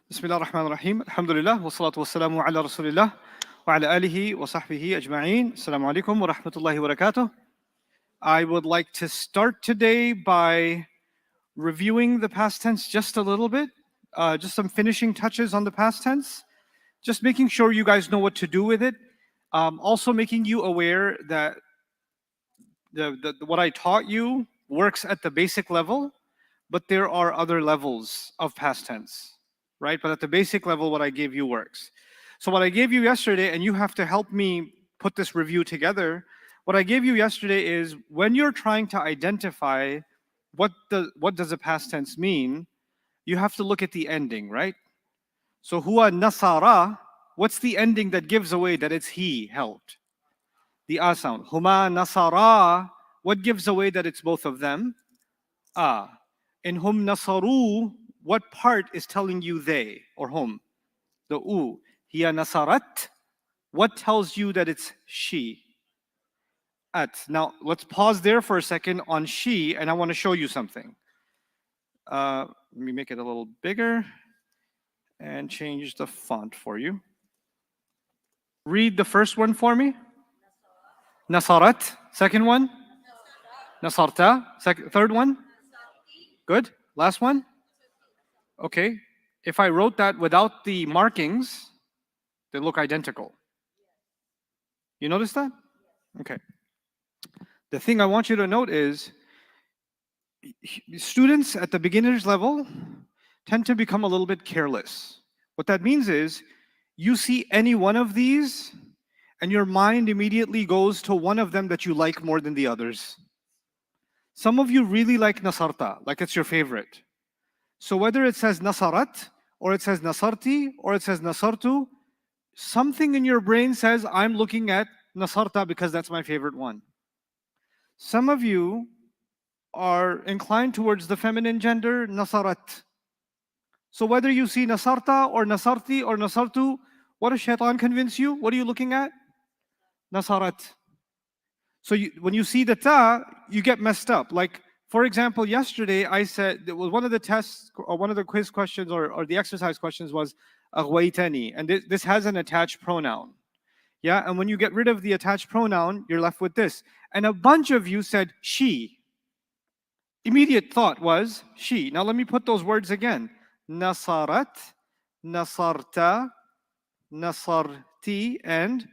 Bismillah ar-Rahman ar-Rahim. Alhamdulillah. Wa salatu wa salamu ala Rasulillah. Wa ala alihi wa sahbihi ajma'een. Assalamu alaikum wa rahmatullahi wa barakatuh. I would like to start today by reviewing the past tense just a little bit. Just some finishing touches on the past tense. Just making sure you guys know what to do with it. Also making you aware that what I taught you works at the basic level, but there are other levels of past tense. Right? But at the basic level, what I gave you works. So what I gave you yesterday, and you have to help me put this review together, what I gave you yesterday is when you're trying to identify what does a past tense mean, you have to look at the ending, right? So huwa nasara, what's the ending that gives away that it's he helped? The a sound. Huma nasara, what gives away that it's both of them? A. In hum nasaru, what part is telling you they or whom? The u. Hiya nasarat. What tells you that it's she? At. Now let's pause there for a second on she, and I want to show you something. Let me make it a little bigger and change the font for you. Read the first one for me. Nasarat. Second one. Nasarta. Third one. Good. Last one. Okay, if I wrote that without the markings, they look identical. You notice that? Okay. The thing I want you to note is students at the beginner's level tend to become a little bit careless. What that means is you see any one of these and your mind immediately goes to one of them that you like more than the others. Some of you really like Nasarta, like it's your favorite. So whether it says nasarat, or it says nasarti, or it says nasartu, something in your brain says, I'm looking at nasarta because that's my favorite one. Some of you are inclined towards the feminine gender, nasarat. So whether you see nasarta, or nasarti, or nasartu, what does shaitan convince you? What are you looking at? Nasarat. So when you see the ta, you get messed up. Like, for example, yesterday I said, it was one of the tests, or one of the quiz questions, or the exercise questions was aghwaytani, and this has an attached pronoun. Yeah, and when you get rid of the attached pronoun, you're left with this. And a bunch of you said she. Immediate thought was she. Now let me put those words again. Nasarat, nasarta, nasarti, and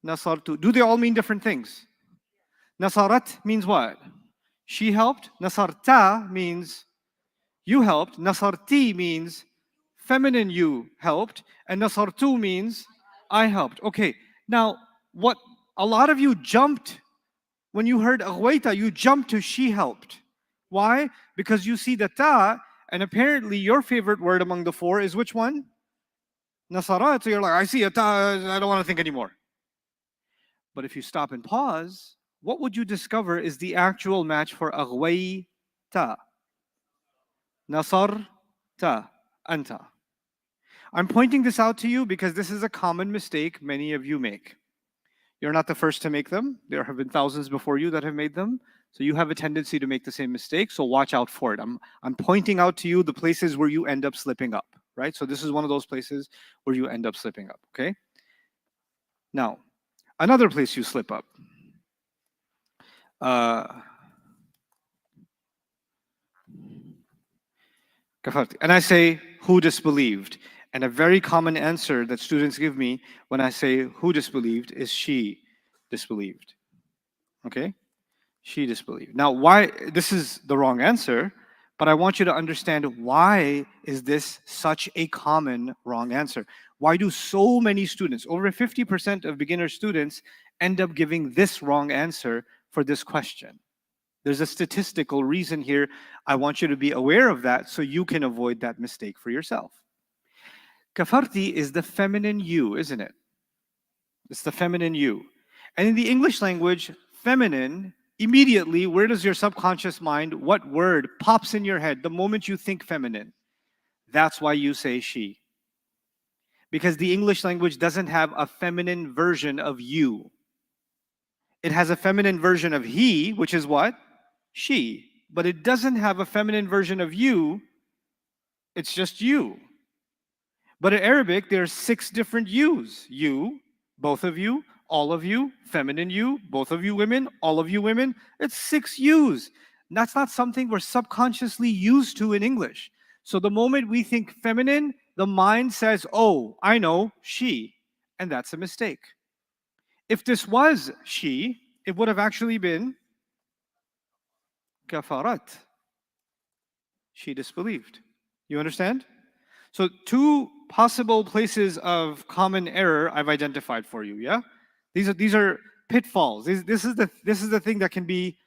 nasartu. Do they all mean different things? Nasarat means what? She helped. Nasarta means you helped. Nasarti means feminine you helped. And nasartu means I helped. Okay, now what a lot of you jumped when you heard aghwayta, you jumped to she helped. Why? Because you see the ta, and apparently your favorite word among the four is which one? Nasarat. So you're like, I see a ta, I don't want to think anymore. But if you stop and pause, what would you discover is the actual match for aghwayta? Nasarta, anta. I'm pointing this out to you because this is a common mistake many of you make. You're not the first to make them. There have been thousands before you that have made them. So you have a tendency to make the same mistake, so watch out for it. I'm pointing out to you the places where you end up slipping up, right? So this is one of those places where you end up slipping up, okay? Now, another place you slip up. And I say, who disbelieved? And a very common answer that students give me when I say who disbelieved is she disbelieved. Okay? She disbelieved. Now, why? This is the wrong answer, but I want you to understand why is this such a common wrong answer? Why do so many students, over 50% of beginner students, end up giving this wrong answer for this question? There's a statistical reason here. I want you to be aware of that so you can avoid that mistake for yourself. Kafarti is the feminine you, isn't it? It's the feminine you. And in the English language, feminine, immediately, where does your subconscious mind, what word pops in your head the moment you think feminine? That's why you say she. Because the English language doesn't have a feminine version of you. It has a feminine version of he, which is what? She. But it doesn't have a feminine version of you. It's just you. But in Arabic, there are 6 different yous. You, both of you, all of you, feminine you, both of you women, all of you women. It's 6 yous. That's not something we're subconsciously used to in English. So the moment we think feminine, the mind says, oh, I know, she. And that's a mistake. If this was she, it would have actually been kafarat. She disbelieved. You understand? So 2 possible places of common error I've identified for you, yeah? These are pitfalls. This is the thing that can be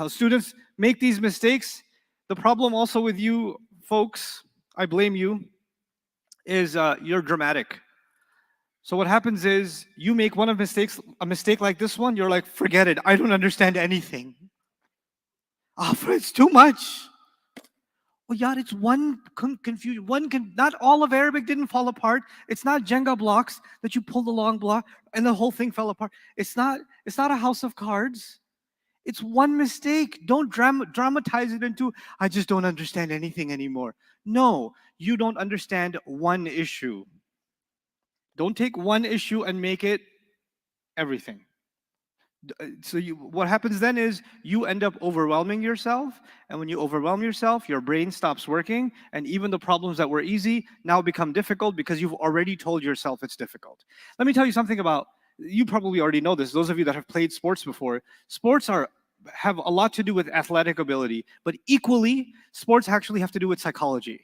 students make these mistakes. The problem also with you folks, I blame you, is you're dramatic. So what happens is you make a mistake like this one, you're like, forget it, I don't understand anything. It's too much. Well, yeah, it's one confusion. Not all of Arabic didn't fall apart. It's not Jenga blocks that you pull the long block and the whole thing fell apart. It's not a house of cards. It's one mistake. Don't dramatize it into, I just don't understand anything anymore. No, you don't understand one issue. Don't take one issue and make it everything. So what happens then is you end up overwhelming yourself, and when you overwhelm yourself, your brain stops working, and even the problems that were easy now become difficult because you've already told yourself it's difficult. Let me tell you something about, you probably already know this, those of you that have played sports before. Sports have a lot to do with athletic ability, but equally, sports actually have to do with psychology.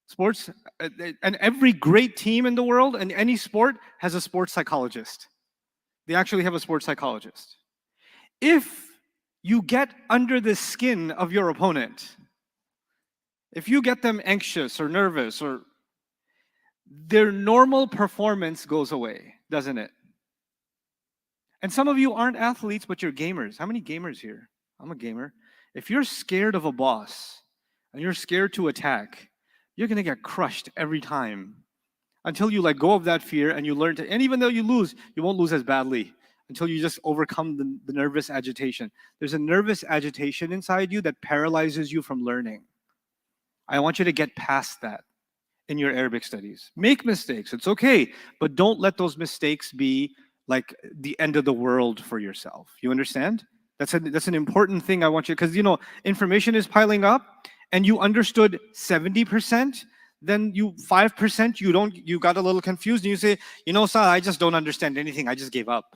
Sports, and every great team in the world and any sport has a sports psychologist. They actually have a sports psychologist. If you get under the skin of your opponent, if you get them anxious or nervous, or their normal performance goes away, doesn't it? And some of you aren't athletes, but you're gamers. How many gamers here? I'm a gamer. If you're scared of a boss and you're scared to attack, you're gonna get crushed every time. Until you let go of that fear and you learn to, and even though you lose, you won't lose as badly until you just overcome the nervous agitation. There's a nervous agitation inside you that paralyzes you from learning. I want you to get past that in your Arabic studies. Make mistakes, it's okay, but don't let those mistakes be like the end of the world for yourself. You understand? That's an important thing I want you, because information is piling up and you understood 70%, then 5% you got a little confused and you say, sir, I just don't understand anything, I just gave up.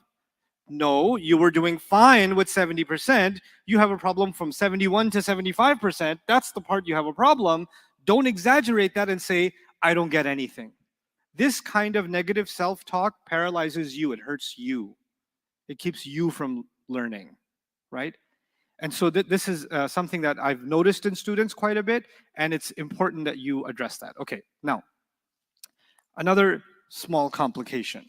No, you were doing fine with 70%. You have a problem from 71 to 75%. That's the part you have a problem. Don't exaggerate that and say, I don't get anything. This kind of negative self-talk paralyzes you. It hurts you. It keeps you from learning, right? And so this is something that I've noticed in students quite a bit, and it's important that you address that. Okay, now, another small complication.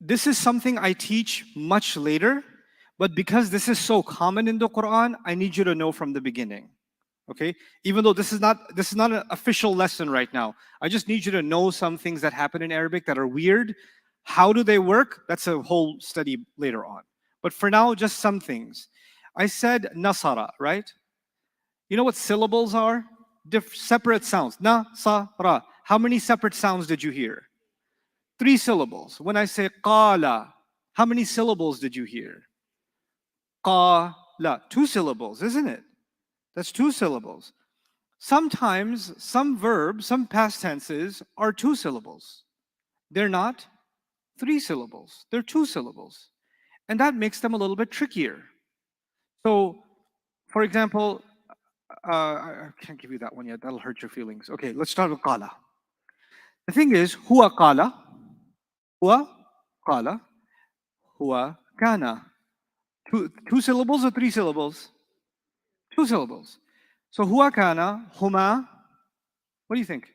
This is something I teach much later, but because this is so common in the Quran, I need you to know from the beginning. Okay? Even though this is not an official lesson right now. I just need you to know some things that happen in Arabic that are weird. How do they work? That's a whole study later on. But for now, just some things. I said nasara, right? You know what syllables are? Separate sounds. Nasara. How many separate sounds did you hear? 3 syllables. When I say qala, how many syllables did you hear? Qala. 2 syllables, isn't it? That's 2 syllables. Sometimes some verbs, some past tenses are 2 syllables. They're not 3 syllables. They're 2 syllables. And that makes them a little bit trickier. So, for example, I can't give you that one yet. That'll hurt your feelings. Okay, let's start with qala. The thing is, huwa qala, huwa qala, huwa kana. 2 syllables or 3 syllables? 2 syllables. So huwa kana, huma, what do you think?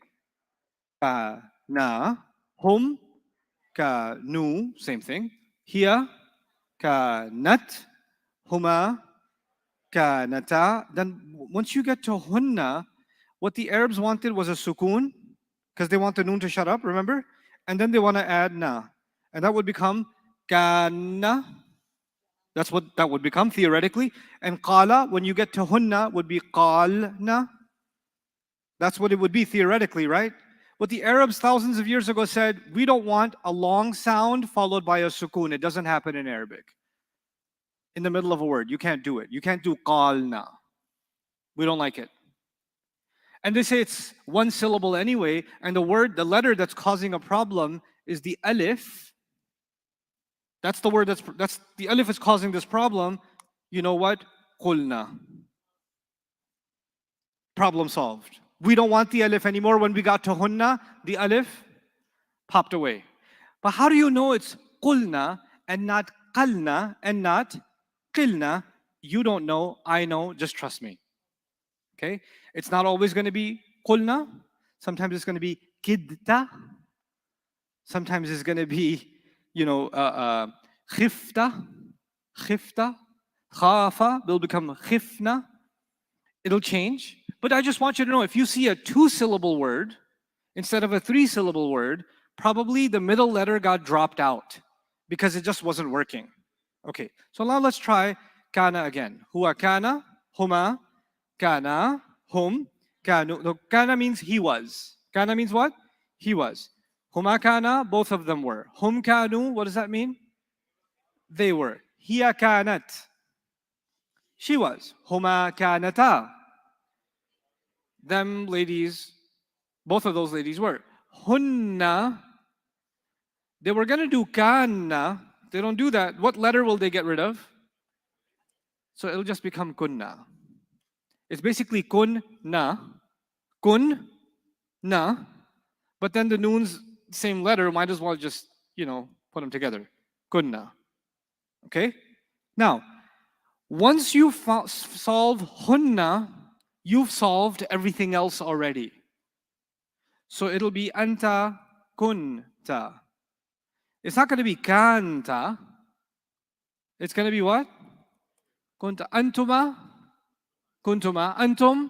Kana, hum, kanu, same thing. Hiya, kanat, huma, kanata. Then once you get to hunna, what the Arabs wanted was a sukoon, because they want the noon to shut up, remember? And then they want to add na. And that would become kana. That's what that would become theoretically. And qala, when you get to hunna, would be qalna. That's what it would be theoretically, right? But the Arabs thousands of years ago said, we don't want a long sound followed by a sukoon. It doesn't happen in Arabic. In the middle of a word, you can't do it. You can't do qalna. We don't like it. And they say it's one syllable anyway, and the letter that's causing a problem is the alif. That's the word that's the alif is causing this problem. You know what? Qulna. Problem solved. We don't want the alif anymore. When we got to hunna, the alif popped away. But how do you know it's qulna and not qalna and not qilna? You don't know, I know, just trust me. Okay? It's not always going to be qulna. Sometimes it's going to be kidta. Sometimes it's going to be, khifta, khafa will become khifna. It'll change. But I just want you to know, if you see a 2-syllable word instead of a 3-syllable word, probably the middle letter got dropped out because it just wasn't working. Okay, so now let's try kana again. Huwa kana, huma, kana, hum, kanu. No, kana means he was. Kana means what? He was. Huma kana, both of them were. Hum kanu, what does that mean? They were. Hiya kanat. She was. Huma kanata. Them ladies, both of those ladies were. Hunna, they were going to do kanna. They don't do that. What letter will they get rid of? So it'll just become kunna. It's basically kunna, kunna, but then the noon's same letter, might as well just, put them together. Kunna. Okay? Now, once you solve hunna, you've solved everything else already. So it'll be anta kunta. It's not going to be kanta. It's going to be what? Kunta. Antuma, kuntuma. Antum,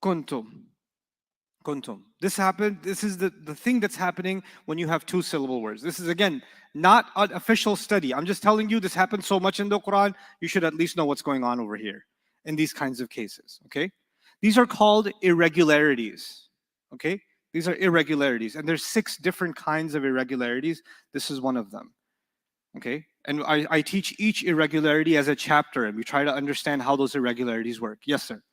kuntum. Kuntum. This happened. This is the thing that's happening when you have 2-syllable words. This is, again, not an official study. I'm just telling you this happens so much in the Quran, you should at least know what's going on over here in these kinds of cases, okay? These are called irregularities, okay? These are irregularities, and there's 6 different kinds of irregularities. This is one of them, okay? And I teach each irregularity as a chapter, and we try to understand how those irregularities work. Yes, sir?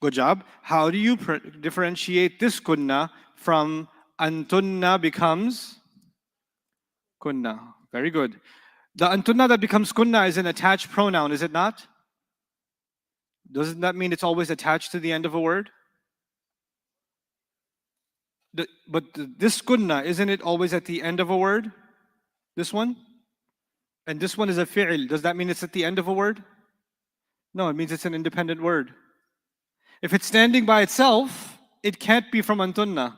Good job. How do you differentiate this kunna from antunna becomes kunna? Very good. The antunna that becomes kunna is an attached pronoun, is it not? Doesn't that mean it's always attached to the end of a word? But this kunna, isn't it always at the end of a word? This one? And this one is a fi'il. Does that mean it's at the end of a word? No, it means it's an independent word. If it's standing by itself, it can't be from antunna.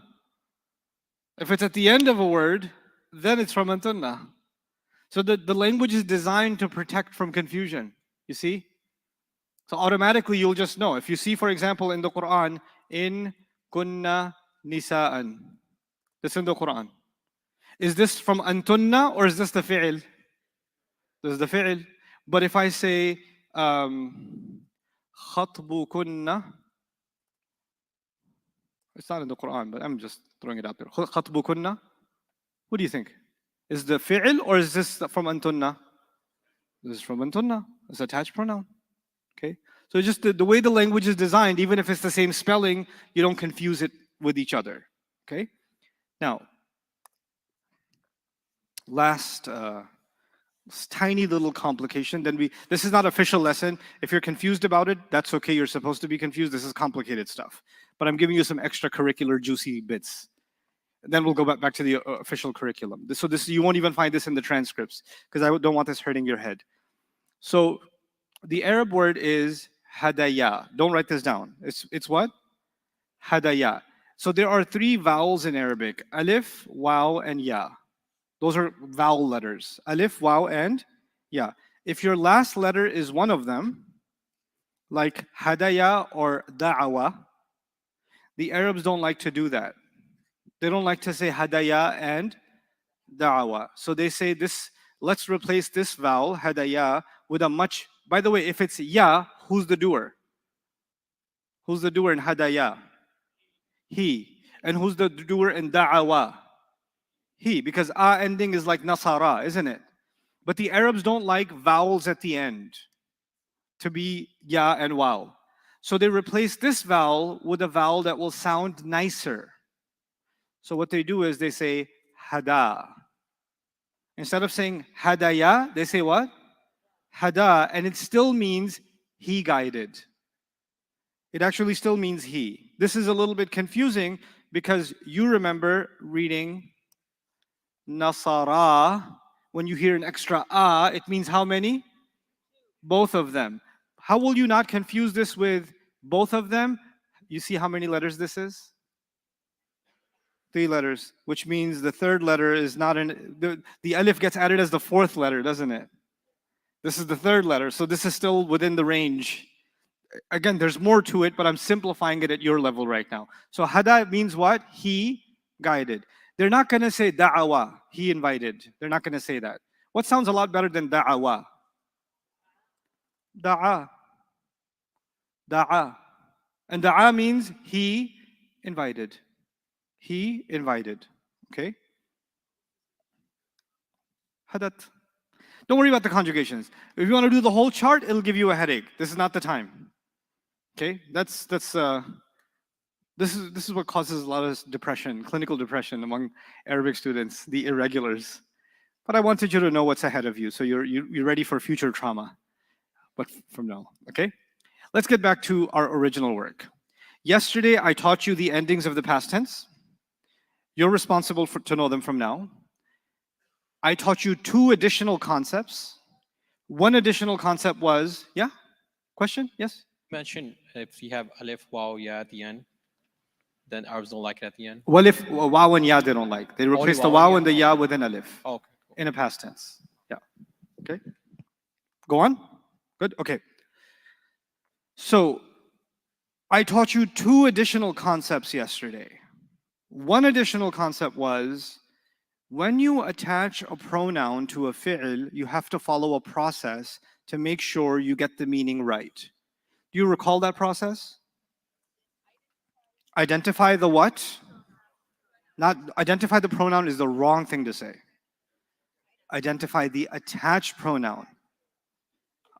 If it's at the end of a word, then it's from antunna. So the language is designed to protect from confusion, you see? So automatically you'll just know. If you see, for example, in the Quran, in kunna nisa'an, this is in the Quran. Is this from antunna or is this the fi'il? This is the fi'il. But if I say khatbu kunna, it's not in the Quran, but I'm just throwing it out there. Khatbu kunna, what do you think? Is the fi'il or is this from antunna? This is from antunna. It's attached pronoun. Okay? So just the way the language is designed, even if it's the same spelling, you don't confuse it with each other. Okay? Now, last tiny little complication. This is not official lesson. If you're confused about it, that's okay. You're supposed to be confused. This is complicated stuff. But I'm giving you some extracurricular juicy bits. And then we'll go back to the official curriculum. So you won't even find this in the transcripts because I don't want this hurting your head. So the Arab word is hadaya. Don't write this down. It's what? Hadaya. So there are 3 vowels in Arabic: alif, waw, and ya. Those are vowel letters. Alif, waw, and ya. If your last letter is one of them, like hadaya or da'awa, the Arabs don't like to do that. They don't like to say hadaya and da'awa. So they say this, let's replace this vowel, hadaya, with a much By the way, if it's ya, who's the doer? Who's the doer in hadaya? He. And who's the doer in da'awa? He, because ending is like nasara, isn't it? But the Arabs don't like vowels at the end to be ya and waw. So they replace this vowel with a vowel that will sound nicer. So what they do is they say hada. Instead of saying hadaya, they say what? Hada, and it still means he guided. It actually still means he. This is a little bit confusing because you remember reading nasara. When you hear an extra it means how many? Both of them. How will you not confuse this with both of them? You see how many letters this is? 3 letters, which means the third letter is not the alif gets added as the fourth letter, doesn't it? This is the third letter, so this is still within the range. Again, there's more to it, but I'm simplifying it at your level right now. So hada means what? He guided. They're not going to say da'awa, he invited. They're not going to say that. What sounds a lot better than da'awa? Da'a. Da'a. And da'a means he invited. He invited. Okay? Hadat. Don't worry about the conjugations. If you want to do the whole chart, it'll give you a headache. This is not the time. Okay? This is what causes a lot of depression, clinical depression among Arabic students, the irregulars. But I wanted you to know what's ahead of you, so you're ready for future trauma. But from now, okay? Let's get back to our original work. Yesterday, I taught you the endings of the past tense. You're responsible to know them from now. I taught you 2 additional concepts. One additional concept was, yeah? Question? Yes? You mentioned if you have alif, waw, ya at the end, then Arabs don't like it at the end. Well, if waw and ya they don't like. They replace the waw and the ya with an alif. Oh, okay, cool. In a past tense. Yeah. Okay? Go on? Good? Okay. So, I taught you 2 additional concepts yesterday. One additional concept was, when you attach a pronoun to a fi'l, you have to follow a process to make sure you get the meaning right. Do you recall that process? Identify the what? Not identify the pronoun is the wrong thing to say. Identify the attached pronoun.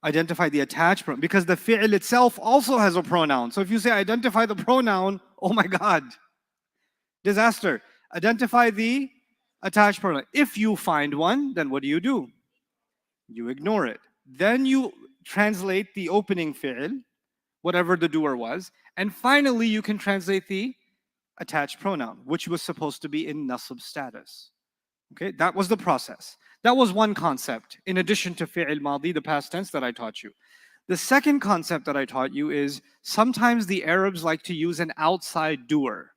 Identify the attached pronoun, because the fi'l itself also has a pronoun. So if you say identify the pronoun, oh my God, disaster. Identify the attached pronoun. If you find one, then what do? You ignore it. Then you translate the opening fi'l, whatever the doer was, and finally you can translate the attached pronoun, which was supposed to be in nasb status. Okay, that was the process. That was one concept, in addition to fi'l madi, the past tense that I taught you. The second concept that I taught you is sometimes the Arabs like to use an outside doer.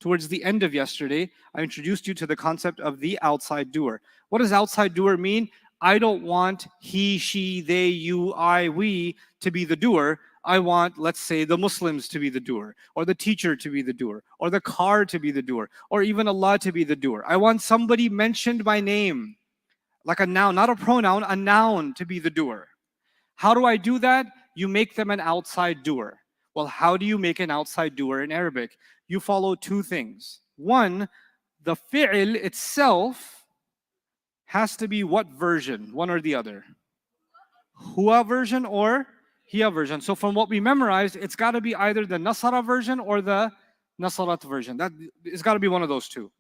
Towards the end of yesterday, I introduced you to the concept of the outside doer. What does outside doer mean? I don't want he, she, they, you, I, we to be the doer. I want, let's say, the Muslims to be the doer, or the teacher to be the doer, or the car to be the doer, or even Allah to be the doer. I want somebody mentioned by name, like a noun, not a pronoun, a noun to be the doer. How do I do that? You make them an outside doer. Well, how do you make an outside doer in Arabic? You follow 2 things. One, the fi'l itself has to be what version? One or the other? Huwa version or hiya version. So from what we memorized, it's got to be either the nasara version or the nasarat version. It's got to be one of those 2.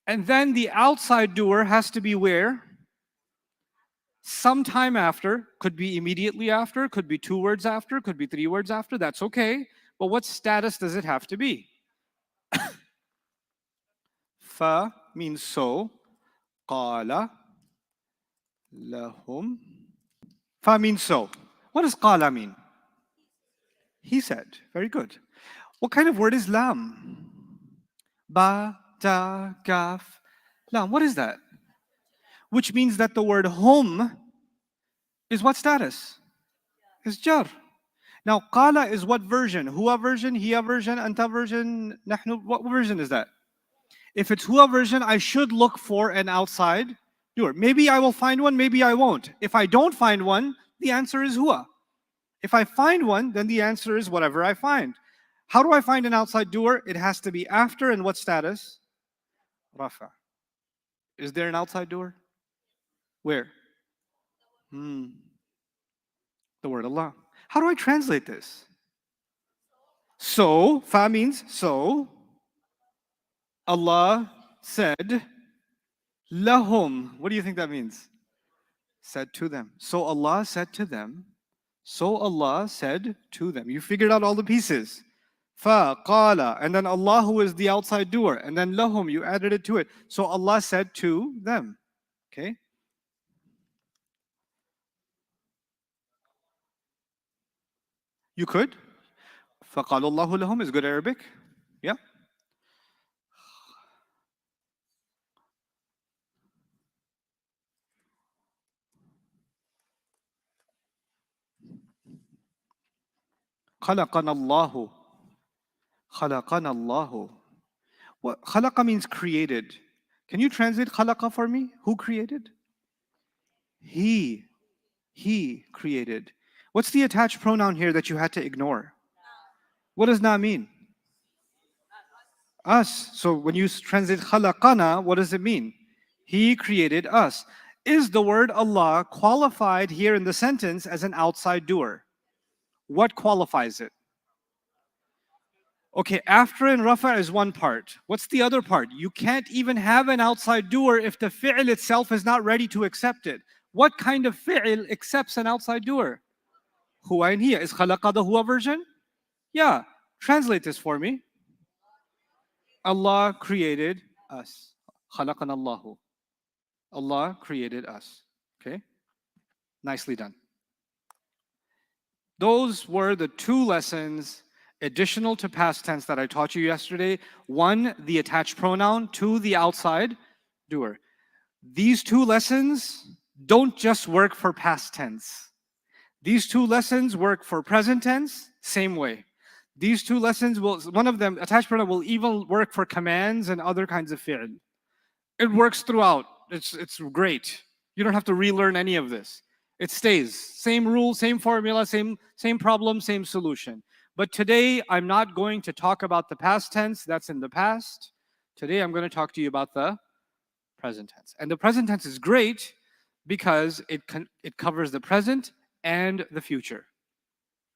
And then the outside doer has to be where? Sometime after, could be immediately after, could be 2 words after, could be 3 words after, that's okay. But what status does it have to be? Fa means so. Qala lahum. Fa means so. What does qala mean? He said. Very good. What kind of word is lam? Ba, ta, kaf, lam. What is that? Which means that the word hum is what status? Is jar. Now, qala is what version? Huwa version, hiya version, anta version, nahnu. What version is that? If it's huwa version, I should look for an outside doer. Maybe I will find one, maybe I won't. If I don't find one, The answer is huwa. If I find one, then the answer is whatever I find. How do I find an outside doer? It has to be after, and what status? Rafa. Is there an outside doer? Where? The word Allah. How do I translate this? So, fa means so. Allah said, lahum. What do you think that means? Said to them. So Allah said to them. So Allah said to them. You figured out all the pieces. Fa, qala, and then Allah, who is the outside doer, and then lahum, you added it to it. So Allah said to them. Okay? You could. فَقَالَ اللَّهُ لَهُمْ is good Arabic. Yeah. خَلَقَنَا اللَّهُ. خَلَقَنَا اللَّهُ. What khalaqa means created. Can you translate khalaqa for me? Who created? He. He created. What's the attached pronoun here that you had to ignore? What does na mean? Us. So when you translate khalaqana, what does it mean? He created us. Is the word Allah qualified here in the sentence as an outside doer? What qualifies it? Okay, after and rafa is one part. What's the other part? You can't even have an outside doer if the fi'l itself is not ready to accept it. What kind of fi'l accepts an outside doer? Huwa and hiya. Is khalaqa the huwa version? Yeah. Translate this for me. Allah created us. Khalaqana Allahu. Allah created us. Okay? Nicely done. Those were the two lessons additional to past tense that I taught you yesterday. One, the attached pronoun. Two, the outside doer. These two lessons don't just work for past tense. These two lessons work for present tense, same way. These two lessons will, one of them, attached pronoun, will even work for commands and other kinds of fi'l. It works throughout. It's great. You don't have to relearn any of this. It stays. Same rule, same formula, same problem, same solution. But today, I'm not going to talk about the past tense. That's in the past. Today, I'm going to talk to you about the present tense. And the present tense is great because it covers the present and the future.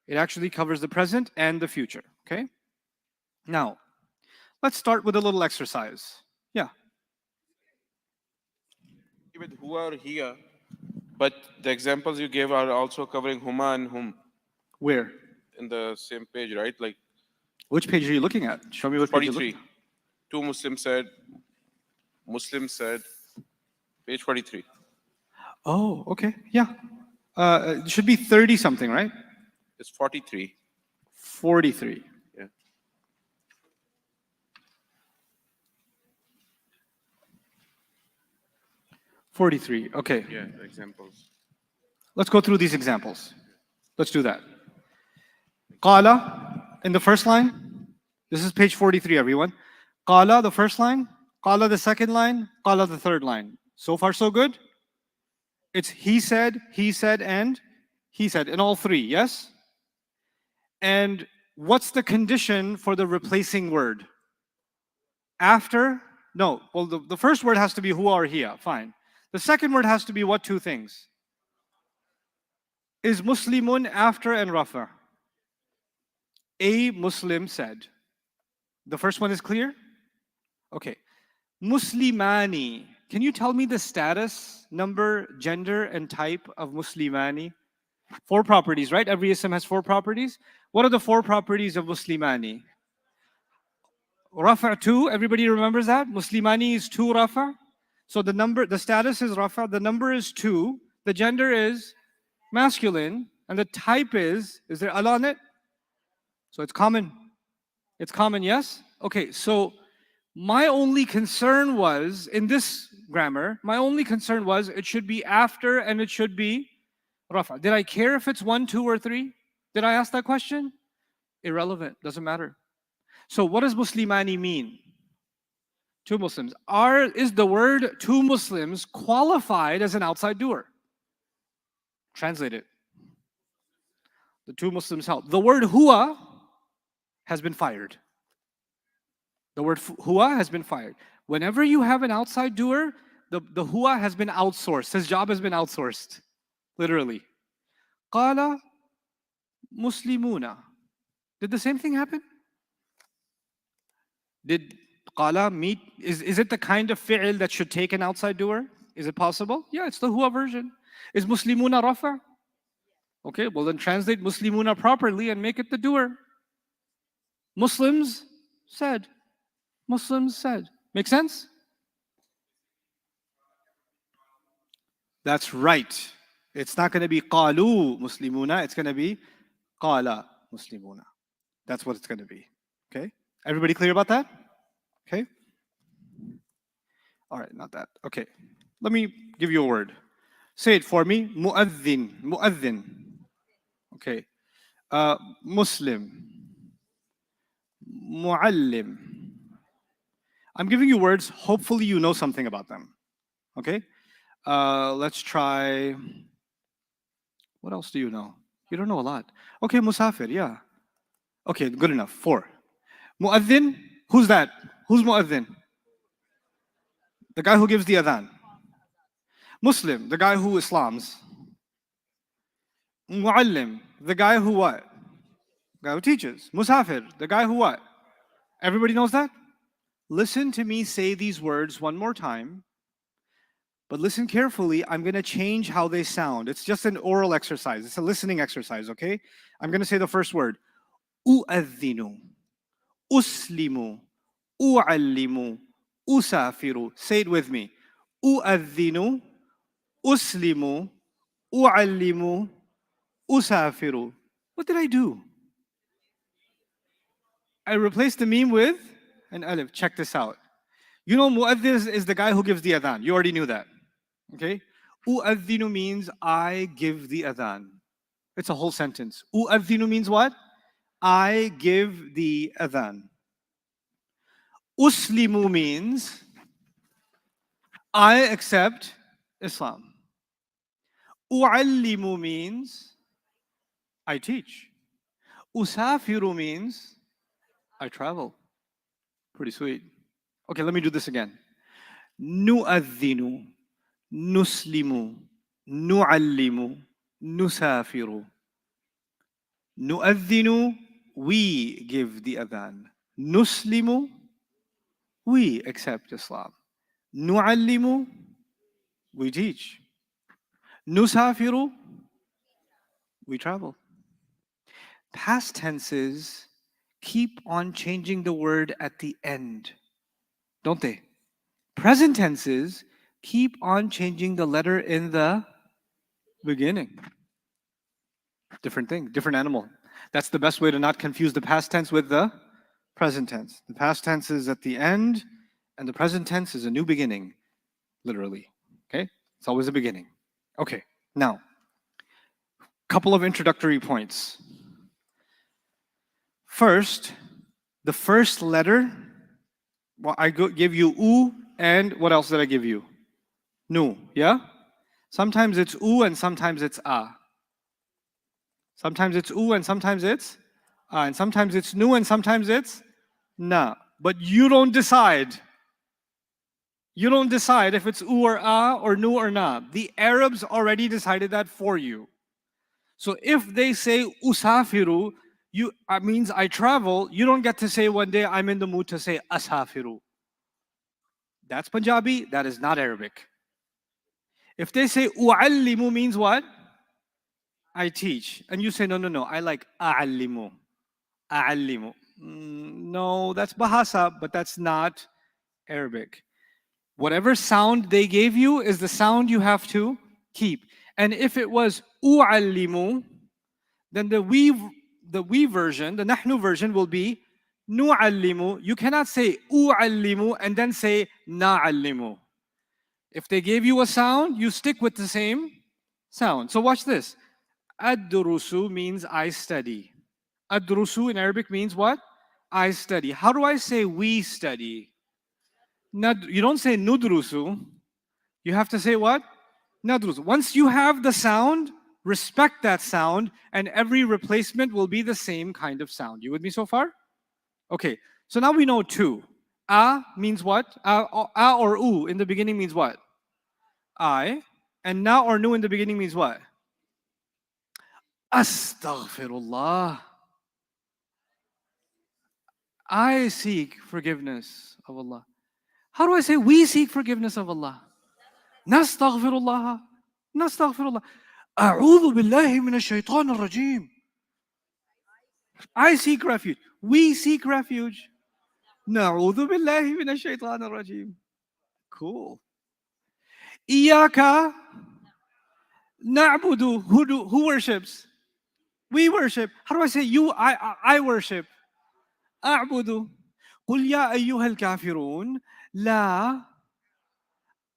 It actually covers the present and the future, okay? Now, let's start with a little exercise. Yeah. With who are here, but the examples you gave are also covering huma and hum Where? in the same page, right? Like Which page are you looking at? Show me what page you're 43. looking at. Two Muslim said, page 43. Oh, okay, yeah. It should be 30 something, right? It's 43. 43. Yeah. Okay. Yeah, the examples. Let's go through these examples. Let's do that. Qala in the first line. This is page 43, everyone. Qala, the first line. Qala, the second line. Qala, the third line. So far, so good? It's he said, and he said in all three, yes? And what's the condition for the replacing word? After? No. Well, the first word has to be huwa or hiya. Fine. The second word has to be what two things? Is Muslimun after and rafa? A Muslim said. The first one is clear? Okay. Muslimani. Can you tell me the status, number, gender, and type of Muslimani? 4 properties, right? Every ism has 4 properties. What are the 4 properties of Muslimani? Rafa 2, everybody remembers that? Muslimani is 2 rafa. So the status is rafa, the number is 2, the gender is masculine, and the type is there al on it? So it's common. It's common, yes? Okay, so my only concern was, in this grammar, it should be after and it should be rafa. Did I care if it's 1, 2, or 3? Did I ask that question? Irrelevant, doesn't matter. So what does Muslimani mean? 2 Muslims. Is the word 2 Muslims qualified as an outside doer? Translate it. The two Muslims help. The word huwa has been fired. The word huwa has been fired. Whenever you have an outside doer, the huwa has been outsourced. His job has been outsourced. Literally. Qala muslimuna. Did the same thing happen? Did qala meet? Is it the kind of fi'l that should take an outside doer? Is it possible? Yeah, it's the huwa version. Is muslimuna rafa? Okay, well then translate muslimuna properly and make it the doer. Muslims said. Muslims said. Make sense? That's right. It's not going to be qalu muslimuna, it's going to be qala muslimuna. That's what it's going to be. Okay? Everybody clear about that? Okay? All right, not that. Okay. Let me give you a word. Say it for me. Mu'adhin. Mu'adhin. Okay. Muslim. Mu'allim. I'm giving you words. Hopefully you know something about them. Okay? Let's try. What else do you know? You don't know a lot. Okay, musafir, yeah. Okay, good enough. 4. Mu'adhin. Who's that? Who's mu'adhin? The guy who gives the adhan. Muslim, the guy who Islams. Mu'allim, the guy who what? The guy who teaches. Musafir, the guy who what? Everybody knows that? Listen to me say these words one more time. But listen carefully, I'm going to change how they sound. It's just an oral exercise. It's a listening exercise, okay? I'm going to say the first word. U'adhinu, uslimu, u'allimu, usafiru. Say it with me. U'adhinu, uslimu, u'allimu, usafiru. What did I do? I replaced the meme with an alif. Check this out. You know mu'adhin is the guy who gives the adhan. You already knew that. Okay? U'adhinu means I give the adhan. It's a whole sentence. U'adhinu means what? I give the adhan. Uslimu means I accept Islam. U'allimu means I teach. Usafiru means I travel. Pretty sweet. Okay, let me do this again. Nu'adhinu, nuslimu, nu'allimu, nusafiru. Nu'adhinu, we give the adhan. Nuslimu, we accept Islam. Nu'allimu, we teach. Nusafiru, we travel. Past tenses keep on changing the word at the end, don't they? Present tenses keep on changing the letter in the beginning. Different thing, different animal. That's the best way to not confuse the past tense with the present tense. The past tense is at the end, and the present tense is a new beginning, literally. Okay? It's always a beginning. Okay, now, couple of introductory points. First, the first letter, well, I give you U, and what else did I give you? Nu, yeah? Sometimes it's U and sometimes it's A. Sometimes it's U and sometimes it's A. And sometimes it's Nu and sometimes it's Na. But you don't decide. You don't decide if it's U or A or Nu or Na. The Arabs already decided that for you. So if they say usafiru, means I travel, you don't get to say one day I'm in the mood to say asafiru. That's Punjabi, that is not Arabic. If they say u'allimu means what? I teach. And you say, no, I like a'allimu. A'allimu. No, that's Bahasa, but that's not Arabic. Whatever sound they gave you is the sound you have to keep. And if it was u'allimu, then the we version, the nahnu version will be nu'allimu. You cannot say u'allimu and then say na'allimu. If they gave you a sound, you stick with the same sound. So watch this. Ad-durusu means I study. Ad-durusu in Arabic means what? I study. How do I say we study? You don't say nudrusu. You have to say what? Nadrusu. Once you have the sound, respect that sound, and every replacement will be the same kind of sound. You with me so far? Okay, so now we know two. A means what? A or U in the beginning means what? I. And na or nu in the beginning means what? Astaghfirullah. I seek forgiveness of Allah. How do I say we seek forgiveness of Allah? Nastaghfirullah. Nastaghfirullah. A'udhu billahi minash shaitanir rajim. I seek refuge. We seek refuge. Na'udhu billahi minash shaitanir rajim. Cool. Iyaka na'budu. Who worships? We worship. How do I say you? I worship. أعبد قل يا أيها الكافرون لا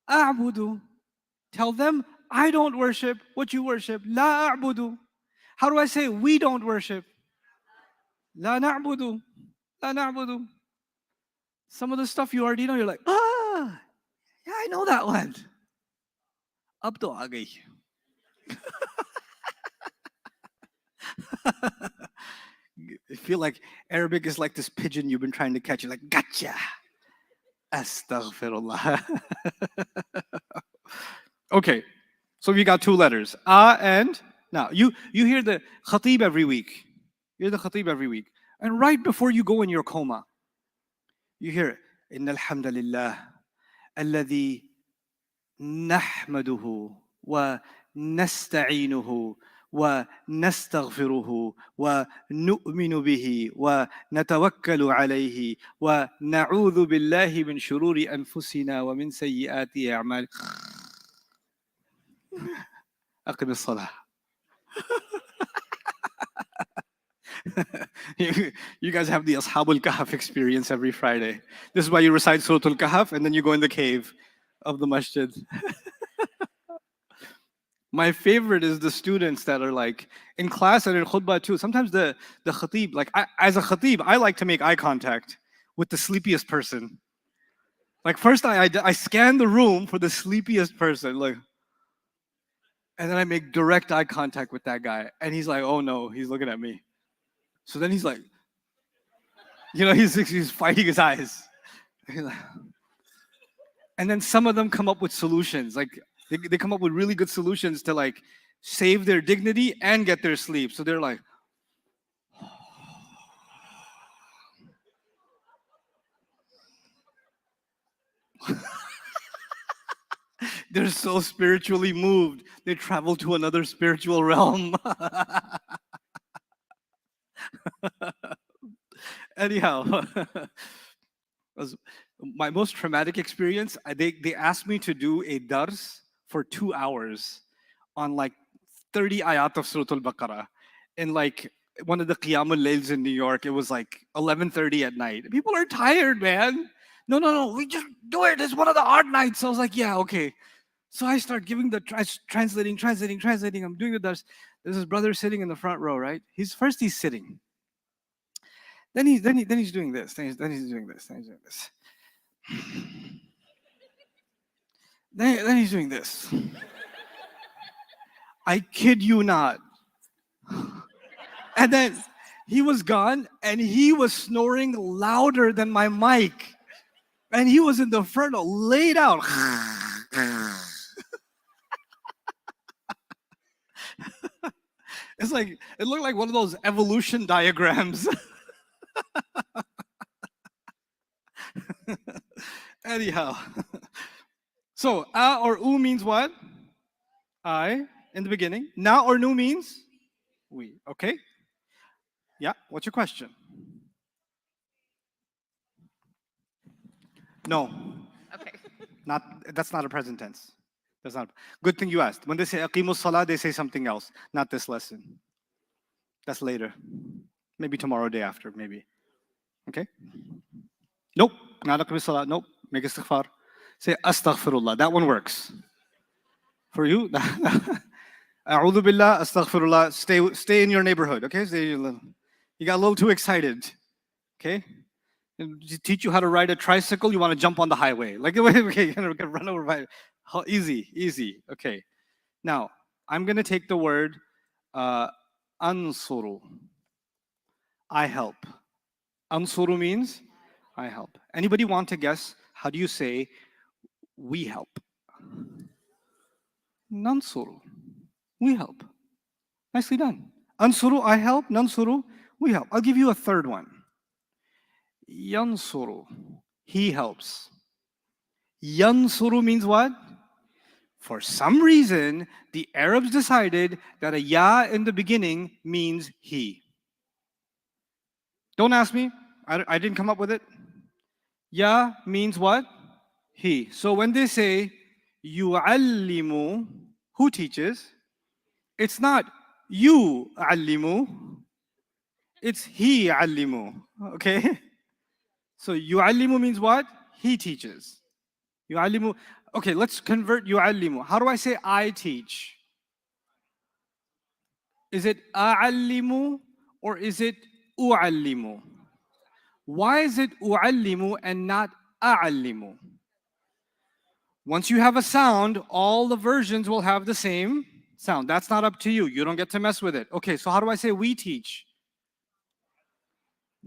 أعبد. Tell them I don't worship what you worship. لا أعبد. How do I say we don't worship? لا نعبد. لا نعبد. Some of the stuff you already know, you're like, yeah, I know that one. Ab to aa gayi. I feel like Arabic is like this pigeon you've been trying to catch. You're like, gotcha. Astaghfirullah. Okay, so we got two letters. And now you hear the khatib every week. You hear the khatib every week. And right before you go in your coma, you hear, Inna alhamdulillah, alladhi nahmaduhu wa nasta'inuhu ونستغفره ونؤمن به ونتوكل عليه ونعوذ بالله من شرور أنفسنا ومن سيئات أعمالنا. أقم الصلاة. You guys have the Ashabul Kahf experience every Friday. This is why you recite Surah Al-Kahf and then you go in the cave of the masjid. My favorite is the students that are like in class and in khutbah too. Sometimes the khatib, like as a khatib, I like to make eye contact with the sleepiest person. Like first I scan the room for the sleepiest person, like, and then I make direct eye contact with that guy. And he's like, oh no, he's looking at me. So then he's like, he's fighting his eyes. And then some of them come up with solutions. Like they come up with really good solutions to like save their dignity and get their sleep. So they're like, they're so spiritually moved. They travel to another spiritual realm. Anyhow, my most traumatic experience, they asked me to do a dars for 2 hours on like 30 ayat of Surah Al-Baqarah. In like one of the Qiyamul Layls in New York, it was like 11:30 at night. People are tired, man. No, we just do it. It's one of the odd nights. So I was like, yeah, okay. So I start giving the translating. I'm doing the dars. There's this brother sitting in the front row, right? He's sitting. Then he's doing this. Then he's doing this. Then he's doing this. Then he's doing this. I kid you not. And then he was gone and he was snoring louder than my mic. And he was in the front row, laid out. It's like, it looked like one of those evolution diagrams. Anyhow. So, a or u means what? I in the beginning. Na or nu means we. Okay? Yeah, what's your question? No. Okay. That's not a present tense. That's not. Good thing you asked. When they say aqimus salah, they say something else. Not this lesson. That's later. Maybe tomorrow, day after, maybe. Okay? Nope. Not aqimus salah. Nope. Make istighfar. Say astaghfirullah. That one works. For you, a'udhu billah, astaghfirullah. Stay in your neighborhood. Okay? You got a little too excited. Okay? Teach you how to ride a tricycle. You want to jump on the highway. Like, okay, you're gonna run over by. Easy. Okay. Now, I'm going to take the word ansuru. I help. Ansuru means I help. Anybody want to guess how do you say we help? Nansuru. We help. Nicely done. Ansuru, I help. Nansuru, we help. I'll give you a third one. Yansuru, he helps. Yansuru means what? For some reason, the Arabs decided that a ya in the beginning means he. Don't ask me. I didn't come up with it. Ya means what? He. So when they say yu'allimu, who teaches? It's not you allimu, it's he allimu. Okay? So yu'allimu means what? He teaches. Yu'allimu. Okay, let's convert yu'allimu. How do I say I teach? Is it a'allimu or is it u'allimu? Why is it u'allimu and not a'allimu? Once you have a sound, all the versions will have the same sound. That's not up to you. You don't get to mess with it. Okay, so how do I say we teach?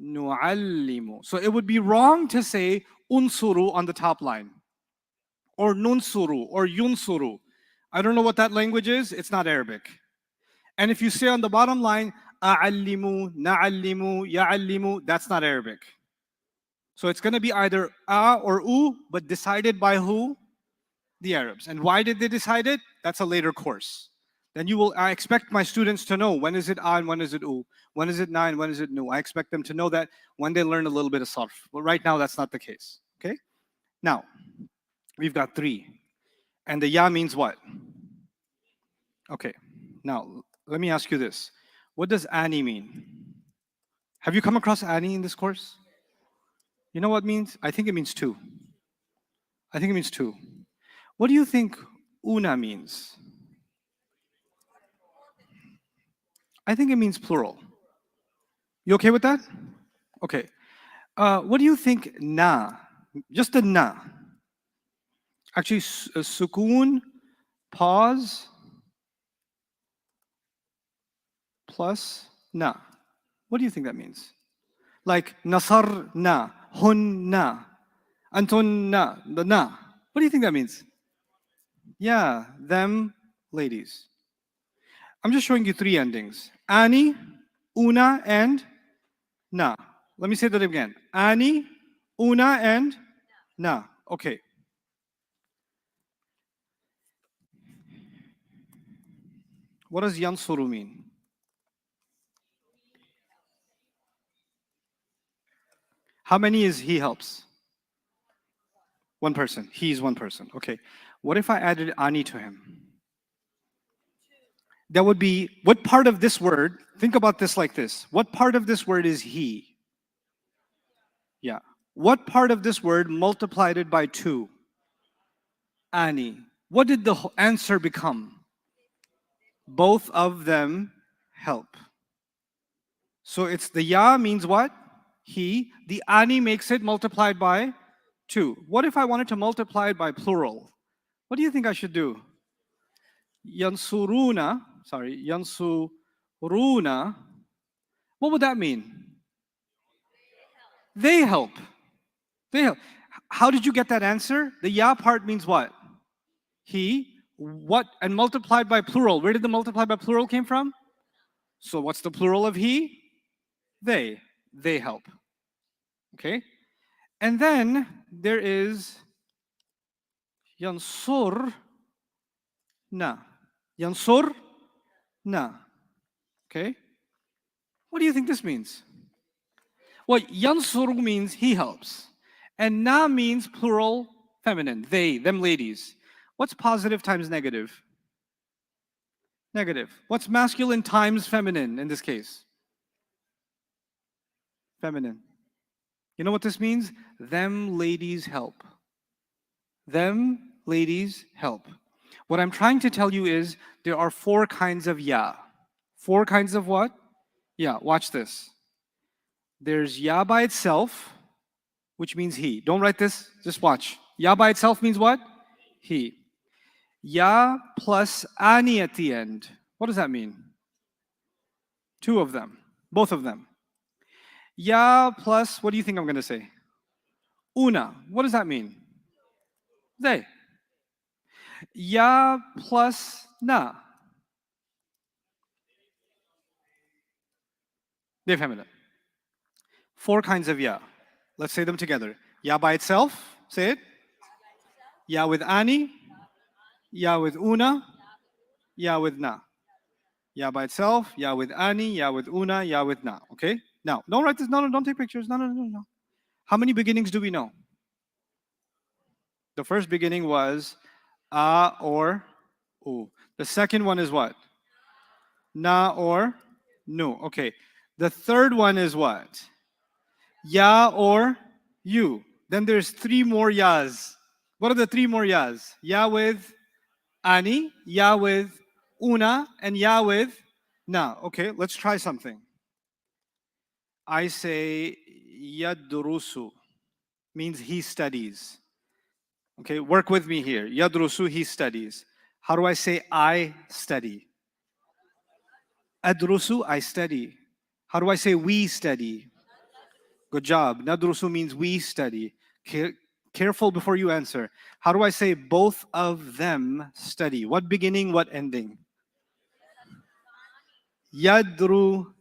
Nu'allimu. So it would be wrong to say unsuru on the top line, or nunsuru, or yunsuru. I don't know what that language is. It's not Arabic. And if you say on the bottom line, a'allimu, na'allimu, ya'allimu, that's not Arabic. So it's going to be either a or u, but decided by who? The Arabs. And why did they decide it? That's a later course. Then I expect my students to know when is it a and when is it u, when is it na and when is it nu. I expect them to know that when they learn a little bit of sarf. But right now that's not the case. Okay? Now, we've got 3. And the ya means what? Okay. Now, let me ask you this. What does ani mean? Have you come across ani in this course? You know what it means? I think it means 2. I think it means 2. What do you think una means? I think it means plural. You okay with that? Okay. What do you think na? Just the na. Actually, sukoon, pause, plus na. What do you think that means? Like nasar na, hun na, antun na, the na. What do you think that means? Yeah, them ladies. I'm just showing you 3 endings. Ani, una, and na. Let me say that again. Ani, una, and na. Okay. What does yansuru mean? How many is he helps? 1 person. He's 1 person. Okay. What if I added ani to him? That would be, what part of this word, think about this like this. What part of this word is he? Yeah. What part of this word multiplied it by 2? Ani. What did the answer become? Both of them help. So it's the ya means what? He. The ani makes it multiplied by 2. What if I wanted to multiply it by plural? What do you think I should do? Yansuruna, yansuruna. What would that mean? They help. They help. How did you get that answer? The ya part means what? He. What? And multiplied by plural. Where did the multiplied by plural came from? So what's the plural of he? They. They help. Okay? And then there is yansur na. Yansur na. Okay? What do you think this means? Well, yansur means he helps. And na means plural feminine. They, them ladies. What's positive times negative? Negative. What's masculine times feminine in this case? Feminine. You know what this means? Them ladies help. Them ladies help. What I'm trying to tell you is there are 4 kinds of ya. 4 kinds of what? Yeah, watch this. There's ya by itself, which means he. Don't write this, just watch. Ya by itself means what? He. Ya plus ani at the end. What does that mean? Two of them. Both of them. Ya plus, what do you think I'm going to say? Una. What does that mean? They. Ya plus na. Defhamila. Four kinds of ya. Let's say them together. Ya by itself. Say it. Ya with ani. Ya with una. Ya with na. Ya by itself. Ya with ani. Ya with una. Ya with na. Okay? Now, don't write this. No, don't take pictures. No. How many beginnings do we know? The first beginning was a or u. The second one is what? Na or nu. Okay. The third one is what? Ya or you. Then there's three more yas. What are the three more yas? Ya with ani, ya with una, and ya with na. Okay, let's try something. I say yadrusu, means he studies. Okay, work with me here. Yadrusu, he studies. How do I say I study? Adrusu, I study. How do I say we study? Good job. Nadrusu means we study. Careful before you answer. How do I say both of them study? What beginning, what ending? Yadrusani.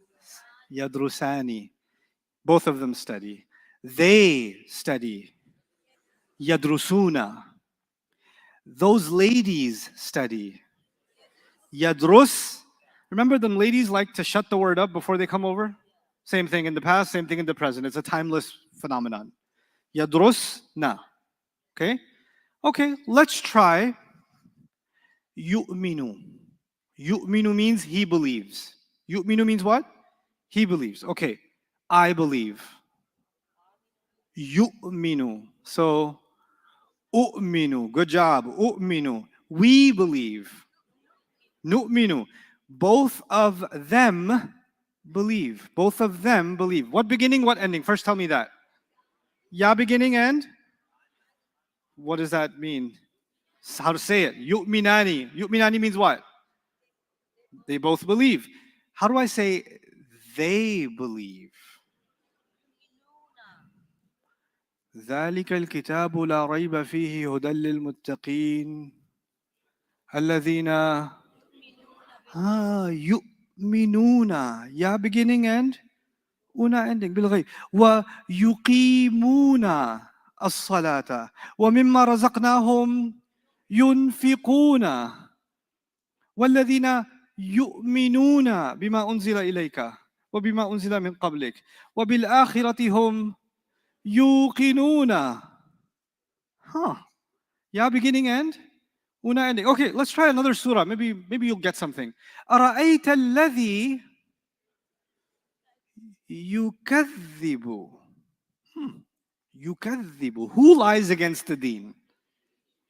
Both of them study. They study. Yadrusuna. Those ladies study. Yadrus. Remember them ladies like to shut the word up before they come over? Same thing in the past, same thing in the present. It's a timeless phenomenon. Yadrusna. Okay? Okay, let's try yu'minu. Yu'minu means he believes. Yu'minu means what? He believes. Okay, I believe. Yu'minu. So, u'minu. Good job. U'minu. We believe. Nu'minu. Both of them believe. Both of them believe. What beginning, what ending? First tell me that. Ya beginning and? What does that mean? How to say it? Yu'minani. Yu'minani means what? They both believe. How do I say they believe? ذلك الكتاب لا ريب فيه هدى للمتقين الذين يؤمنون. Ya beginning and una ending بالغيب. ويقيمون الصلاة ومما رزقناهم ينفقون والذين يؤمنون بما أنزل إليك وبما أنزل من قبلك وبالآخرة هم يوقنون. Ya beginning and una ending. Okay, let's try another surah. Maybe you'll get something. أرأيت الذي يكذب. يكذب. Who lies against the deen?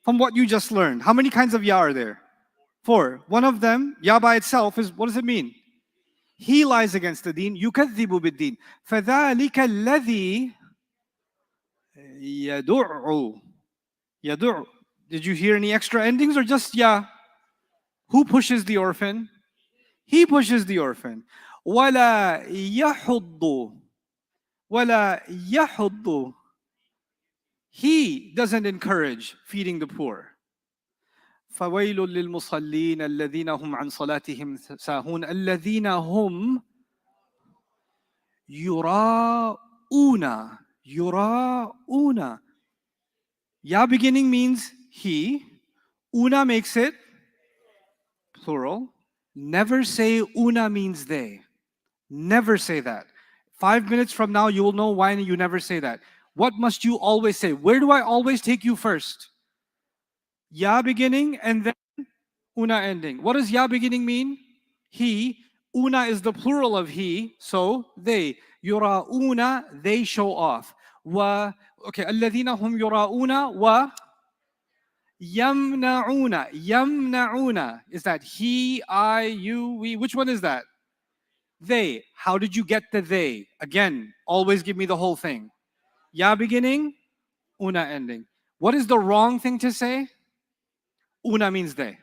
From what you just learned, how many kinds of ya are there? 4. One of them, ya by itself, is, what does it mean? He lies against the deen. يكذب بالدين. فذلك الذي يدع. يدع. Did you hear any extra endings or just ya? Who pushes the orphan? He pushes the orphan. ولا يحض. ولا يحض. He doesn't encourage feeding the poor. فويل للمصلين الذين هم عن صلاتهم ساهون الذين هم يراؤون. يراؤون. Ya beginning means he. Una makes it plural. Never say una means they. Never say that. 5 minutes from now, you will know why you never say that. What must you always say? Where do I always take you first? Ya beginning and then una ending. What does ya beginning mean? He. Una is the plural of he, so they. Yura'una, they show off. Okay, الذين هم يراؤون يمنعون. يمنعون is that he, I, you, we. Which one is that? They. How did you get the they? Again, always give me the whole thing. Ya beginning, una ending. What is the wrong thing to say? Una means they.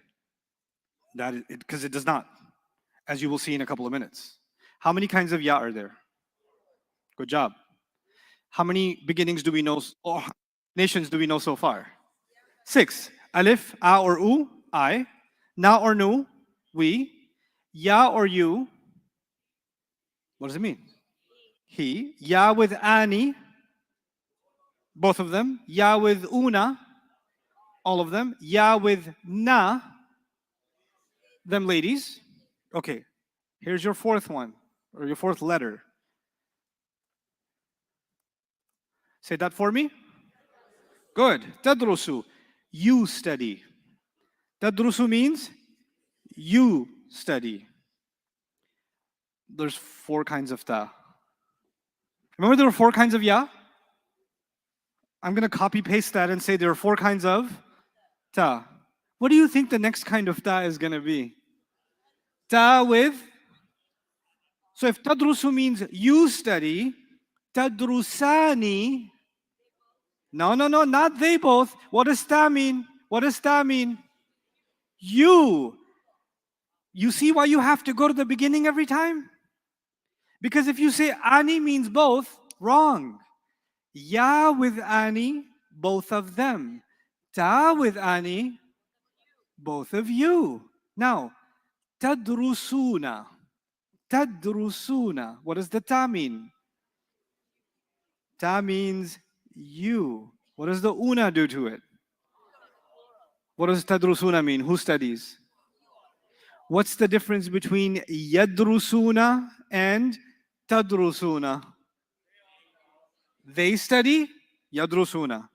That is because it does not, as you will see in a couple of minutes. How many kinds of ya are there? Good job. How many beginnings do we know, or nations do we know so far? 6. Alif, a or u, I. Na or nu, we. Ya or you, what does it mean? He. Ya with ani, both of them. Ya with una, all of them. Ya with na, them ladies. Okay, here's your fourth one, or your fourth letter. Say that for me. Good. Tadrusu, you study. Tadrusu means you study. There's 4 kinds of ta. Remember there were 4 kinds of ya? I'm going to copy paste that and say there are 4 kinds of ta. What do you think the next kind of ta is going to be? Ta with? So if tadrusu means you study, tadrusani. No, not they both. What does ta mean? What does ta mean? You. You see why you have to go to the beginning every time? Because if you say ani means both, wrong. Ya with ani, both of them. Ta with ani, both of you. Now, tadrusuna. Tadrusuna. What does the ta mean? Ta means you. What does the una do to it? What does tadrusuna mean? Who studies? What's the difference between yadrusuna and tadrusuna? They study, yadrusuna.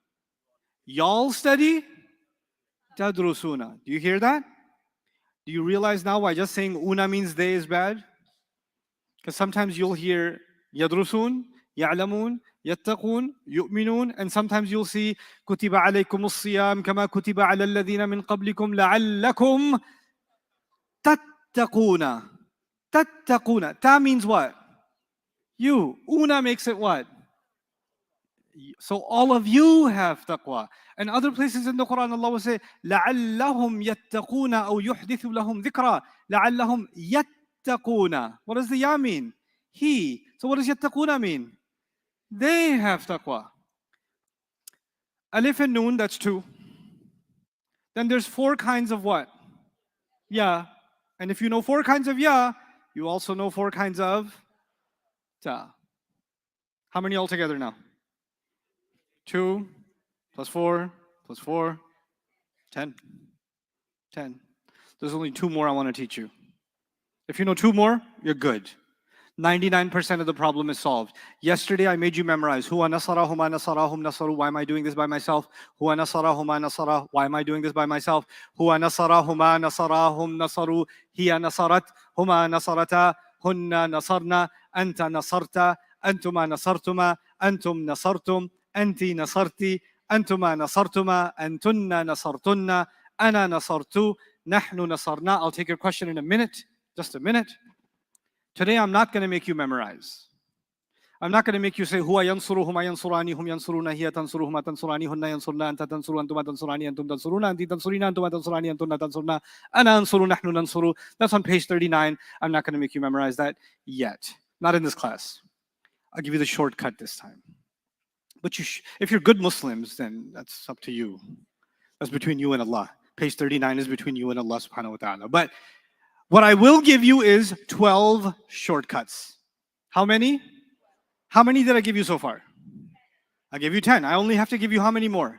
Y'all study, tadrusuna. Do you hear that? Do you realize now why just saying una means they is bad? Because sometimes you'll hear yadrusun, ya'lamun, yattaqun, yu'minun, and sometimes you'll see kutiba alaykum as-siyam kama kutiba ala alladhina min qablikum la'allakum tattaquna. Tattaquna. Ta means what? You. Una makes it what? So all of you have taqwa. And other places in the Quran, Allah will say, لَعَلَّهُمْ يَتَّقُونَ أَوْ يُحْدِثُ لَهُمْ ذِكْرًا. لَعَلَّهُمْ يَتَّقُونَ. What does the ya mean? He. So what does yattaquna mean? They have taqwa. Alif and Noon, that's 2. Then there's 4 kinds of what? Ya. And if you know 4 kinds of ya, you also know 4 kinds of ta. How many altogether now? 2 plus 4 plus 4, 10. 10. There's only 2 more I want to teach you. If you know 2 more, you're good. 99% of the problem is solved. Yesterday I made you memorize Huwa nasarahuma nasarahum nasaru. Why am I doing this by myself? Huwa nasarahuma nasara. Why am I doing this by myself? Huwa nasarahuma nasarahum nasaru. Hiya nasarat. Huma nasarata. Hunna nasarna. Anta nasarta. Antuma nasartuma. Antum nasartum. Anti nasarti. Antuma nasartuma. Antunna nasartunna. Ana nasartu. Nahnu nasarna. I'll take your question in a minute. Just a minute. Today I'm not going to make you memorize. I'm not going to make you say huwa yansuru huma yansurani hum yansuruna hiya tansuru huma tansurani hunna yansurna anta tansuru antuma tansurani antum tansuruna anti tansurina antuma tansurani antunna tansurna ana ansuru nahnu nansuru. That's on page 39. I'm not going to make you memorize that yet. Not in this class. I'll give you the shortcut this time. But if you're good Muslims, then that's up to you. That's between you and Allah. Page 39 is between you and Allah subhanahu wa ta'ala. But what I will give you is 12 shortcuts. How many? How many did I give you so far? I gave you 10. I only have to give you how many more?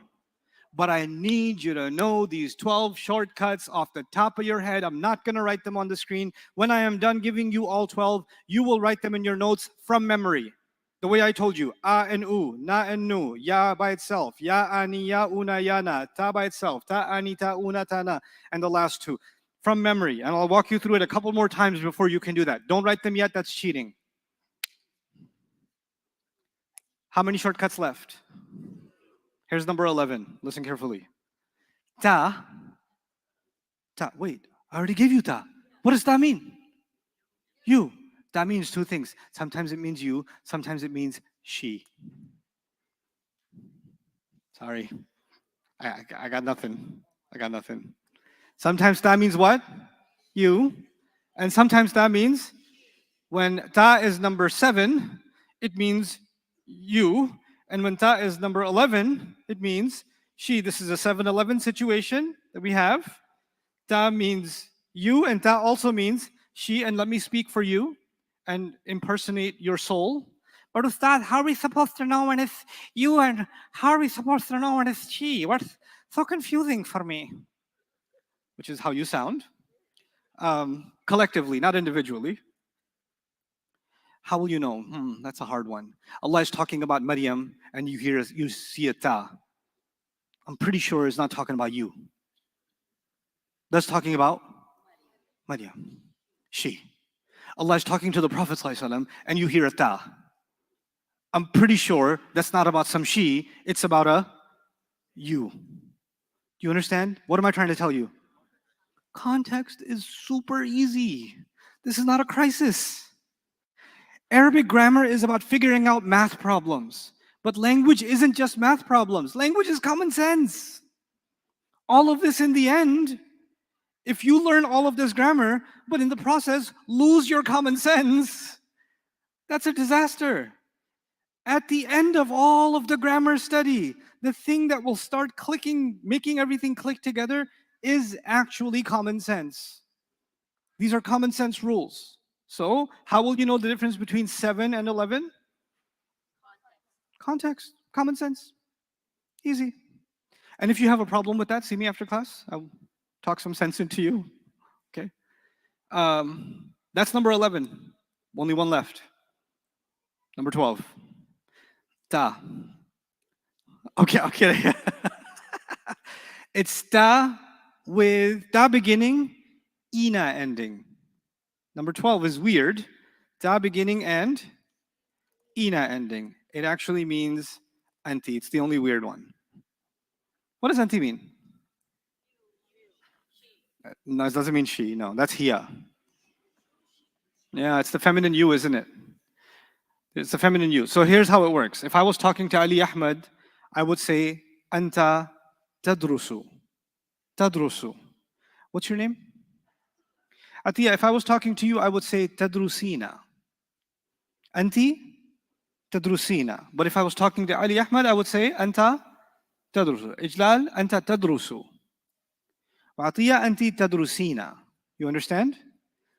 But I need you to know these 12 shortcuts off the top of your head. I'm not going to write them on the screen. When I am done giving you all 12, you will write them in your notes from memory. The way I told you, a and u, na and nu, ya by itself, ya ani, ya una, ya na, ta by itself, ta ani, ta una, ta na, and the last 2. From memory, and I'll walk you through it a couple more times before you can do that. Don't write them yet, that's cheating. How many shortcuts left? Here's number 11. Listen carefully. Ta. Wait, I already gave you ta. What does ta mean? You. That means 2 things. Sometimes it means you, sometimes it means she. Sorry. I got nothing. Sometimes ta means what? You. And sometimes ta means when ta is number 7, it means you. And when ta is number 11, it means she. This is a 7-11 situation that we have. Ta means you, and ta also means she. And let me speak for you and impersonate your soul. But Ustad, how are we supposed to know when it's you, and how are we supposed to know when it's she? What's so confusing for me? Which is how you sound. Collectively, not individually. How will you know? That's a hard one. Allah is talking about Maryam, and you see a ta. I'm pretty sure it's not talking about you. That's talking about Maryam, she. Allah is talking to the Prophet ﷺ, and you hear a ta. I'm pretty sure that's not about some she, it's about a you. Do you understand? What am I trying to tell you? Context is super easy. This is not a crisis. Arabic grammar is about figuring out math problems. But language isn't just math problems. Language is common sense. All of this in the end, if you learn all of this grammar, but in the process lose your common sense, that's a disaster. At the end of all of the grammar study, the thing that will start clicking, making everything click together, is actually common sense. These are common sense rules. So, how will you know the difference between 7 and 11? Context, common sense, easy. And if you have a problem with that, see me after class. I'll talk some sense into you. Okay. That's number 11. Only one left. Number 12. Ta. Okay, okay. It's ta with ta beginning, ina ending. Number 12 is weird. Ta beginning and ina ending. It actually means anti. It's the only weird one. What does anti mean? No, it doesn't mean she. No, that's hiya. Yeah, it's the feminine you, isn't it? It's the feminine you. So here's how it works. If I was talking to Ali Ahmed, I would say, Anta tadrusu. Tadrusu. What's your name? Atiya, if I was talking to you, I would say tadrusina. Anti tadrusina. But if I was talking to Ali Ahmed, I would say Anta tadrusu. Ijlal, Anta tadrusu. Atiya, Anti tadrusina. You understand?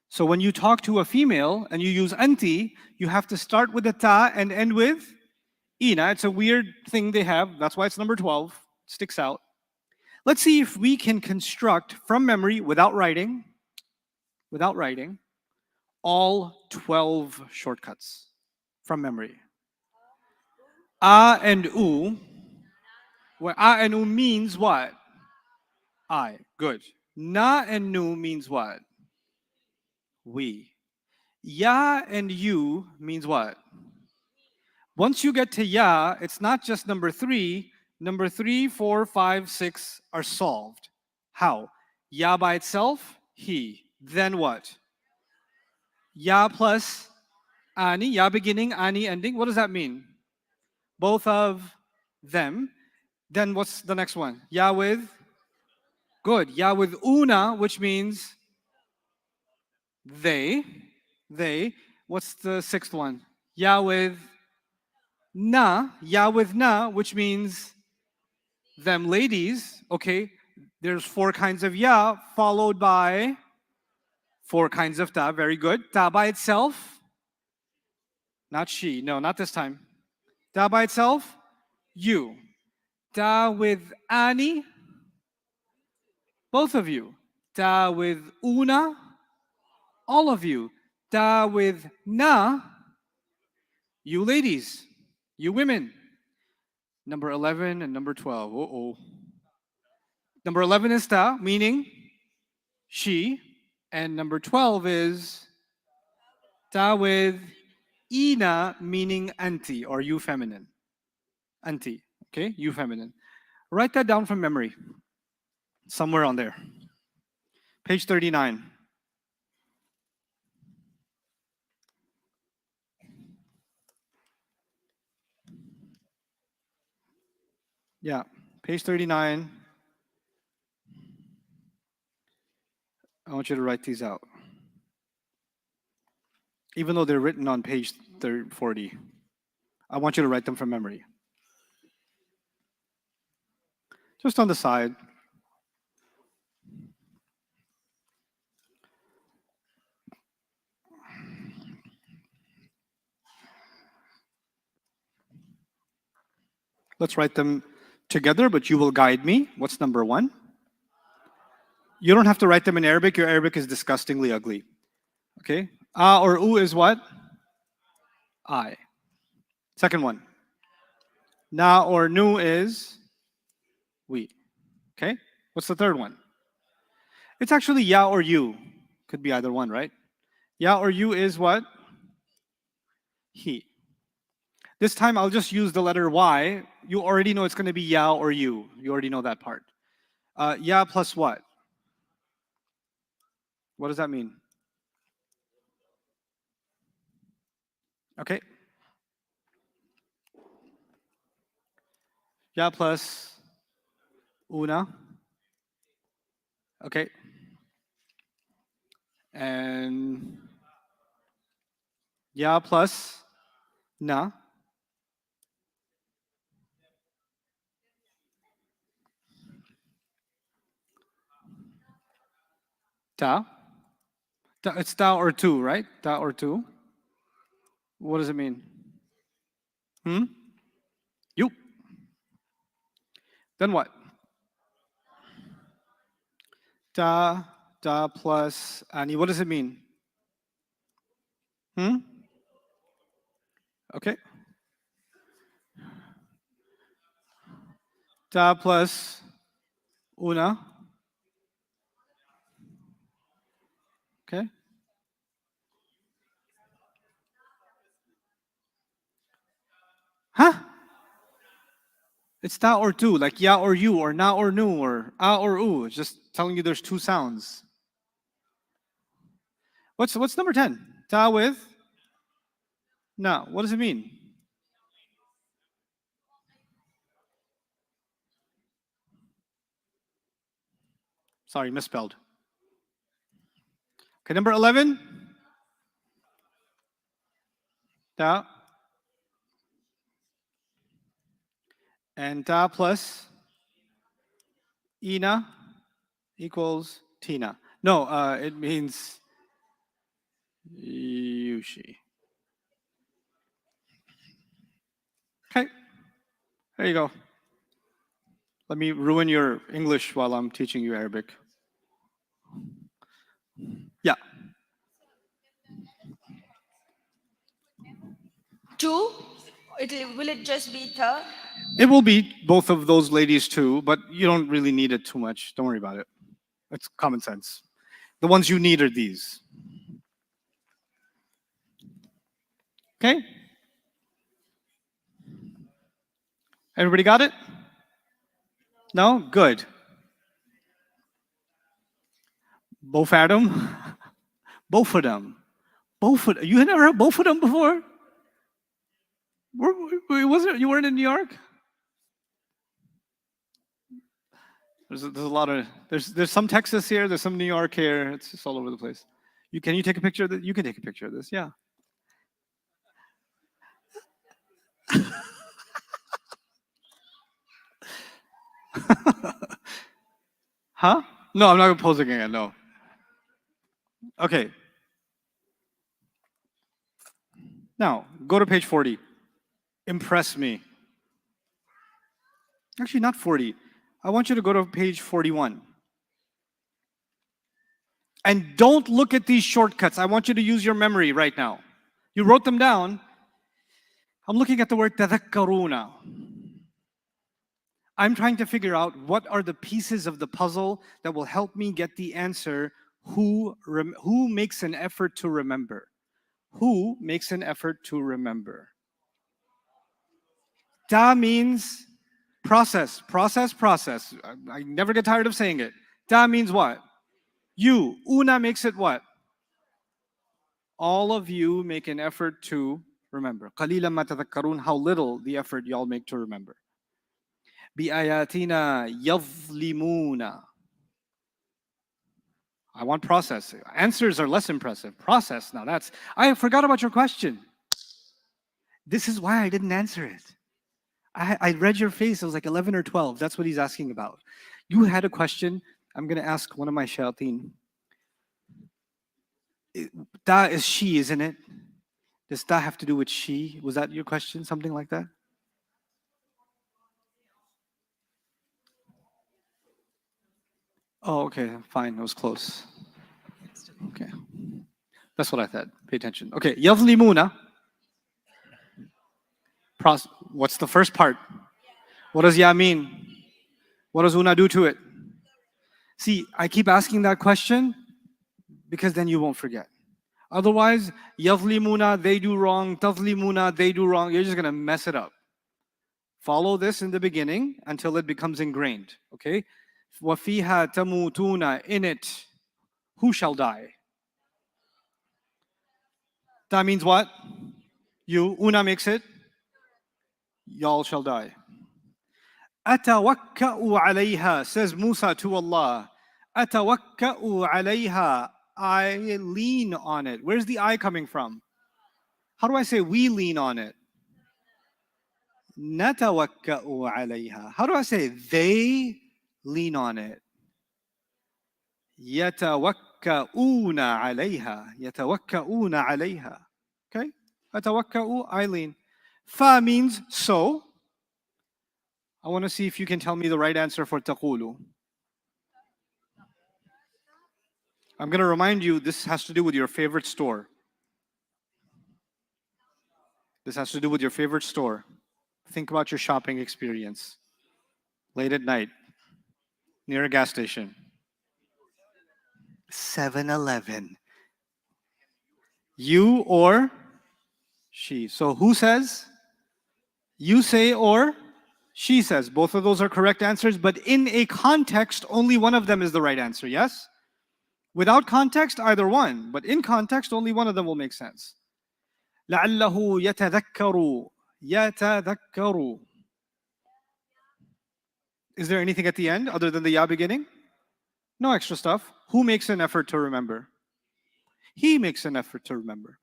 So when you talk to a female and you use anti, you have to start with a ta and end with ina. It's a weird thing they have. That's why it's number 12. It sticks out. Let's see if we can construct from memory, without writing, all 12 shortcuts from memory. A and u, where a and u means what? I. Good. Na and nu means what? We. Ya and you means what? Once you get to ya, it's not just number 3. Number 3, 4, 5, 6 are solved. How? Ya by itself, he. Then what? Ya plus ani, ya beginning, ani ending. What does that mean? Both of them. Then what's the next one? Ya with? Good. Ya with una, which means they. They. What's the 6th one? Ya with na. Ya with na, which means them ladies. Okay. There's 4 kinds of ya, followed by 4 kinds of ta. Very good. Ta by itself. Not she. No, not this time. Ta by itself. You. Ta with ani. Both of you. Ta with una. All of you. Ta with na. You ladies. You women. Number 11 and number 12. Uh-oh. Number 11 is ta, meaning she. And number 12 is ta with ina, meaning anti, or you feminine. Anti. Okay? You feminine. Write that down from memory. Somewhere on there. Page 39. Yeah, page 39. want you to write these out. Even though they're written on page 40, I want you to write them from memory. Just on the side. Let's write them together, but you will guide me. What's number 1? You don't have to write them in Arabic. Your Arabic is disgustingly ugly. Okay? A or U is what? I. Second one. Na or nu is we. Okay? What's the third one? It's actually ya or you. Could be either one, right? Ya or you is what? He. This time I'll just use the letter Y. You already know it's going to be ya or you. You already know that part. Ya plus what? What does that mean? Okay. Ya plus una. Okay. And ya plus na. Ta. It's ta or two, right? Ta or two. What does it mean? You. Then what? Ta plus ani. What does it mean? Okay. Ta plus una. Okay. Huh? It's ta or two, like ya or you, or na or nu, or a or u. It's just telling you there's two sounds. What's number 10? Ta with na. What does it mean? Sorry, misspelled. Okay, number 11. Ta. And ta plus ina equals tina. No, it means yushi. Okay, there you go. Let me ruin your English while I'm teaching you Arabic. Yeah. 2? Will it just be the? It will be both of those ladies too, but you don't really need it too much. Don't worry about it. It's common sense. The ones you need are these. Okay? Everybody got it? No? Good. Both of them? Both of them. You had never heard both of them before? You weren't in New York? There's a lot of there's some Texas here, there's some New York here. It's just all over the place. Can you take a picture of this? You can take a picture of this, yeah. Huh? No, I'm not posing again, no. Okay. Now, go to page 40. Impress me. Actually, not 40. I want you to go to page 41. And don't look at these shortcuts. I want you to use your memory right now. You wrote them down. I'm looking at the word tadhakkaruna. I'm trying to figure out what are the pieces of the puzzle that will help me get the answer. Who makes an effort to remember? Who makes an effort to remember? Ta means process. I never get tired of saying it. Ta means what? You. Una makes it what? All of you make an effort to remember. قَلِيلًا مَا تَذَكَّرُونَ. How little the effort y'all make to remember. بِآيَاتِنَا يَظْلِمُونَ. I want process. Answers are less impressive. Process, now that's, I forgot about your question. This is why I didn't answer it. I read your face, it was like 11 or 12. That's what he's asking about. You had a question. I'm going to ask one of my shayateen. Ta is she, isn't it? Does ta have to do with she? Was that your question? Something like that? Oh, okay, fine. It was close. Okay. That's what I thought. Pay attention. Okay, yadhlimuna. What's the first part? What does ya mean? What does una do to it? See, I keep asking that question because then you won't forget. Otherwise, yadhlimuna, they do wrong. Tadhlimuna, they do wrong. You're just going to mess it up. Follow this in the beginning until it becomes ingrained. Okay? وَفِيهَا تَمُوتُونَ. In it, who shall die? That means what? You. Una makes it. Y'all shall die. أَتَوَكَّأُ عَلَيْهَا, says Musa to Allah. أَتَوَكَّأُ عَلَيْهَا. I lean on it. Where's the I coming from? How do I say we lean on it? نَتَوَكَّأُ عَلَيْهَا. How do I say they lean on it? يَتَوَكَّؤُونَ عَلَيْهَا. يَتَوَكَّؤُونَ عَلَيْهَا. Okay? أَتَوَكَّأُ, I lean. Fa means so. I want to see if you can tell me the right answer for taqulu. I'm going to remind you, this has to do with your favorite store. This has to do with your favorite store. Think about your shopping experience. Late at night, near a gas station. 7-Eleven. You or she. So who says? You say or she says. Both of those are correct answers, but in a context, only one of them is the right answer, yes? Without context, either one. But in context, only one of them will make sense. لَعَلَّهُ يَتَذَكَّرُ. يَتَذَكَّرُ. Is there anything at the end other than the ya beginning? No extra stuff. Who makes an effort to remember? He makes an effort to remember.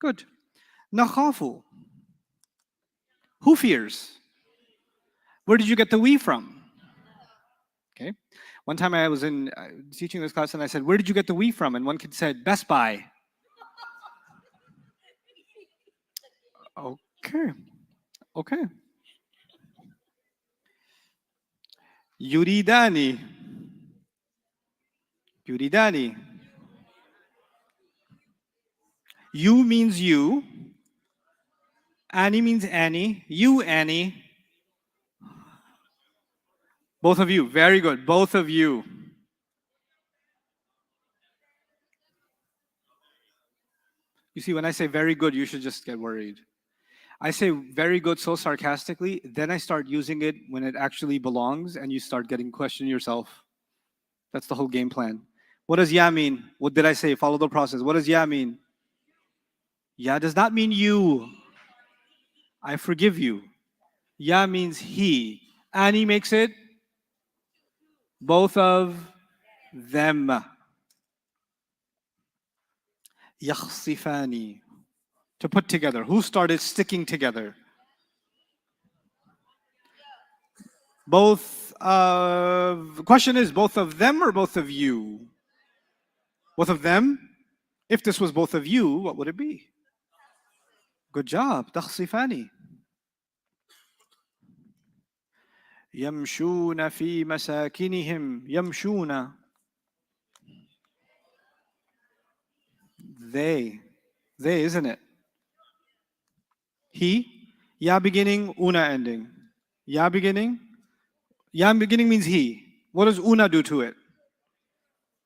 Good. نَخَافُ. Who fears? Where did you get the we from? Okay. One time I was in teaching this class and I said, where did you get the we from? And one kid said, Best Buy. Okay. Okay. Yuridani. Yuridani. You means you. Annie means Annie. You, Annie. Both of you. Very good. Both of you. You see, when I say very good, you should just get worried. I say very good so sarcastically, then I start using it when it actually belongs and you start getting questioned yourself. That's the whole game plan. What does ya mean? What did I say? Follow the process. What does ya mean? Ya does not mean you. I forgive you. Ya means he. Annie makes it both of them. Yakhsifani. To put together. Who started sticking together? Both of, the question is both of them or both of you? Both of them? If this was both of you, what would it be? Good job. تخصفاني. يمشون في مساكنهم. يمشون. They, isn't it? He. Ya beginning, una ending. Ya beginning. Ya beginning means he. What does una do to it?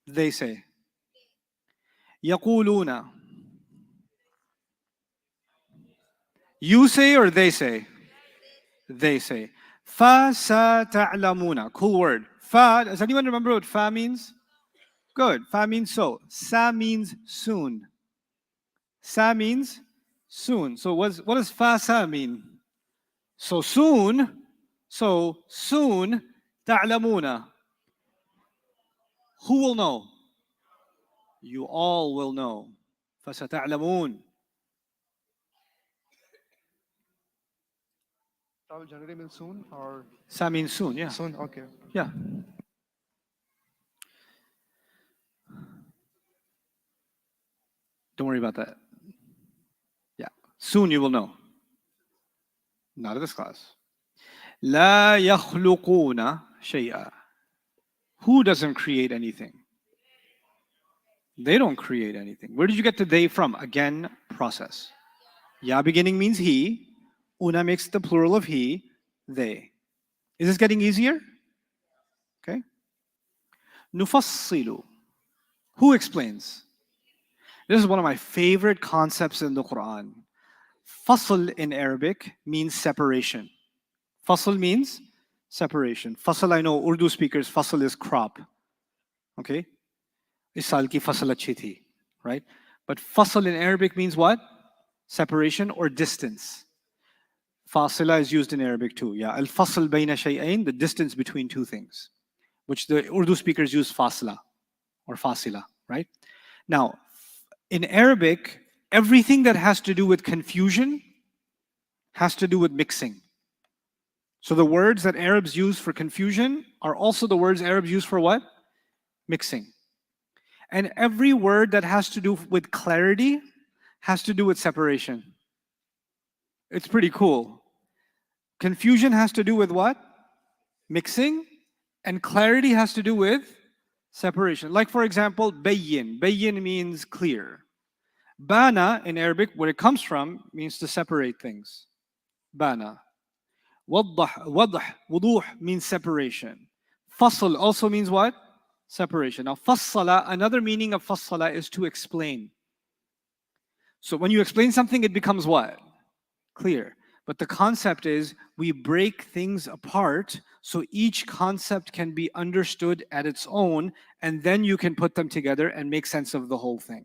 They say. يقولون. You say or they say? They say. فَسَتَعْلَمُونَ. Cool word. Fa, does anyone remember what fa means? Good. Fa means so. Sa means soon. Sa means soon. So what does fa sa mean? So soon. تعلمون. Who will know? You all will know. فَسَتَعْلَمُونَ. That will generally mean soon or Sa means soon, yeah. soon? Okay. Yeah. Don't worry about that. Yeah. Soon you will know. Not in this class. لا يخلقون شيئا. Who doesn't create anything? They don't create anything. Where did you get the they from? Again, process. Ya beginning means he. Una makes the plural of he, they. Is this getting easier? Okay. Nufassilu. Who explains? This is one of my favorite concepts in the Quran. Fasl in Arabic means separation. Fasl means separation. Fasl, I know Urdu speakers, fasl is crop. Okay? Is saal ki fasl achhi thi, right? But fasl in Arabic means what? Separation or distance. Fasila is used in Arabic too. Yeah, al-fasl bayna shay'ain, the distance between two things, which the Urdu speakers use fasla or fasila, right? Now, in Arabic, everything that has to do with confusion has to do with mixing. So the words that Arabs use for confusion are also the words Arabs use for what? Mixing. And every word that has to do with clarity has to do with separation. It's pretty cool. Confusion has to do with what? Mixing. And clarity has to do with separation. Like for example, bayyin. Bayyin means clear. Bana in Arabic, where it comes from, means to separate things. Bana. Waddah, wuduh means separation. Fasl also means what? Separation. Now fassala, another meaning of fassala is to explain. So when you explain something, it becomes what? Clear. But the concept is we break things apart so each concept can be understood at its own, and then you can put them together and make sense of the whole thing.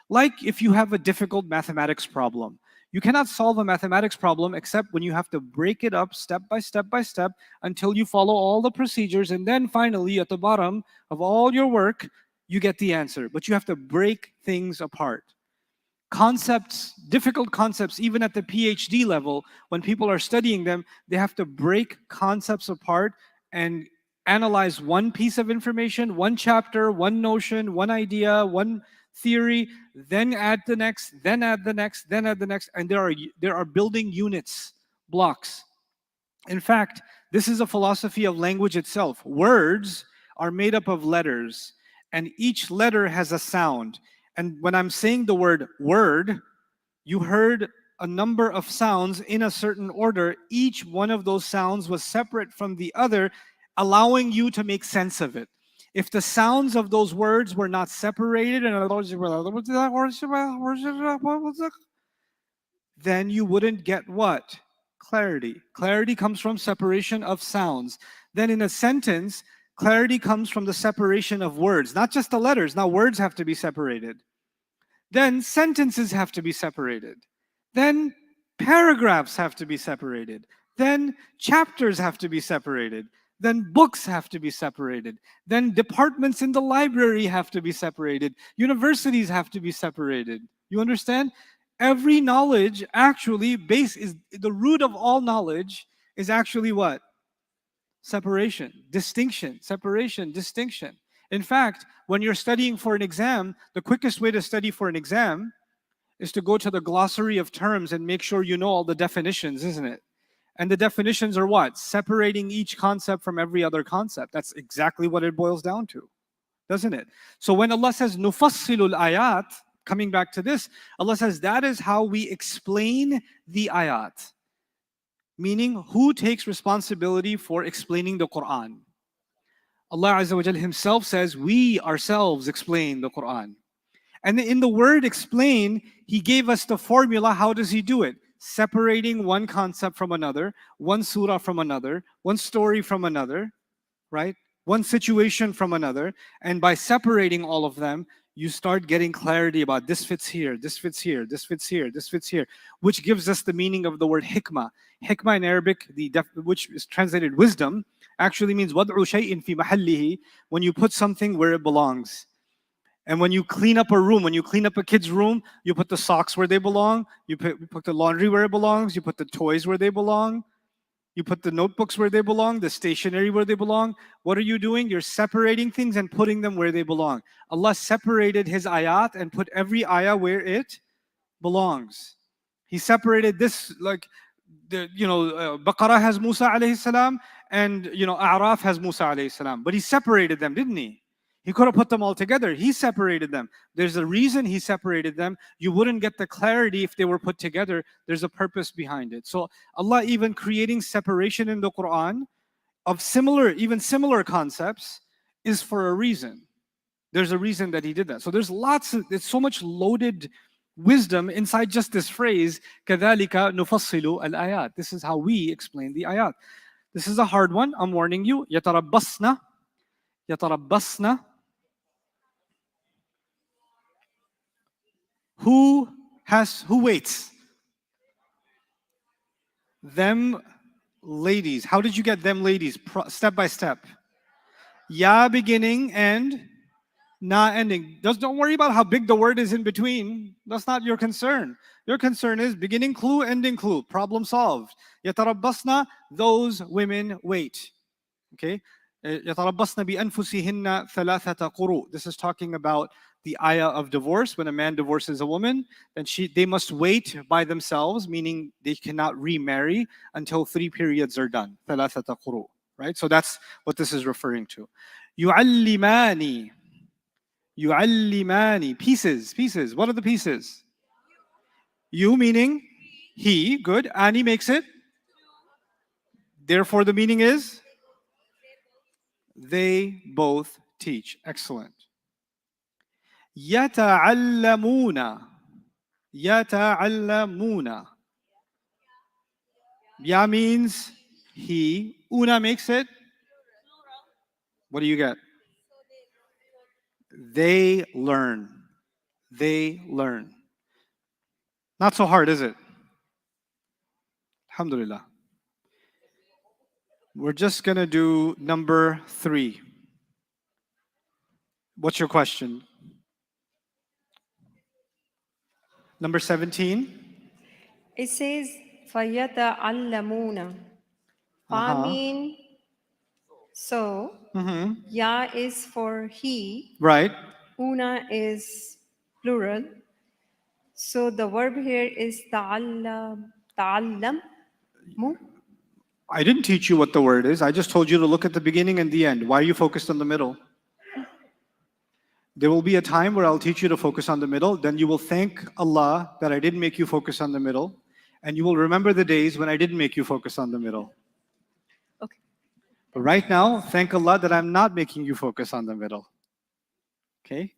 Like if you have a difficult mathematics problem, you cannot solve a mathematics problem except when you have to break it up step by step until you follow all the procedures, and then finally at the bottom of all your work, you get the answer. But you have to break things apart. Concepts, difficult concepts, even at the PhD level, when people are studying them, they have to break concepts apart and analyze one piece of information, one chapter, one notion, one idea, one theory, then add the next, then add the next, then add the next, and there are building units, blocks. In fact, this is a philosophy of language itself. Words are made up of letters, and each letter has a sound. And when I'm saying the word word, you heard a number of sounds in a certain order. Each one of those sounds was separate from the other, allowing you to make sense of it. If the sounds of those words were not separated, then you wouldn't get what? Clarity. Clarity comes from separation of sounds. Then in a sentence, clarity comes from the separation of words, not just the letters. Now words have to be separated. Then sentences have to be separated. Then paragraphs have to be separated. Then chapters have to be separated. Then books have to be separated. Then departments in the library have to be separated. Universities have to be separated. You understand? Every knowledge actually is the root of all knowledge is actually what? Separation, distinction, separation, distinction. In fact, when you're studying for an exam, the quickest way to study for an exam is to go to the glossary of terms and make sure you know all the definitions, isn't it? And the definitions are what? Separating each concept from every other concept. That's exactly what it boils down to, doesn't it? So when Allah says nufassilul ayat, coming back to this, Allah says that is how we explain the ayat. Meaning, who takes responsibility for explaining the Quran? Allah Azza wa Jal Himself says, we ourselves explain the Quran. And in the word explain, He gave us the formula. How does He do it? Separating one concept from another, one surah from another, one story from another, right? One situation from another. And by separating all of them, you start getting clarity about this fits here, this fits here, this fits here, this fits here, which gives us the meaning of the word hikmah. Hikmah in Arabic, which is translated wisdom, actually means وَضْعُ شَيْءٍ فِي مَحَلِّهِ, when you put something where it belongs. And when you clean up a room, when you clean up a kid's room, you put the socks where they belong, you put the laundry where it belongs, you put the toys where they belong, you put the notebooks where they belong, the stationery where they belong. What are you doing? You're separating things and putting them where they belong. Allah separated His ayat and put every ayah where it belongs. He separated this, like, Baqarah has Musa alayhi salam, and A'raf has Musa alayhi salam. But He separated them, didn't He? He could have put them all together. He separated them. There's a reason He separated them. You wouldn't get the clarity if they were put together. There's a purpose behind it. So Allah even creating separation in the Quran of similar concepts is for a reason. There's a reason that He did that. So there's so much loaded wisdom inside just this phrase, كَذَلِكَ نُفَصِّلُ الْآيَاتِ. This is how we explain the ayat. This is a hard one, I'm warning you. يَتَرَبَّصْنَ. Who waits? Them ladies. How did you get them ladies? Step by step. Ya beginning and na ending. Don't worry about how big the word is in between. That's not your concern. Your concern is beginning clue, ending clue. Problem solved. Yatarabbasna, those women wait. Okay? Yatarabbasna bi anfusihinna thalathata quru. This is talking about the ayah of divorce. When a man divorces a woman, then they must wait by themselves, meaning they cannot remarry until 3 periods are done. Thalathata quru. Right? So that's what this is referring to. Yu'allimani. Pieces. What are the pieces? You meaning he, good. Ani makes it. Therefore the meaning is they both teach. Excellent. Yata'allamuna. Ya means he. Una makes it. What do you get? They learn. Not so hard, is it? Alhamdulillah. We're just going to do number 3. What's your question? Number 17. It says, فَيَتَعَلَّمُونَ. Fa mean so. Ya is for he. Right. Una is plural. So the verb here is ta'allam. I didn't teach you what the word is. I just told you to look at the beginning and the end. Why are you focused on the middle? There will be a time where I'll teach you to focus on the middle. Then you will thank Allah that I didn't make you focus on the middle. And you will remember the days when I didn't make you focus on the middle. Okay. But right now, thank Allah that I'm not making you focus on the middle. Okay?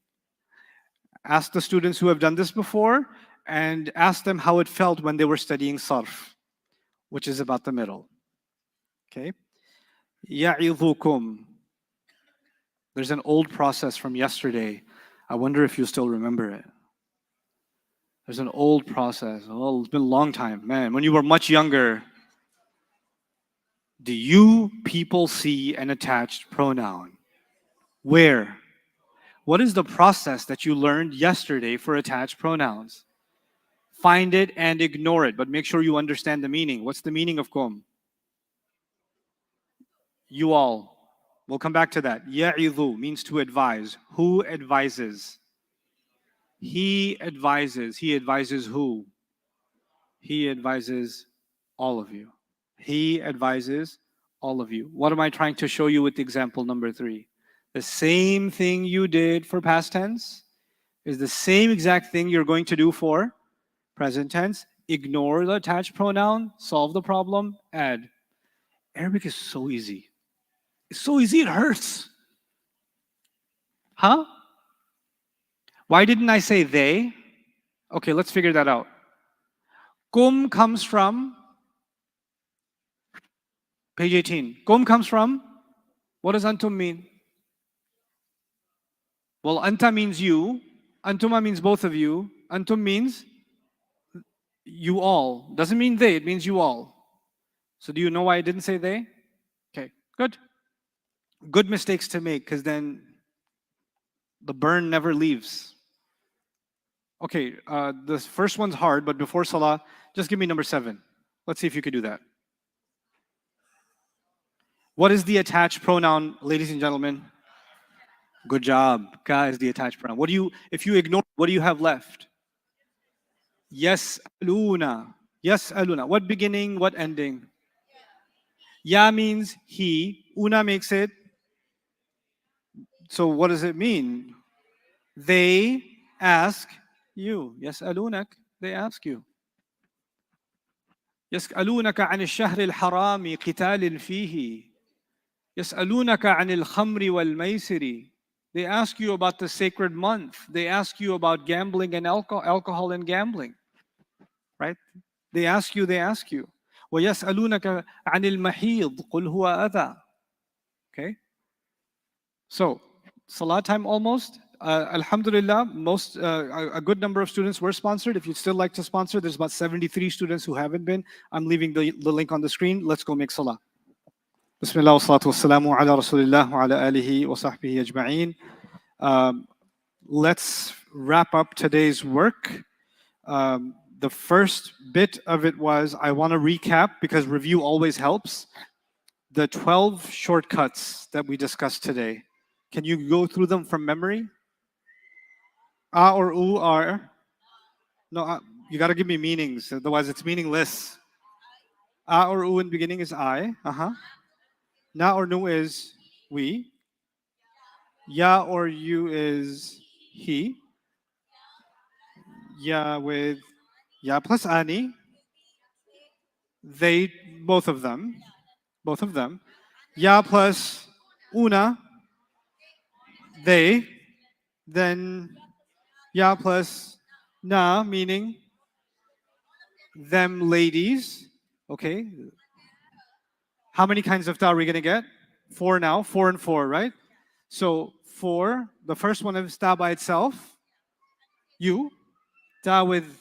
Ask the students who have done this before and ask them how it felt when they were studying sarf, which is about the middle. Okay? Ya'idhukum. There's an old process from yesterday. I wonder if you still remember it. There's an old process. Oh, it's been a long time. Man, when you were much younger, do you people see an attached pronoun? Where? What is the process that you learned yesterday for attached pronouns? Find it and ignore it, but make sure you understand the meaning. What's the meaning of kum? You all. We'll come back to that. Ya'idhu means to advise. Who advises? He advises. He advises who? He advises all of you. He advises all of you. What am I trying to show you with example number 3? The same thing you did for past tense is the same exact thing you're going to do for present tense. Ignore the attached pronoun, solve the problem, add. Arabic is so easy. It's so easy it hurts. Huh? Why didn't I say they? Okay, let's figure that out. Kum comes from page 18. Kum comes from, what does antum mean? Well, anta means you. Antuma means both of you. Antum means you all. Doesn't mean they, it means you all. So do you know why I didn't say they? Okay, good. Good mistakes to make, because then The burn never leaves. Okay, the first one's hard, but before salah, just give me number 7. Let's see if you could do that. What is the attached pronoun, ladies and gentlemen? Good job. Ka is the attached pronoun. If you ignore, what do you have left? Yas'aluna. Yas'aluna. What beginning, what ending? Ya means he. Una makes it. So what does it mean? They ask you. Yas'alunak. They ask you. يسألونك عن الشهر الحرام قتال فيه. يسألونك عن الخمر والميسر. They ask you about the sacred month. They ask you about gambling and alcohol and gambling. Right? They ask you. ويسألونك عن المحيض قل هو أذى. Okay? So, salah time almost. Alhamdulillah, a good number of students were sponsored. If you'd still like to sponsor, there's about 73 students who haven't been. I'm leaving the link on the screen. Let's go make salah. Bismillah wa salatu wa salamu ala rasulillah wa ala alihi wa sahbihi ajma'een. Let's wrap up today's work. The first bit of it was, I want to recap, because review always helps, the 12 shortcuts that we discussed today. Can you go through them from memory? A or U are? No, you got to give me meanings, otherwise it's meaningless. A or U in beginning is I. Na or Nu is we. Ya or You is he. Ya with Ya plus Ani. They, both of them. Ya plus Una. They. Then Ya plus Na, meaning them ladies. Okay. How many kinds of ta are we going to get? 4 now. 4 and 4, right? So 4, the first one is ta by itself. You. Ta with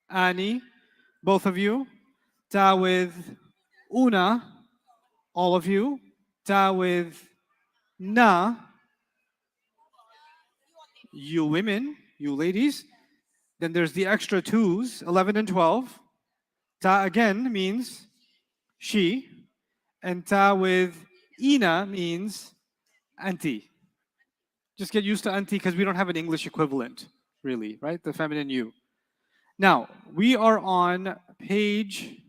Ani, both of you. Ta with Una, all of you. Ta with Na, you women, you ladies. Then there's the extra 2s, 11 and 12. Ta again means she. And ta with Ina means auntie. Just get used to auntie because we don't have an English equivalent, really, right? The feminine you. Now, we are on page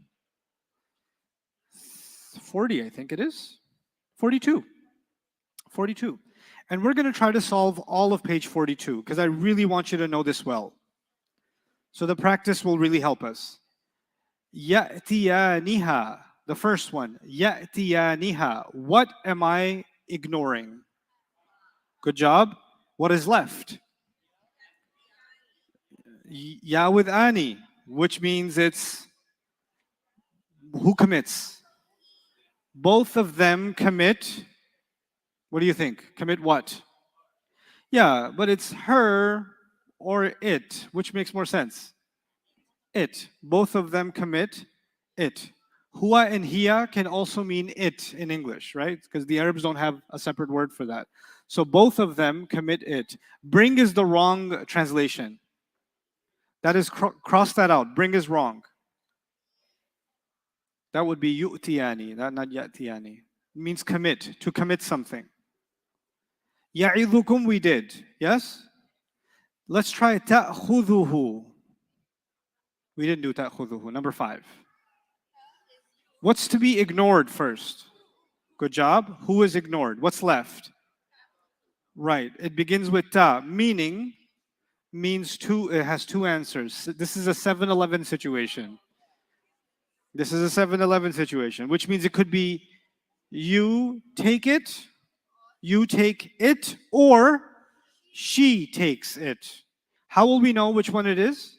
40, I think it is. 42. 42. And we're going to try to solve all of page 42 because I really want you to know this well. So the practice will really help us. Ya'tiyaniha, the first one. Ya'tiyaniha. What am I ignoring? Good job. What is left? Ya with Ani, which means it's who commits? Both of them commit. What do you think? Commit what? Yeah, but it's her or it. Which makes more sense? It. Both of them commit it. Huwa and hiya can also mean it in English, right? Because the Arabs don't have a separate word for that. So both of them commit it. Bring is the wrong translation. That is, cross that out. Bring is wrong. That would be yu'tiyani, not ya'tiyani. It means commit, to commit something. Ya'idhukum we did, yes? Let's try ta'khudhuhu. We didn't do ta'khudhuhu, number 5. What's to be ignored first? Good job. Who is ignored? What's left? Right, it begins with ta, meaning means two, it has 2 answers. This is a 7-Eleven situation. This is a 7-Eleven situation, which means it could be you take it, or she takes it. How will we know which one it is?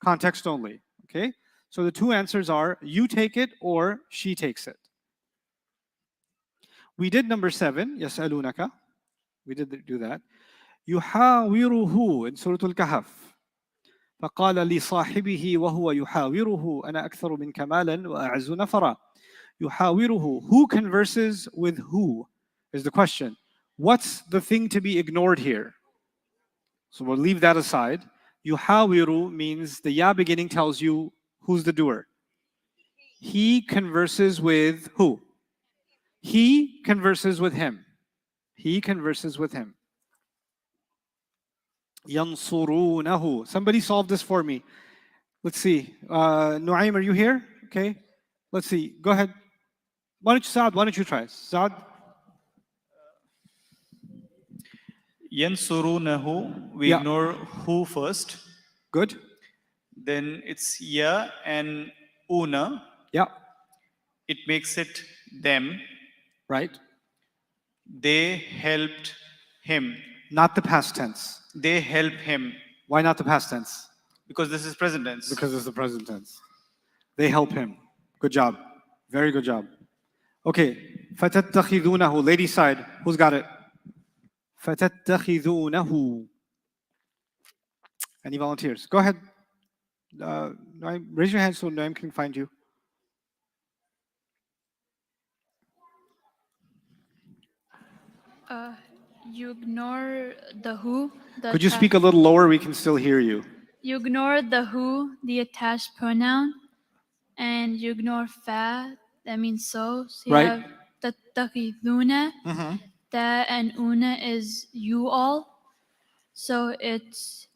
Context only, okay? So the 2 answers are you take it or she takes it. We did number 7, yas'alunaka. We did do that. يحاوره in Surah Al-Kahf. فقال لصاحبه وهو يحاوره أنا أكثر منك مالا وأعز نفرا. يحاوره. Who converses with who is the question. What's the thing to be ignored here? So we'll leave that aside. Yuhawiru means the ya beginning tells you who's the doer. He converses with who? He converses with him. He converses with him. Yansurunahu. Somebody solve this for me. Let's see. Nuaim, are you here? Okay. Let's see. Go ahead. Why don't you try? Saad? Yansurunahu, we Yeah. ignore who first. Good. Then it's ya and una. Yeah. It makes it them. Right. They helped him. Not the past tense. They help him. Why not the past tense? Because this is present tense. Because it's the present tense. They help him. Good job. Very good job. Okay. فَتَتَّخِذُونَهُ. Ladies side. Who's got it? فَتَتَّخِذُونَهُ. Any volunteers? Go ahead. Noaim, raise your hand so Noaim can find you. You ignore the who. Could you speak a little lower? We can still hear you. You ignore the who, the attached pronoun, and you ignore fa, that means so. So you Right. have tattakhiduna, that and una is you all. So it's,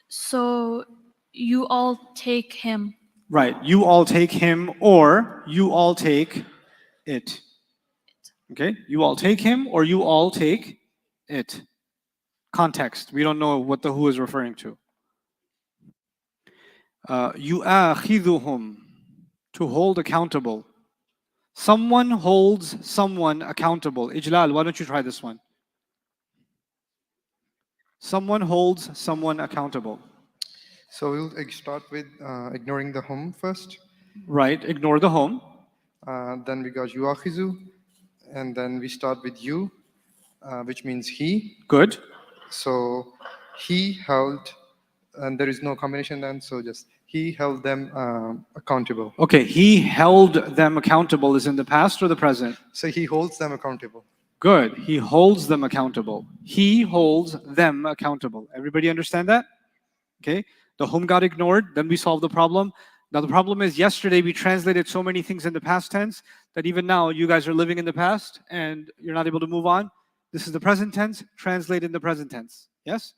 so you all take him. Right. You all take him or you all take it. Okay? You all take him or you all take it. Context. We don't know what the who is referring to. يُؤَاخِذُهُمْ. To hold accountable. Someone holds someone accountable. Ijlal, why don't you try this one? Someone holds someone accountable. So we'll start with ignoring the hum first. Right. Ignore the home. Then we got yuakhizu, and then we start with you, which means he. Good. So he held, and there is no combination then, so just he held them accountable. Okay. He held them accountable is in the past or the present? So he holds them accountable. Good. He holds them accountable. He holds them accountable. Everybody understand that? Okay. The home got ignored, then we solved the problem. Now the problem is yesterday we translated so many things in the past tense that even now you guys are living in the past and you're not able to move on. This is the present tense, translate in the present tense. Yes?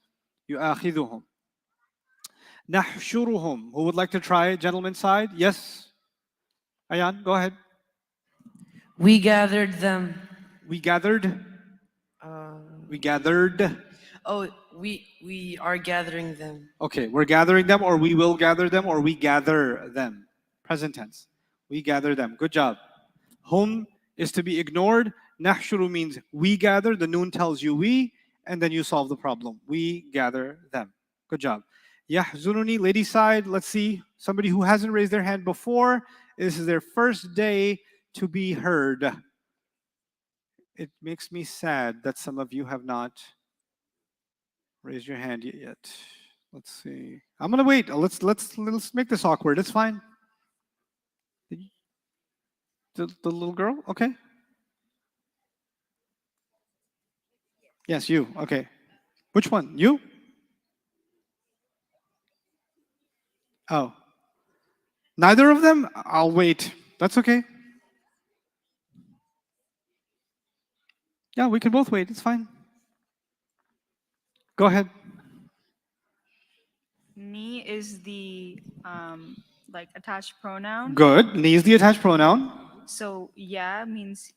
يُؤَاخِذُهُمْ. نَحْشُرُهُمْ. Who would like to try gentleman's side? Yes? Ayan, go ahead. We gathered them. We gathered. We gathered. Oh, we are gathering them. Okay, we're gathering them, or we will gather them, or we gather them. Present tense. We gather them. Good job. Hum is to be ignored. Nahshuru means we gather. The noon tells you we, and then you solve the problem. We gather them. Good job. Yahzununi, lady side. Let's see. Somebody who hasn't raised their hand before. This is their first day to be heard. It makes me sad that some of you have not raised your hand yet. Let's see. I'm gonna wait. Let's make this awkward. It's fine. The little girl? Okay. Yes, you. Okay. Which one? You? Oh. Neither of them? I'll wait. That's okay. Yeah, we can both wait. It's fine. Go ahead. Ni is the like attached pronoun. Good. Ni is the attached pronoun. So yeah means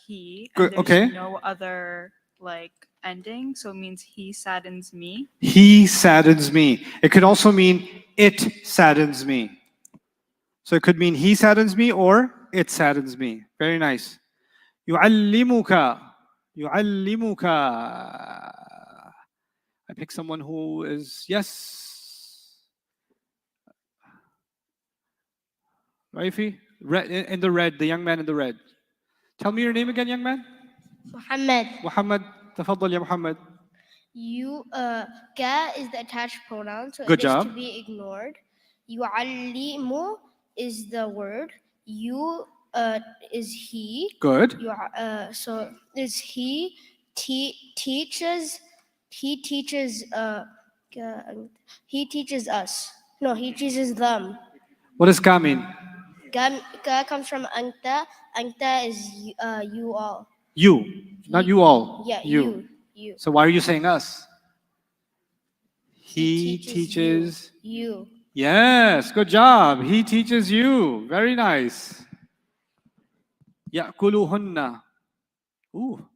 he. Good, And there's okay. no other like ending, so it means he saddens me. He saddens me. It could also mean it saddens me. So it could mean he saddens me or it saddens me. Very nice. يعلمك. يعلمك. I pick someone who is, yes. Raifi? Red, in the red, the young man in the red. Tell me your name again, young man. Muhammad. Muhammad. تفضل يا محمد. You, ka is the attached pronoun, so Good it is job. to be ignored. Yu'allimu is the word. You is he. Good. So is he teaches he teaches he teaches us. No, he teaches them. What does ka mean? Ka comes from anta. Anta is you all. You, not you all. Yeah, you. So why are you saying us? He teaches teaches. You. Yes, good job. He teaches you. Very nice. يأكلهن. Ooh.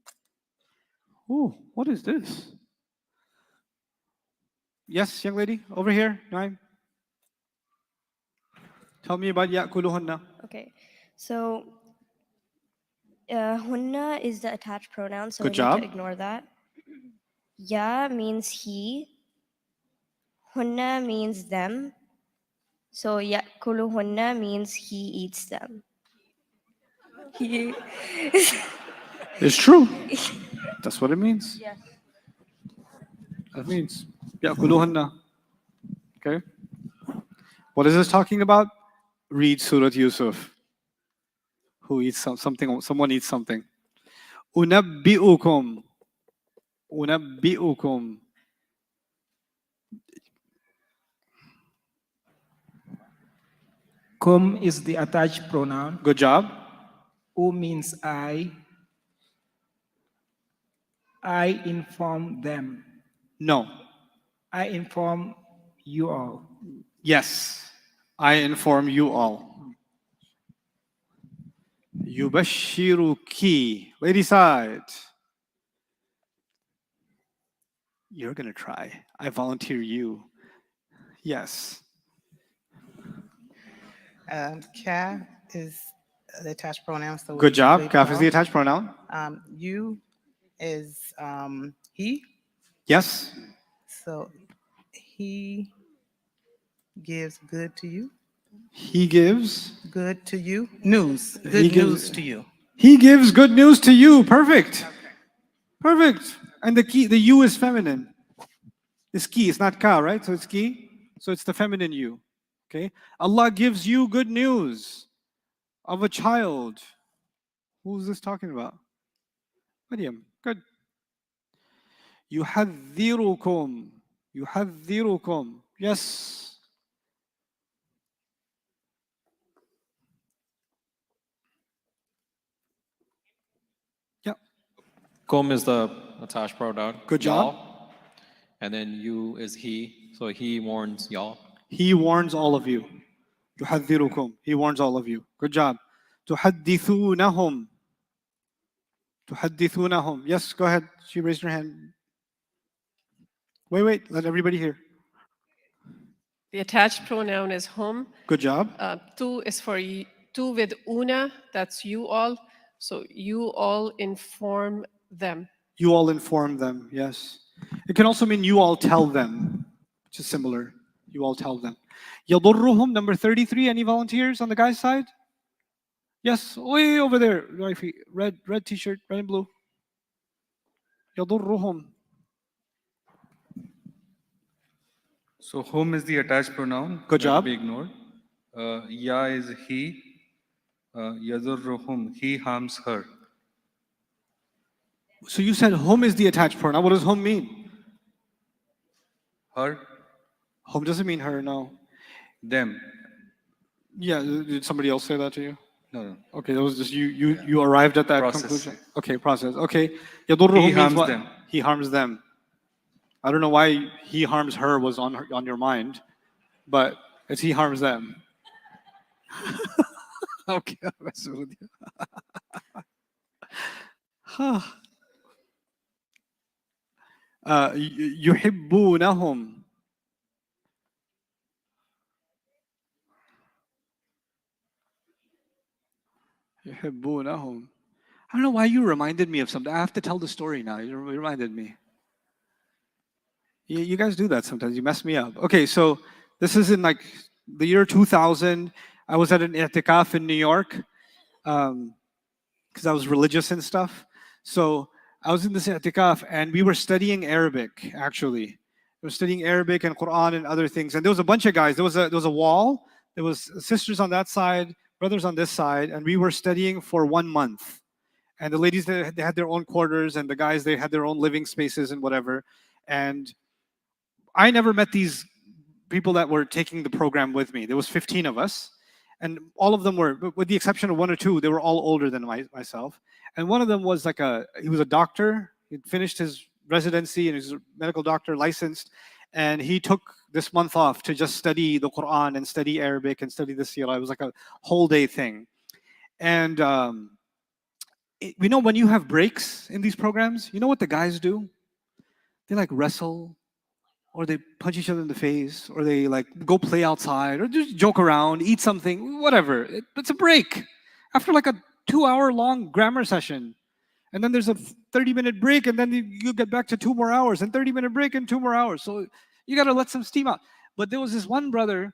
Ooh, what is this? Yes, young lady, over here. Naim. Tell me about يأكلهن. Okay, so hunna is the attached pronoun, so Good we job. need to ignore that. Ya means he. Hunna means them. So yakuluhunna means he eats them. He It's true. That's what it means. Yes. That means يأكلهن. Okay. What is this talking about? Read Surah Yusuf. Who eats something? Someone eats something. Unabbi'ukum. Unabbi'ukum. Kum is the attached pronoun. Good job. U means I. I inform them. No. I inform you all. Yes. I inform you all. Yubashiruki. Lady side. You're going to try. I volunteer you. Yes. Ka is the attached pronoun. So Good job. Kaf is the attached pronoun. You is he. Yes. So he gives good to you. He gives Good to you. News. He Good gives- news to you. He gives good news to you. Perfect. Perfect. And the you is feminine. It's ki, it's not ka, right? So it's ki. So it's the feminine you. Okay? Allah gives you good news of a child. Who's this talking about? Maryam. Good. يحذركم. يحذركم. Yes. Yeah. Kum is the attached pronoun. Good job. Y'all. And then you is he. So he warns y'all. He warns all of you. يحذركم. He warns all of you. Good job. تحدثونهم. تحدثونهم. Yes, go ahead. She raised her hand. Wait. Let everybody hear. The attached pronoun is hum. Good job. Tu is for tu with una, that's you all. So you all inform them. You all inform them. Yes. It can also mean you all tell them, which is similar. You all tell them. يضرهم, number 33. Any volunteers on the guy's side? Yes, way over there. Red t-shirt, red and blue. يضرهم. So hum is the attached pronoun. Good job. Be ignored. Ya is he. Yadurruhum. He harms her. So you said hum is the attached pronoun. What does hum mean? Her. Hum doesn't mean her, no. Them. Yeah, did somebody else say that to you? No. Okay, that was just you arrived at that Process. conclusion. Okay, process. Okay. يضرهم He means harms what? them. He harms them. I don't know why he harms her was on your mind, but it's he harms them. Okay, I'm messing with you. يحبونهم. يحبونهم. I don't know why you reminded me of something. I have to tell the story now. You reminded me. You guys do that sometimes. You mess me up. Okay, so this is in like the year 2000. I was at an i'tikaf in New York because I was religious and stuff. So I was in this i'tikaf and we were studying Arabic, actually. We were studying Arabic and Quran and other things. And there was a bunch of guys. There was a wall. There was sisters on that side, brothers on this side, and we were studying for 1 month. And the ladies, they had their own quarters, and the guys, they had their own living spaces and whatever. And I never met these people that were taking the program with me. There was 15 of us, and all of them were, with the exception of one or two, they were all older than myself. And one of them was he was a doctor. He'd finished his residency and he's a medical doctor, licensed, and he took this month off to just study the Quran and study Arabic and study the Sirah. It was like a whole day thing. And we know when you have breaks in these programs, you know what the guys do? They like wrestle, or they punch each other in the face, or they like go play outside, or just joke around, eat something, whatever. It's a break after like a 2-hour long grammar session. And then there's a 30-minute break, and then you get back to 2 more hours, and 30-minute break and 2 more hours. So you got to let some steam out. But there was this one brother,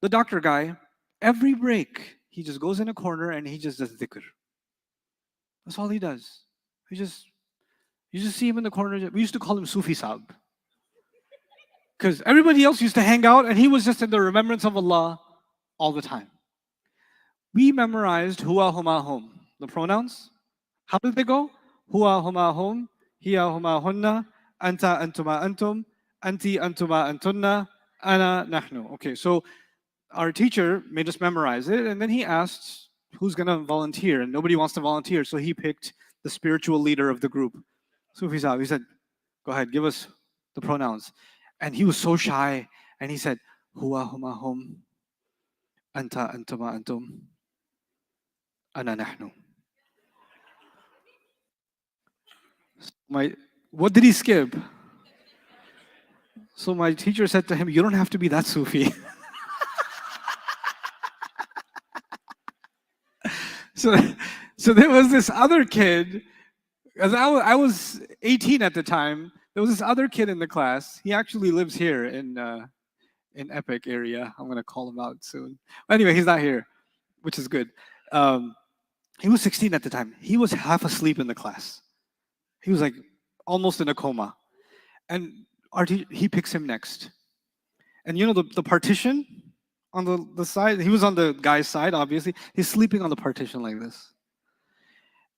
the doctor guy, every break, he just goes in a corner and he just does dhikr. That's all he does. You just see him in the corner. We used to call him Sufi Saab. Because everybody else used to hang out, and he was just in the remembrance of Allah all the time. We memorized huwa huma hum, the pronouns. How did they go? Huwa huma hum, hiya huma hunna, anta antuma antum, anti antuma antunna, ana nahnu. Okay, so our teacher made us memorize it, and then he asked who's going to volunteer, and nobody wants to volunteer, so he picked the spiritual leader of the group. Sufi Saab, he said, go ahead, give us the pronouns. And he was so shy, and he said, huwa huma hum, anta antuma antum, ana nahnu. What did he skip? So my teacher said to him, you don't have to be that Sufi. So there was this other kid, as I was 18 at the time, there was this other kid in the class. He actually lives here in Epic area. I'm gonna call him out soon. Anyway, he's not here, which is good. He was 16 at the time. He was half asleep in the class. He was like almost in a coma. And he picks him next. And you know the partition on the side? He was on the guy's side, obviously. He's sleeping on the partition like this.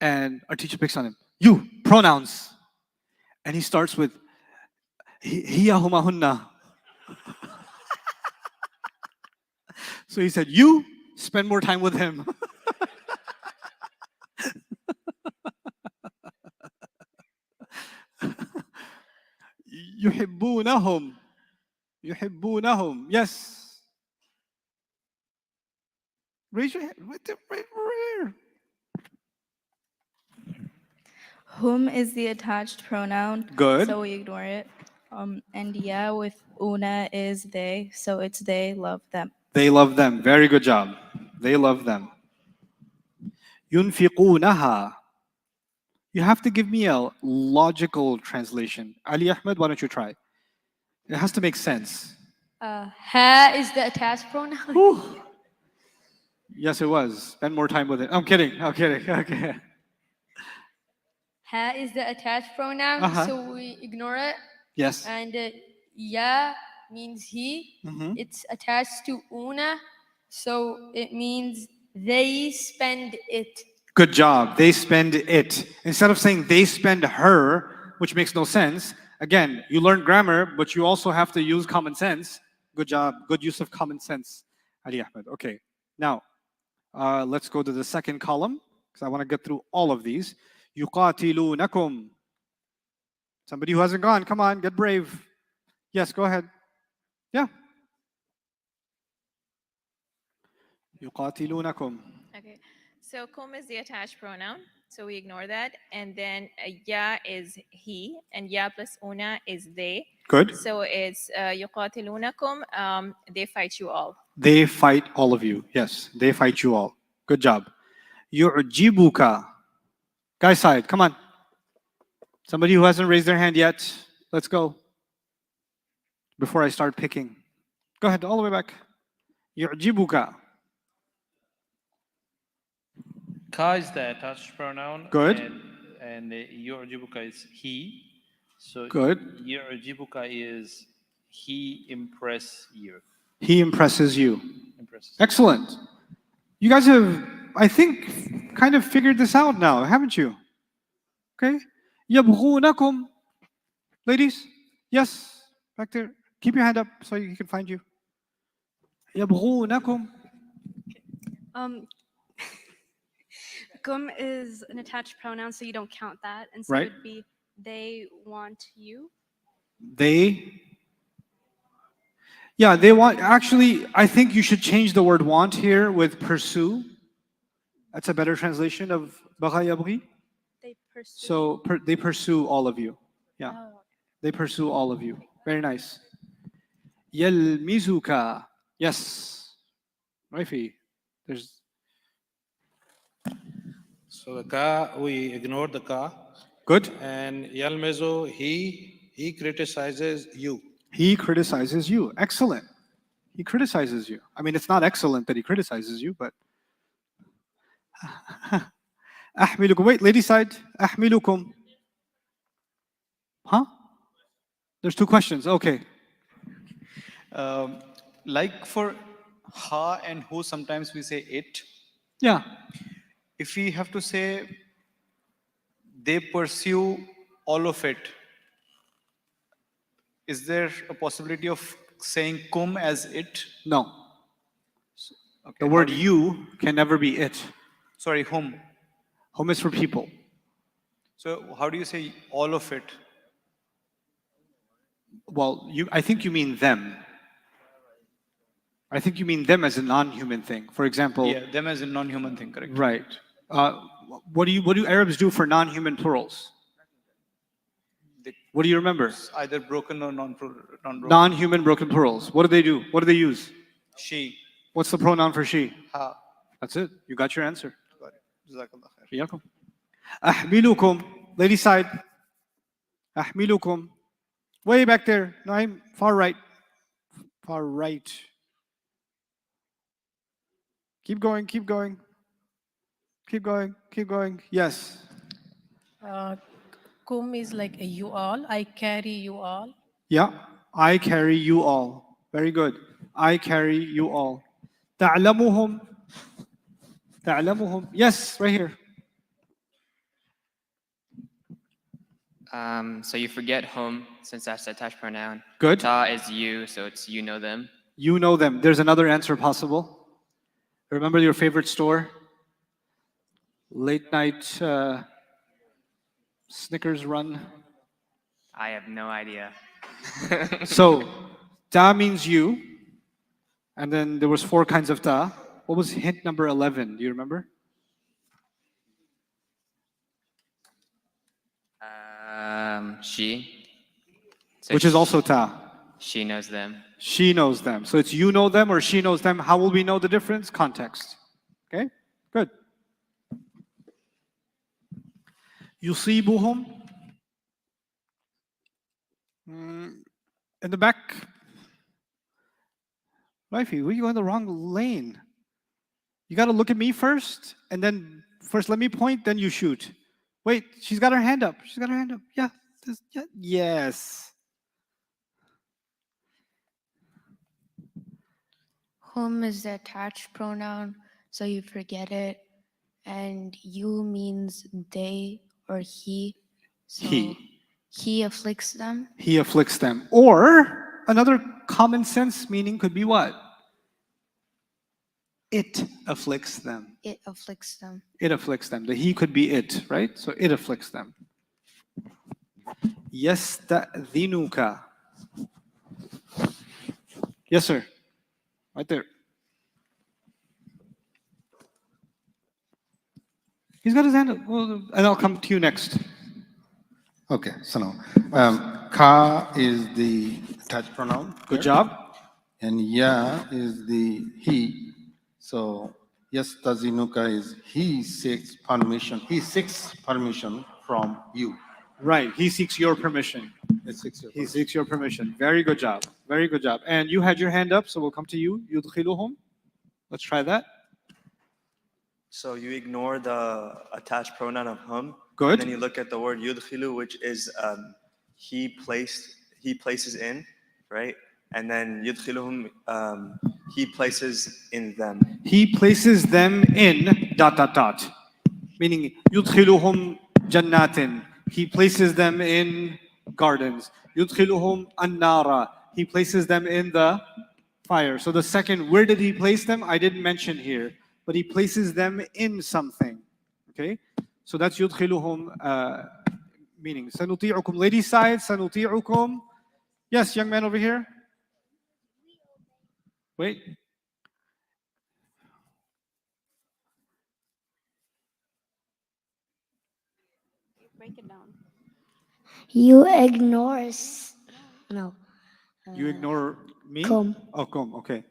And our teacher picks on him. You, pronouns. And he starts with, hiya huma hunna. So he said, you spend more time with him. يحبونهم. يحبونهم. Yes. Raise your hand. Right here. Whom is the attached pronoun. Good. So we ignore it. And yeah, with una is they. So it's they love them. They love them. Very good job. They love them. ينفقونها. You have to give me a logical translation. Ali Ahmed, why don't you try? It has to make sense. Ha is the attached pronoun. Whew. Yes, it was. Spend more time with it. I'm kidding. Okay. Ha is the attached pronoun, so we ignore it. Yes. And ya means he. It's attached to una, so it means they spend it. Good job. They spend it. Instead of saying they spend her, which makes no sense, again, you learn grammar, but you also have to use common sense. Good job. Good use of common sense, Ali Ahmed. Okay. Now, let's go to the second column, because I want to get through all of these. يقاتلونكم. Somebody who hasn't gone, come on, get brave. Yes, go ahead. Yeah. يقاتلونكم. Okay, so kum is the attached pronoun, so we ignore that. And then ya is he, and ya plus una is they. Good. So it's يقاتلونكم, they fight you all. They fight all of you. Yes, they fight you all. Good job. يعجبك. Guy side, come on. Somebody who hasn't raised their hand yet, let's go. Before I start picking. Go ahead, all the way back. يعجبك. Ka is the attached pronoun. Good. And yu'jibuka is he. So Good. yu'jibuka is he impress you. He impresses you. Impresses. Excellent. You guys have, I think, kind of figured this out now, haven't you? Okay. يبغونكم. Ladies, Yes, back there. Keep your hand up so he can find you. يبغونكم. Kum is an attached pronoun, so you don't count that. And so Right. it would be they want you. They. Yeah, they want. Actually, I think you should change the word want here with pursue. That's a better translation of bagha yabghi. They pursue. So they pursue all of you. Yeah. Oh, They pursue all of you. Very nice. Yalmizuka. Yes. Raifi. There's. So the ka, we ignore the ka. Good. And yalmezu, he criticizes you. He criticizes you. Excellent. He criticizes you. I mean, it's not excellent that he criticizes you, but. أحملكم. Wait, lady side. أحملكم. Huh? There's two questions. Okay. Like for ha and who, sometimes we say it. Yeah. If we have to say they pursue all of it, is there a possibility of saying kum as it? No. Okay, The word you can never be it. Sorry, whom? Home is for people. So how do you say all of it? Well, I think you mean them. I think you mean them as a non-human thing. For example. Yeah, them as a non-human thing, correct? Right. What do Arabs do for non-human plurals? What do you remember? Either broken or non-broken. Non-human broken plurals. What do they do? What do they use? She. What's the pronoun for she? Ha. That's it. You got your answer. Jazakallah khair. Iyakum. أحملكم. Lady side. أحملكم. Way back there. Naim, far right. Far right. Keep going, keep going. Keep going, keep going. Yes. Kum is like a you all. I carry you all. Yeah. I carry you all. Very good. I carry you all. تعلمهم. تعلمهم. Yes, right here. So you forget whom, since that's the attached pronoun. Good. Ta is you, so it's you know them. You know them. There's another answer possible. Remember your favorite store? Late night Snickers run. I have no idea. So, ta means you. And then there was 4 kinds of ta. What was hint number 11? Do you remember? She. Which is also ta. She knows them. She knows them. So it's you know them or she knows them. How will we know the difference? Context. Okay? Good. يصيبهم. In the back. Raifi, we're going the wrong lane. You got to look at me first, and then first let me point, then you shoot. Wait, she's got her hand up. She's got her hand up. Yeah. Yeah. Yes. Whom is the attached pronoun, so you forget it. And you means they or he. So he afflicts them. He afflicts them. Or another common sense meaning could be what? It afflicts them. It afflicts them. It afflicts them. The he could be it, right? So it afflicts them. يستأذنك. Yes, sir. Right there. He's got his hand up. Well, and I'll come to you next. Okay, so now, ka is the attached pronoun. Good job. And ya is the he. So, yes, tazinuka is he seeks permission. He seeks permission from you. Right. He seeks your permission. He seeks your permission. Very good job. Very good job. And you had your hand up, so we'll come to you. يدخلهم. Let's try that. So you ignore the attached pronoun of hum. Good. And then you look at the word yudkhilu, which is he places in, right? And then yudkhiluhum, he places in them. He places them in ... Meaning, يدخلهم jannatin. He places them in gardens. يدخلهم النار. He places them in the fire. So the second, where did he place them? I didn't mention here, but he places them in something. Okay, so that's يدخلهم meaning. سنطيعكم. Ladies side, سنطيعكم. Yes, young man over here. Wait. Break it down. You ignore no. You ignore me? Kum. Oh, kum, okay.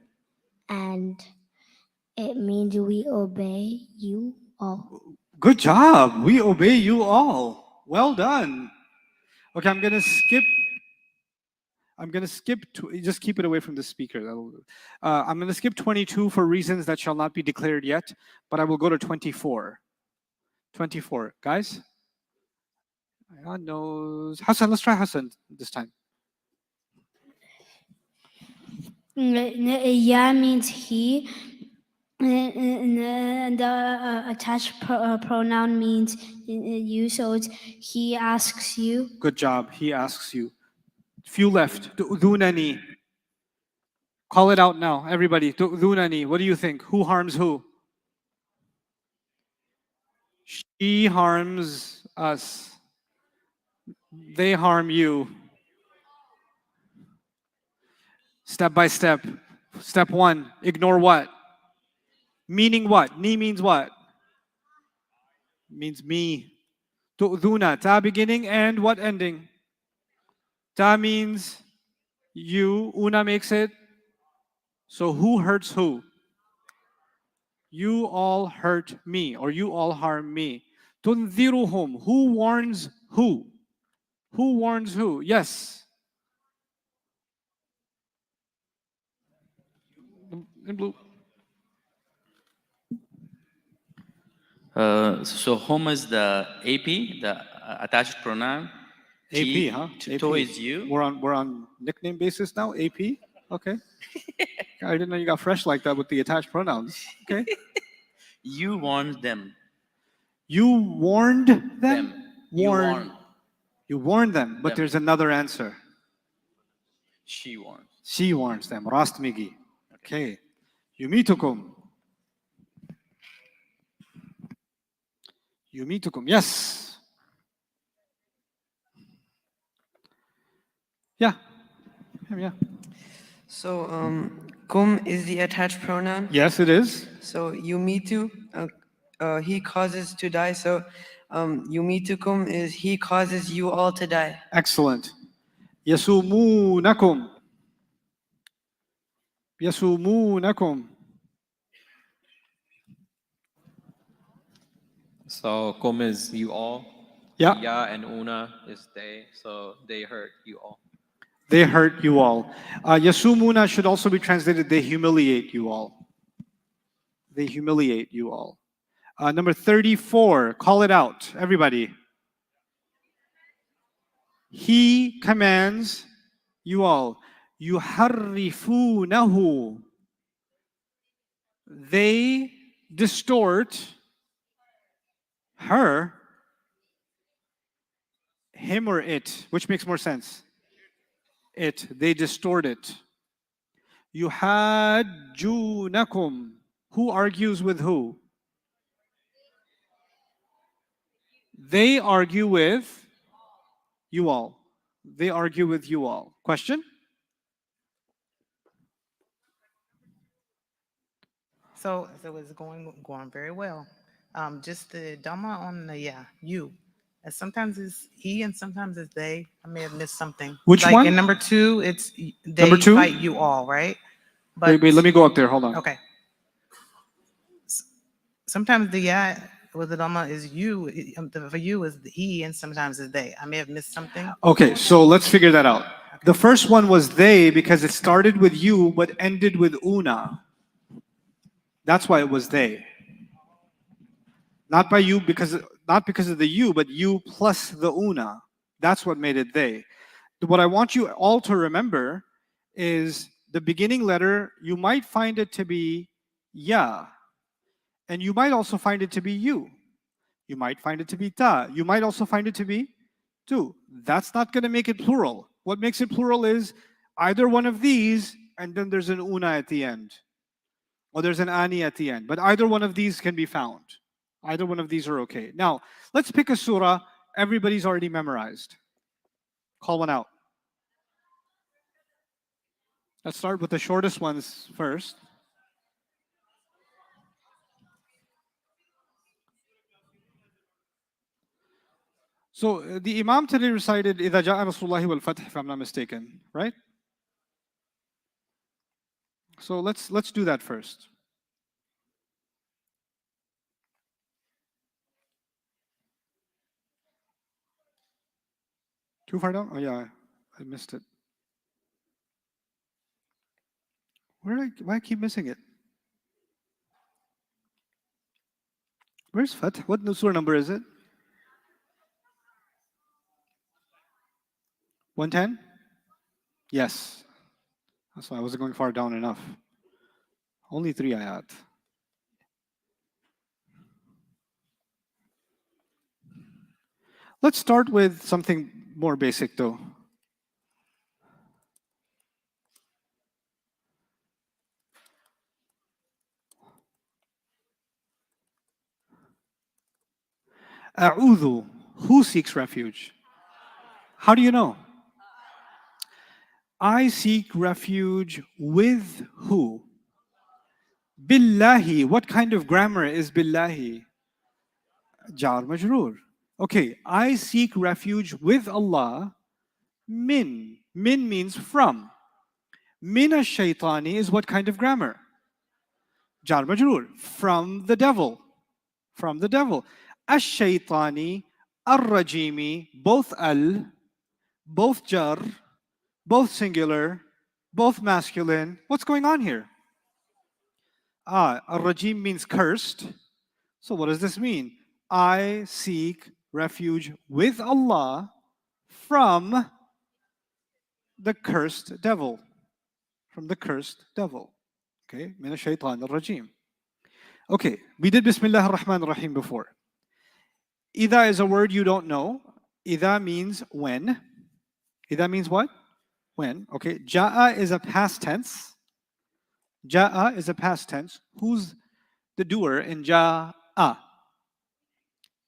And it means we obey you all. Good job. We obey you all. Well done. Okay, I'm gonna skip. Just keep it away from the speaker. I'm gonna skip 22 for reasons that shall not be declared yet, but I will go to 24. 24, guys. God knows. Hassan, let's try Hassan this time. Ya means he. And the attached pronoun means you, so it's he asks you. Good job. He asks you. Few left. Dunani. Call it out now, everybody. Dunani. What do you think? Who harms who? She harms us. They harm you. Step by step. Step one, ignore what? Meaning what? Ni means what? Means me. Tu'duna, ta beginning and what ending? Ta means you, una makes it. So who hurts who? You all hurt me, or you all harm me. Tunziruhum, who warns who? Who warns who? Yes. In blue. So home is the AP, the attached pronoun. AP, huh? To is you. We're on nickname basis now. AP. Okay. I didn't know you got fresh like that with the attached pronouns. Okay. You warned them. You warned them. You warned. You warned them, but there's another answer. She warns. She warns them. Rast migi. Okay. Yumitukum. Yumitukum. Yes. Yeah. Yeah. So, kum is the attached pronoun. Yes, it is. So, yumitu, he causes to die. So, yumitukum is he causes you all to die. Excellent. Yasumunakum. Yasumunakum. So kum is you all. Yeah. Ya and una is they. So they hurt you all. They hurt you all. Yasumuna should also be translated, they humiliate you all. They humiliate you all. Number 34, call it out, everybody. He commands you all. Yuharrifunahu. They distort her, him or it, which makes more sense? It, they distort it. Yuhajjunakum. Who argues with who? They argue with you all. They argue with you all. Question? So it's going very well. Just the Dhamma on the you. And sometimes it's he and sometimes it's they. I may have missed something. Which like one? In number 2, it's they Number 2? fight you all, right? But Wait, let me go up there. Hold on. okay. Sometimes the with the Dhamma is you. For you is the he, and sometimes it's they. I may have missed something. Okay, so let's figure that out. The first one was they because it started with you but ended with una. That's why it was they. Not by you not because of the you, but you plus the una. That's what made it they. What I want you all to remember is the beginning letter, you might find it to be ya. And you might also find it to be you. You might find it to be ta. You might also find it to be tu. That's not going to make it plural. What makes it plural is either one of these, and then there's an una at the end, or there's an ani at the end. But either one of these can be found. Either one of these are okay. Now, let's pick a surah everybody's already memorized. Call one out. Let's start with the shortest ones first. So the Imam today recited إِذَا جَاءَ نَصْرُ اللَّهِ وَالْفَتْحِ, if I'm not mistaken, right? So let's do that first. Too far down? Oh yeah, I missed it. Why I keep missing it? Where's Fath? What surah number is it? 110? Yes. That's why I wasn't going far down enough. Only 3 ayat. Let's start with something more basic though. A'udhu. Who seeks refuge? How do you know? I seek refuge with who? Billahi. What kind of grammar is billahi? Jar majroor. Okay, I seek refuge with Allah. Min. Min means from. Min ash-shaytani is what kind of grammar? Jar majroor. From the devil. From the devil. Ash-shaytani, ar-rajimi, both al, both jar, both singular, both masculine. What's going on here? Ar-rajim means cursed. So what does this mean? I seek refuge with Allah from the cursed devil. From the cursed devil. Okay, min ash-shaytan ar-rajim. Okay, we did Bismillah ar-Rahman ar-Rahim before. Ida is a word you don't know. Ida means when. Ida means what? When. Okay. Ja'a is a past tense. Ja'a is a past tense. Who's the doer in ja'a?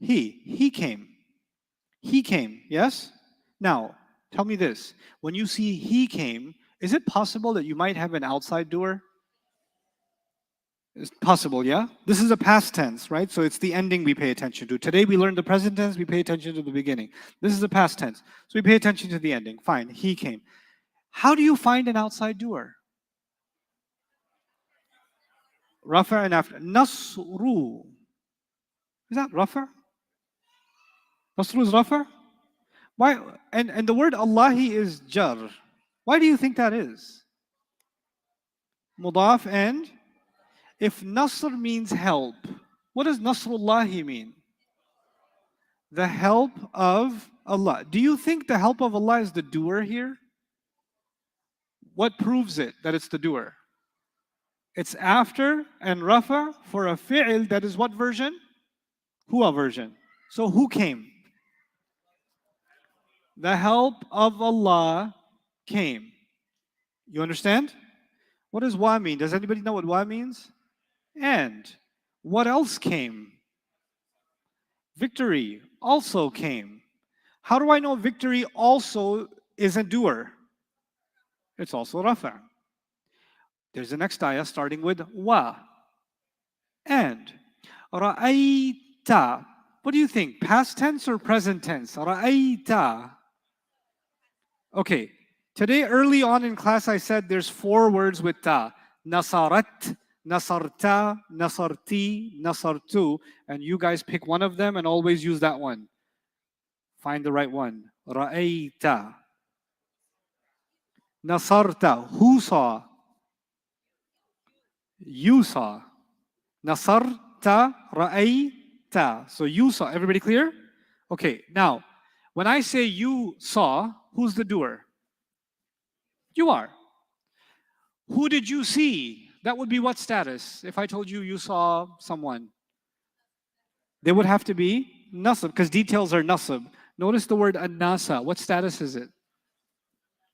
He came. He came. Yes? Now, tell me this. When you see he came, is it possible that you might have an outside doer? It's possible, yeah? This is a past tense, right? So it's the ending we pay attention to. Today we learned the present tense, we pay attention to the beginning. This is the past tense. So we pay attention to the ending. Fine, he came. How do you find an outside doer? Rafa and after. Nasru. Is that Rafa? Nasru is Rafa? Why? And the word Allahi is jar. Why do you think that is? Mudaf and if Nasr means help, what does Nasrullahi mean? The help of Allah. Do you think the help of Allah is the doer here? What proves it that it's the doer? It's after and rafa for a fi'il that is what version? Huwa version. So who came? The help of Allah came. You understand? What does wa mean? Does anybody know what wa means? And what else came? Victory also came. How do I know victory also is a doer? It's also rafa. There's the next ayah starting with wa. And ra'ayta. What do you think? Past tense or present tense? Ra'ayta. Okay. Today early on in class I said there's 4 words with ta. Nasarat, nasarta, nasarti, nasartu. And you guys pick one of them and always use that one. Find the right one. Ra'ayta. Nasarta. Who saw? You saw. Nasarta, ra'ayta. So you saw. Everybody clear? Okay. Now, when I say you saw, who's the doer? You are. Who did you see? That would be what status? If I told you you saw someone, they would have to be nasab because details are nasab. Notice the word an-nasa. What status is it?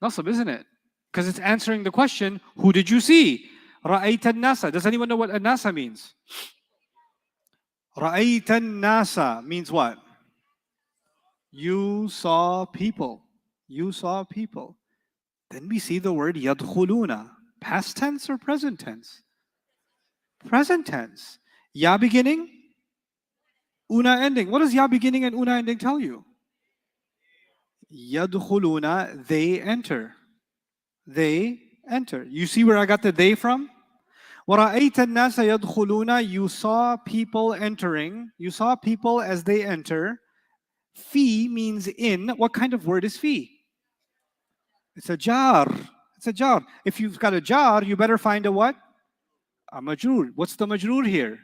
Nasab, isn't it? Because it's answering the question, who did you see? Ra'ayta nasa. Does anyone know what an-nasa means? Ra'ayta nasa means what? You saw people. You saw people. Then we see the word yadkhuluna. Past tense or present tense? Present tense. Ya beginning, una ending. What does ya beginning and una ending tell you? Yadkhuluna, they enter. They enter. You see where I got the they from? وَرَأَيْتَ النَّاسَ يَدْخُلُونَ. You saw people entering. You saw people as they enter. Fi means in. What kind of word is fi? It's a jar. It's a jar. If you've got a jar, you better find a what? A majroor. What's the majroor here?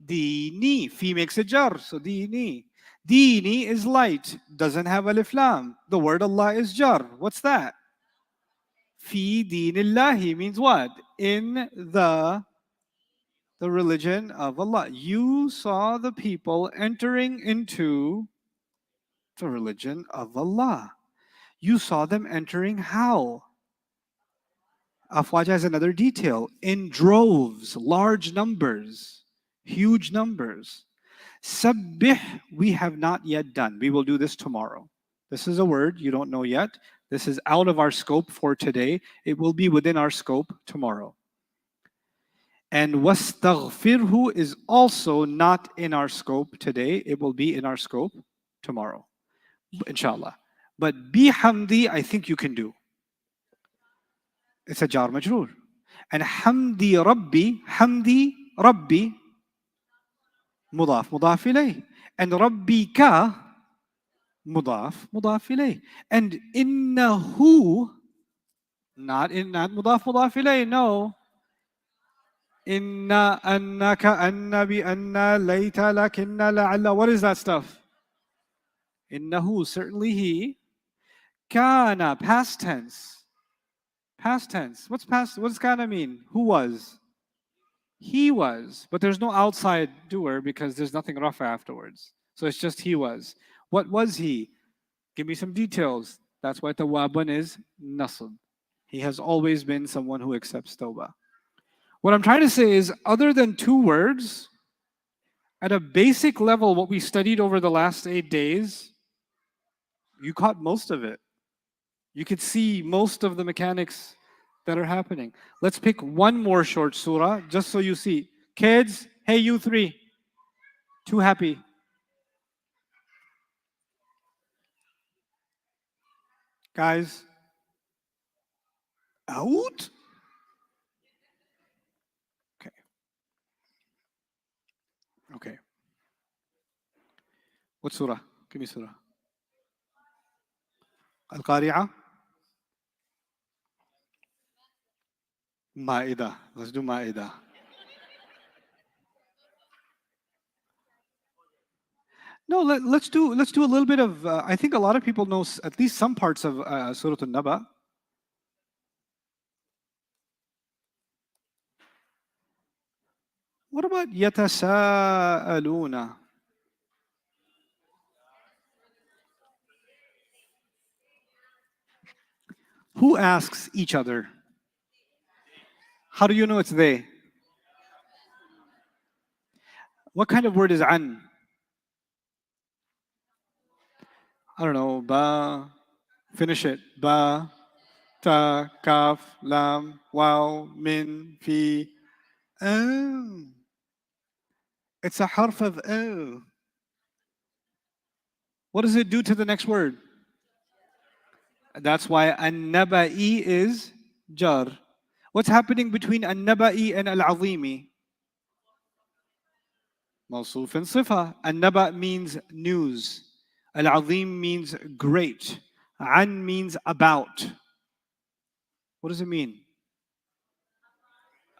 Dini. Fi makes a jar. So dini. Dini is light. Doesn't have alif lam. The word Allah is jar. What's that? Fi dinillahi means what? In the religion of Allah. You saw the people entering into the religion of Allah. You saw them entering how? Afwaja is another detail. In droves, large numbers, huge numbers. Sabbih, we have not yet done. We will do this tomorrow. This is a word you don't know yet. This is out of our scope for today. It will be within our scope tomorrow. And wastaghfirhu is also not in our scope today. It will be in our scope tomorrow, inshallah. But bihamdi, I think you can do. It's a jar majroor. And hamdi rabbi, mudaf ilayh. And rabbika, mudaf ilayh. And innahu, not mudaf ilayh, no. Inna, annaka, anna, bi, anna, layta, lakinna, la'alla. What is that stuff? Innahu, certainly he. Kana, past tense. Past tense. What does kana mean? Who was? He was. But there's no outside doer because there's nothing rafa afterwards. So it's just he was. What was he? Give me some details. That's why tawwaban is nasb. He has always been someone who accepts tawbah. What I'm trying to say is, other than two words, at a basic level, what we studied over the last 8 days, you caught most of it. You could see most of the mechanics that are happening. Let's pick one more short surah, just so you see. Kids, hey, you three. Too happy. Guys, out? Okay. What surah? Give me surah. Al-Qari'ah? Ma'idah. Let's do Ma'idah. No, let's do a little bit of, I think a lot of people know at least some parts of Surah An-Naba. What about yatasa'aluna? Who asks each other? How do you know it's they? What kind of word is an? I don't know, ba, finish it. Ba, ta, kaf, lam, waw, min, fi. Oh. It's a harf of oh. What does it do to the next word? That's why an-naba'i is jar. What's happening between an-naba'i and al-azimi? Mawsuf and sifa. An-naba means news. Al-azim means great. An means about. What does it mean?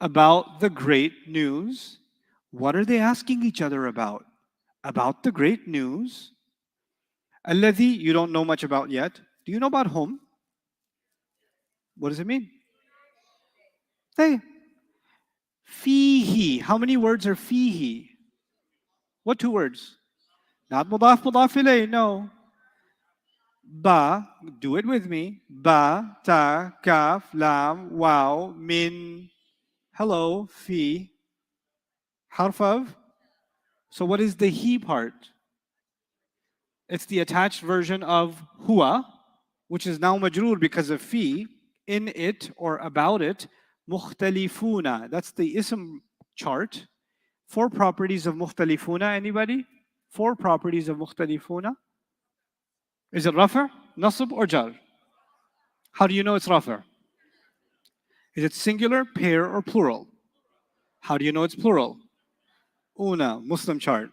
About the great news. What are they asking each other about? About the great news. Alladhi, you don't know much about yet. Do you know about whom? What does it mean? They. Fihi. How many words are fihi? What two words? Not mudaf ilayh, no. Ba, do it with me. Ba, ta, kaf, lam, wow, min, hello, fi, harf of. So what is the he part? It's the attached version of huwa, which is now majroor because of fi, in it or about it. Mukhtalifuna, that's the ism chart. 4 properties of mukhtalifuna, anybody? 4 properties of mukhtalifuna. Is it rafa', nasb, or jar? How do you know it's rafa'? Is it singular, pair, or plural? How do you know it's plural? Una, Muslim chart.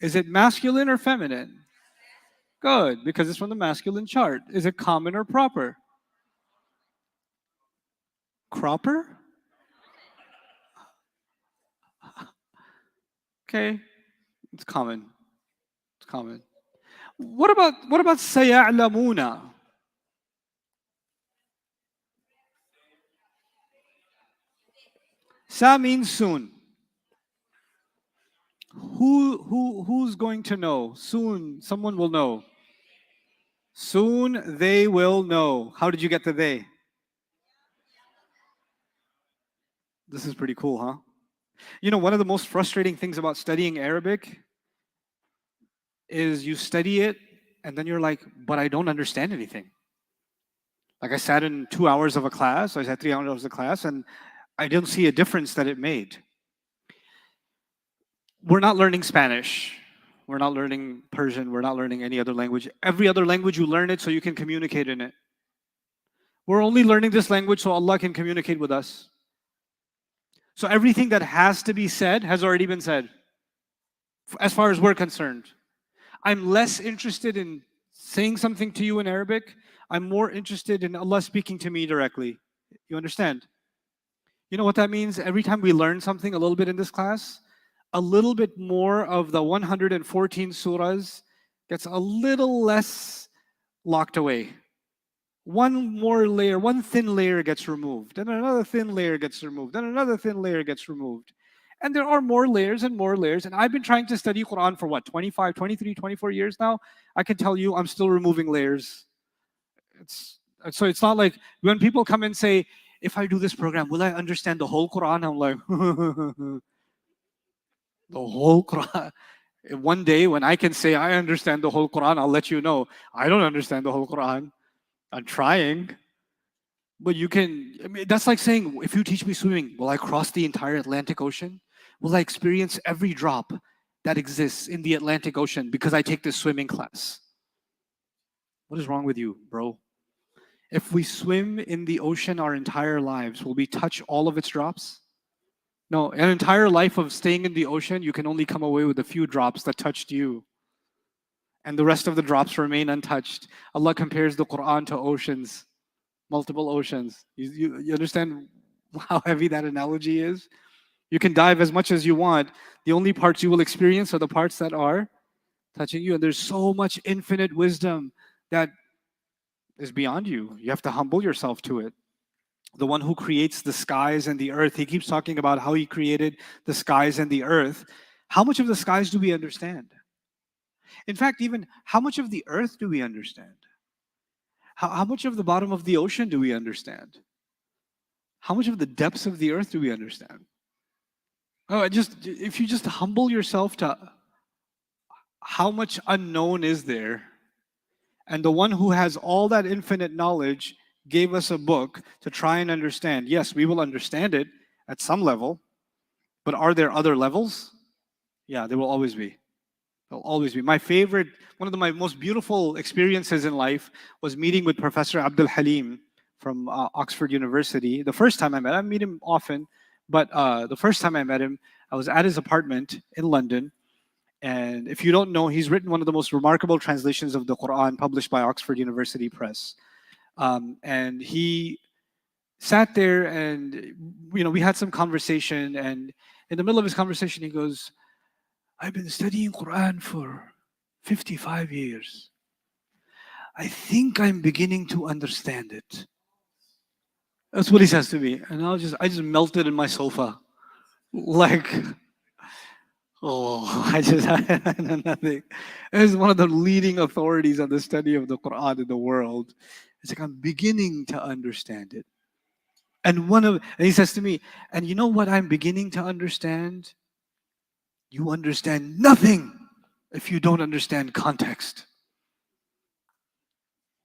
Is it masculine or feminine? Good, because it's from the masculine chart. Is it common or proper? Cropper? Okay, it's common. It's common. What about saya'lamuna? Sa means soon. Who's going to know? Soon, someone will know. Soon they will know. How did you get to they? This is pretty cool, huh? You know, one of the most frustrating things about studying Arabic is you study it and then you're like, but I don't understand anything. Like I sat in 2 hours of a class, I sat 3 hours of class, and I didn't see a difference that it made. We're not learning Spanish. We're not learning Persian. We're not learning any other language. Every other language you learn it so you can communicate in it. We're only learning this language so Allah can communicate with us. So everything that has to be said has already been said, as far as we're concerned. I'm less interested in saying something to you in Arabic. I'm more interested in Allah speaking to me directly. You understand? You know what that means? Every time we learn something a little bit in this class, a little bit more of the 114 surahs gets a little less locked away. One more layer, one thin layer gets removed, and another thin layer gets removed, and another thin layer gets removed. And there are more layers and more layers. And I've been trying to study Quran for what, 25, 23, 24 years now? I can tell you I'm still removing layers. So it's not like when people come and say, if I do this program, will I understand the whole Quran? I'm like, the whole Quran. One day when I can say I understand the whole Quran, I'll let you know. I don't understand the whole Quran. I'm trying. But you can, I mean, that's like saying, if you teach me swimming, will I cross the entire Atlantic Ocean? Will I experience every drop that exists in the Atlantic Ocean because I take this swimming class? What is wrong with you, bro? If we swim in the ocean our entire lives, will we touch all of its drops? No, an entire life of staying in the ocean, you can only come away with a few drops that touched you. And the rest of the drops remain untouched. Allah compares the Quran to oceans, multiple oceans. You understand how heavy that analogy is? You can dive as much as you want. The only parts you will experience are the parts that are touching you. And there's so much infinite wisdom that is beyond you. You have to humble yourself to it. The one who creates the skies and the earth, he keeps talking about how he created the skies and the earth. How much of the skies do we understand? In fact, even how much of the earth do we understand? How much of the bottom of the ocean do we understand? How much of the depths of the earth do we understand? Oh, if you just humble yourself to how much unknown is there, and the one who has all that infinite knowledge gave us a book to try and understand. Yes, we will understand it at some level, but are there other levels? Yeah, there will always be. There'll always be. My favorite, one of my most beautiful experiences in life was meeting with Professor Abdul Halim from Oxford University. The first time I met him, I meet him often, but the first time I met him, I was at his apartment in London. And if you don't know, he's written one of the most remarkable translations of the Quran published by Oxford University Press. And he sat there and, we had some conversation. And in the middle of his conversation, he goes, I've been studying Quran for 55 years. I think I'm beginning to understand it. That's what he says to me. And I just melted in my sofa. Like, Oh, I just I know nothing. It's one of the leading authorities on the study of the Quran in the world. It's like I'm beginning to understand it. And he says to me, and you know what I'm beginning to understand? You understand nothing if you don't understand context.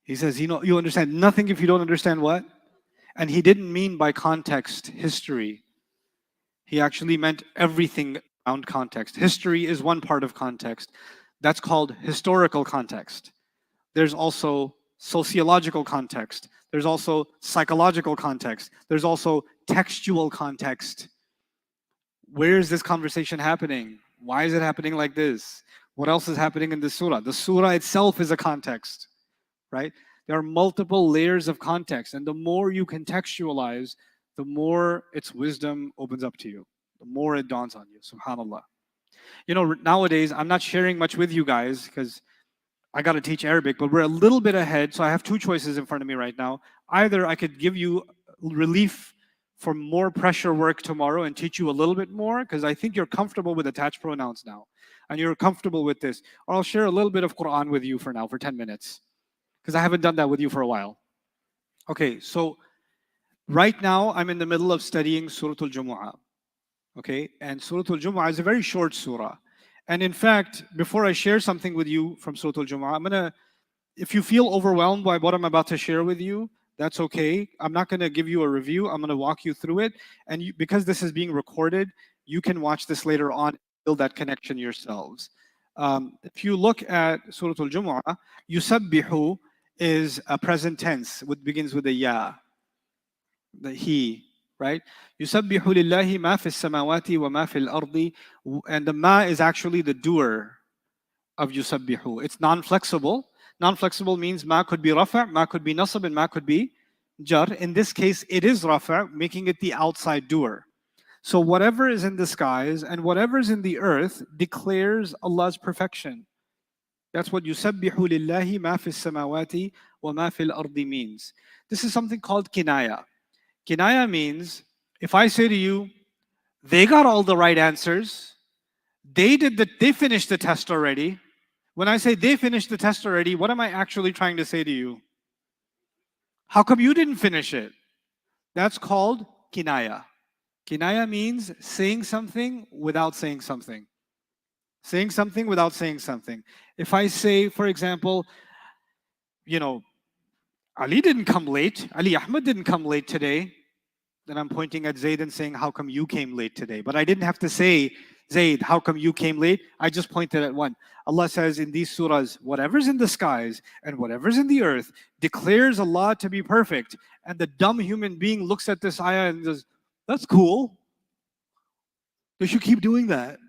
He says, you understand nothing if you don't understand what? And he didn't mean by context history. He actually meant everything around context. History is one part of context. That's called historical context. There's also sociological context. There's also psychological context. There's also textual context. Where is this conversation happening? Why is it happening like this? What else is happening in the surah? The surah itself is a context, right? There are multiple layers of context, and the more you contextualize, the more its wisdom opens up to you, the more it dawns on you. SubhanAllah. Nowadays, I'm not sharing much with you guys because I got to teach Arabic, but we're a little bit ahead, so I have two choices in front of me right now. Either I could give you relief for more pressure work tomorrow and teach you a little bit more, because I think you're comfortable with attached pronouns now, and you're comfortable with this. Or I'll share a little bit of Quran with you for now, for 10 minutes, because I haven't done that with you for a while. Okay, so right now I'm in the middle of studying Surah Al-Jumu'ah. Okay, and Surah Al-Jumu'ah is a very short surah. And in fact, before I share something with you from Surah Al-Jumu'ah, if you feel overwhelmed by what I'm about to share with you, that's okay. I'm not going to give you a review. I'm going to walk you through it. And because this is being recorded, you can watch this later on and build that connection yourselves. If you look at Surah Al-Jumu'ah, yusabbihu is a present tense, which begins with a ya, the he, right? Yusabbihu lillahi ma fi samawati wa ma fil ardi, and the ma is actually the doer of yusabbihu. It's non-flexible. Non-flexible means ma could be rafa', ma could be nasab, and ma could be jar. In this case, it is rafa', making it the outside doer. So whatever is in the skies and whatever is in the earth declares Allah's perfection. That's what yusabbihu lillahi ma fi samawati wa ma fil ardi means. This is something called kinaya. Kinaya means, if I say to you, they got all the right answers, they finished the test already. When I say they finished the test already, what am I actually trying to say to you? How come you didn't finish it? That's called kinaya. Kinaya means saying something without saying something. Saying something without saying something. If I say, for example, Ali didn't come late, Ali Ahmed didn't come late today, then I'm pointing at Zayd and saying, how come you came late today? But I didn't have to say, Zayd, how come you came late? I just pointed at one. Allah says in these surahs, whatever's in the skies and whatever's in the earth declares Allah to be perfect. And the dumb human being looks at this ayah and says, that's cool. They should keep doing that.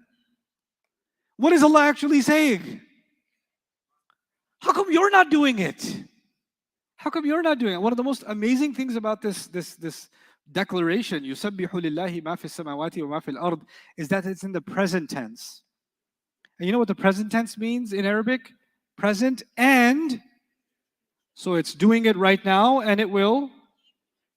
What is Allah actually saying? How come you're not doing it? How come you're not doing it? One of the most amazing things about this declaration, يُسَبِّحُ لِلَّهِ مَا فِي السَّمَاوَاتِ وَمَا فِي الْأَرْضِ, is that it's in the present tense. And you know what the present tense means in Arabic? Present and, so it's doing it right now and it will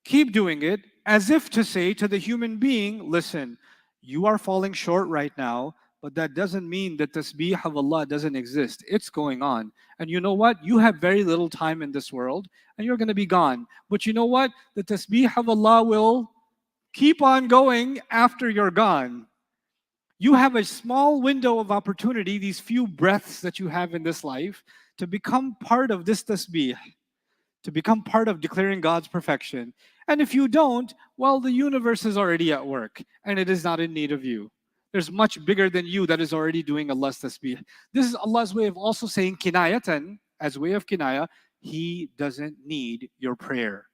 keep doing it, as if to say to the human being, listen, you are falling short right now, but that doesn't mean that tasbih of Allah doesn't exist. It's going on. And you know what? You have very little time in this world and you're going to be gone. But you know what? The tasbih of Allah will keep on going after you're gone. You have a small window of opportunity, these few breaths that you have in this life, to become part of this tasbih, to become part of declaring God's perfection. And if you don't, well, the universe is already at work and it is not in need of you. There's much bigger than you that is already doing Allah's tasbih. This is Allah's way of also saying kinayatan, as way of kinaya, He doesn't need your prayer.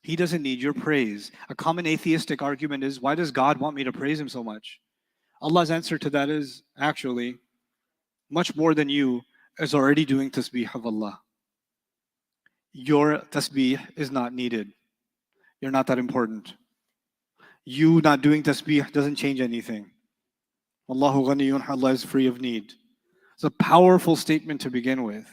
He doesn't need your praise. A common atheistic argument is, why does God want me to praise Him so much? Allah's answer to that is, actually, much more than you is already doing tasbih of Allah. Your tasbih is not needed. You're not that important. You not doing tasbih doesn't change anything. Allahu ghaniyun, Allah is free of need. It's a powerful statement to begin with.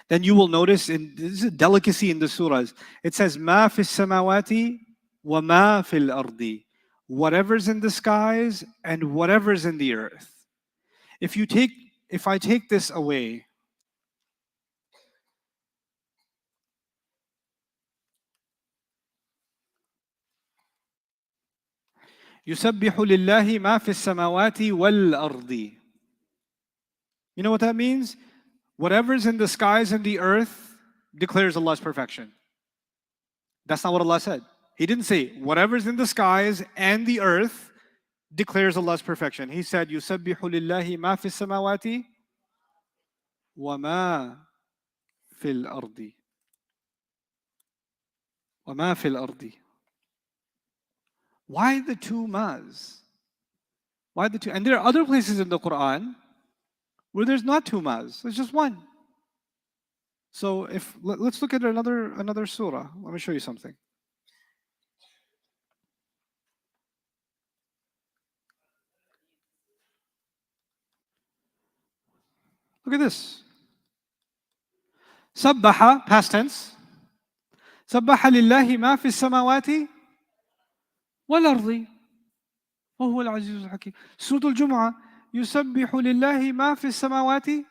Then you will notice, this is a delicacy in the surahs, it says, Ma fi samawati wa ma fil ardi. whatever's in the skies and whatever's in the earth. If I take this away, يسبح لله ما في السماوات والأرض. You know what that means? Whatever's in the skies and the earth declares Allah's perfection. That's not what Allah said. He didn't say whatever's in the skies and the earth declares Allah's perfection. He said يسبح لله ما في السماوات وما في الأرض. وما في الأرض. Why the two mas? Why the two? And there are other places in the Quran where there's not two mas. There's just one. So let's look at another surah. Let me show you something. Look at this. سبح, past tense. سبح لله ما في السماوات والأرض وهو العزيز الحكيم. سورة الجمعة يسبح لله ما في السماوات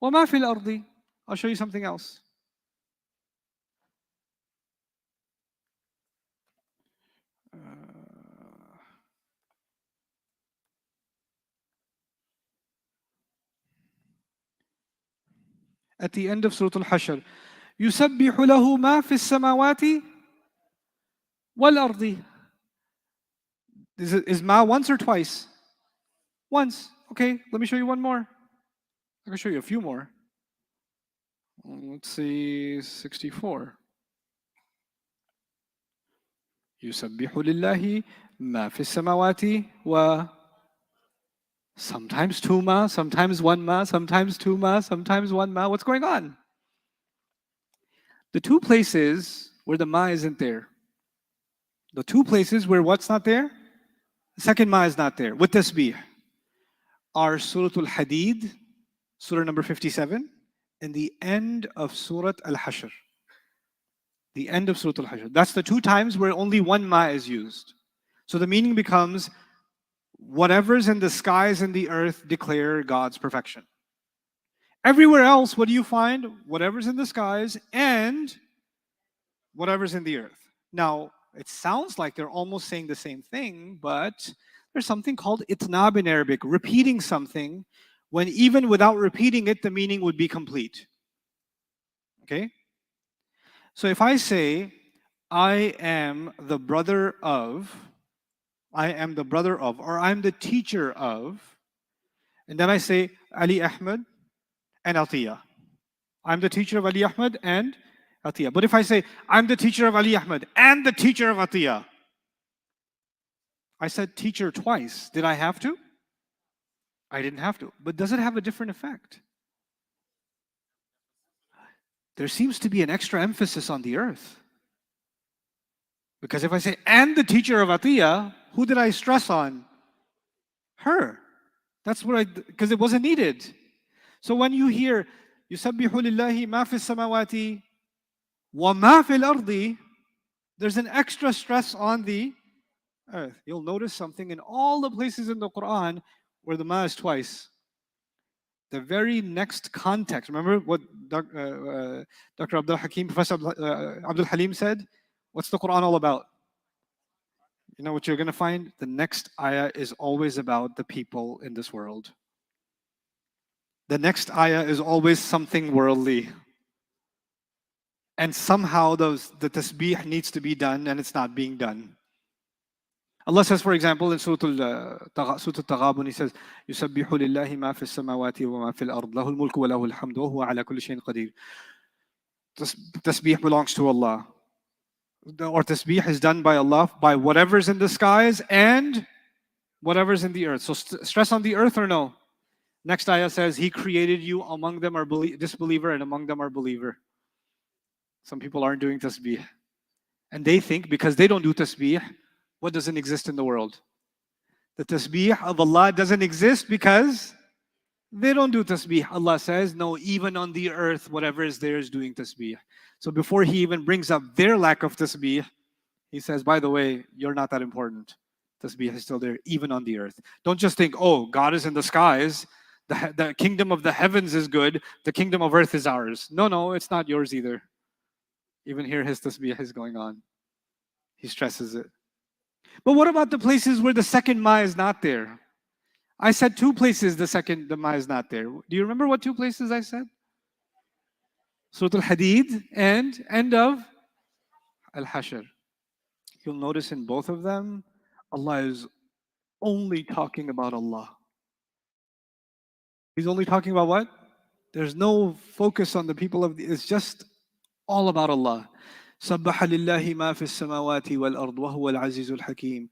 وما في الأرض. I'll show you something else. At the end of Surah Al-Hashr, يسبح له ما في السماوات والأرض. Is ma once or twice? Once. Okay, let me show you one more. I can show you a few more. Let's see, 64. يسبح لله ما في السماوات و sometimes two ma, sometimes one ma, sometimes two ma, sometimes one ma. What's going on? The two places where the ma isn't there. The two places where what's not there? The second ma is not there. With tasbih are Surah Al-Hadid, Surah number 57, and the end of Surah Al-Hashr. The end of Surah Al-Hashr. That's the two times where only one ma is used. So the meaning becomes, whatever's in the skies and the earth declare God's perfection. Everywhere else, what do you find? Whatever's in the skies and whatever's in the earth. Now, it sounds like they're almost saying the same thing, but there's something called itnab in Arabic, repeating something when even without repeating it, the meaning would be complete. Okay? So if I say, I am the brother of, or I'm the teacher of, and then I say Ali Ahmed and Atiyah. I'm the teacher of Ali Ahmed and Atiyah. But if I say, I'm the teacher of Ali Ahmed and the teacher of Atiyah, I said teacher twice. Did I have to? I didn't have to. But does it have a different effect? There seems to be an extra emphasis on the earth. Because if I say, and the teacher of Atiyah, who did I stress on? Her. That's what because it wasn't needed. So when you hear, يُسَبِّحُ لِلَّهِ مَا فِي السَّمَاوَاتِ وَمَا فِي الْأَرْضِ, there's an extra stress on the earth. You'll notice something in all the places in the Quran where the ma is twice. The very next context, remember what Dr. Abdul Hakim, Professor Abdul Halim said? What's the Quran all about? You know what you're going to find? The next ayah is always about the people in this world. The next ayah is always something worldly. And somehow the tasbih needs to be done and it's not being done. Allah says, for example, in Surah Al-Taghabun, He says, يُسَبِّحُ لِلَّهِ مَا فِي السَّمَاوَاتِ وَمَا فِي الْأَرْضِ لَهُ الْمُلْكُ وَلَهُ الْحَمْدُ وَهُوَ عَلَى كُلِّ شَيْءٍ قَدِيرٌ. Tasbih belongs to Allah. Or tasbih is done by Allah, by whatever's in the skies and whatever's in the earth. So stress on the earth or no? Next ayah says, He created you, among them are disbeliever and among them are believer. Some people aren't doing tasbih. And they think because they don't do tasbih, what doesn't exist in the world? The tasbih of Allah doesn't exist because they don't do tasbih. Allah says, no, even on the earth, whatever is there is doing tasbih. So before He even brings up their lack of tasbih, He says, by the way, you're not that important. Tasbih is still there, even on the earth. Don't just think, oh, God is in the skies. The kingdom of the heavens is good. The kingdom of earth is ours. No, it's not yours either. Even here, his tasbih is going on. He stresses it. But what about the places where the second ma is not there? I said two places the ma is not there. Do you remember what two places I said? Surah Al-Hadid and end of Al-Hashr. You'll notice in both of them, Allah is only talking about Allah. He's only talking about what? There's no focus on the people of it's just all about Allah. سبح لله ما في السماوات والأرض وهو العزيز الحكيم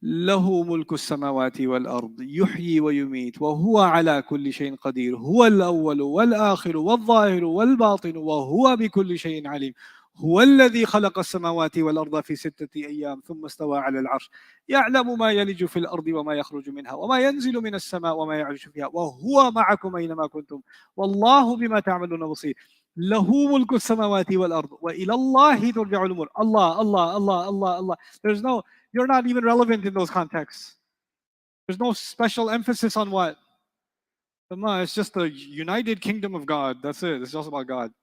له ملك السماوات والأرض يحيي ويميت وهو على كل شيء قدير هو الأول والآخر والظاهر والباطن وهو بكل شيء عليم هو الذي خلق السماوات والأرض في 6 أيام ثم استوى على العرش يعلم ما يلج في الأرض وما يخرج منها وما ينزل من السماء وما يعرج فيها وهو معكم أينما كنتم والله بما تعملون بصير له ملك السماوات والأرض وإلى الله ترجع الأمور. Allah. There's no, you're not even relevant in those contexts. There's no special emphasis on what? It's just the united kingdom of God. That's it. It's just about God.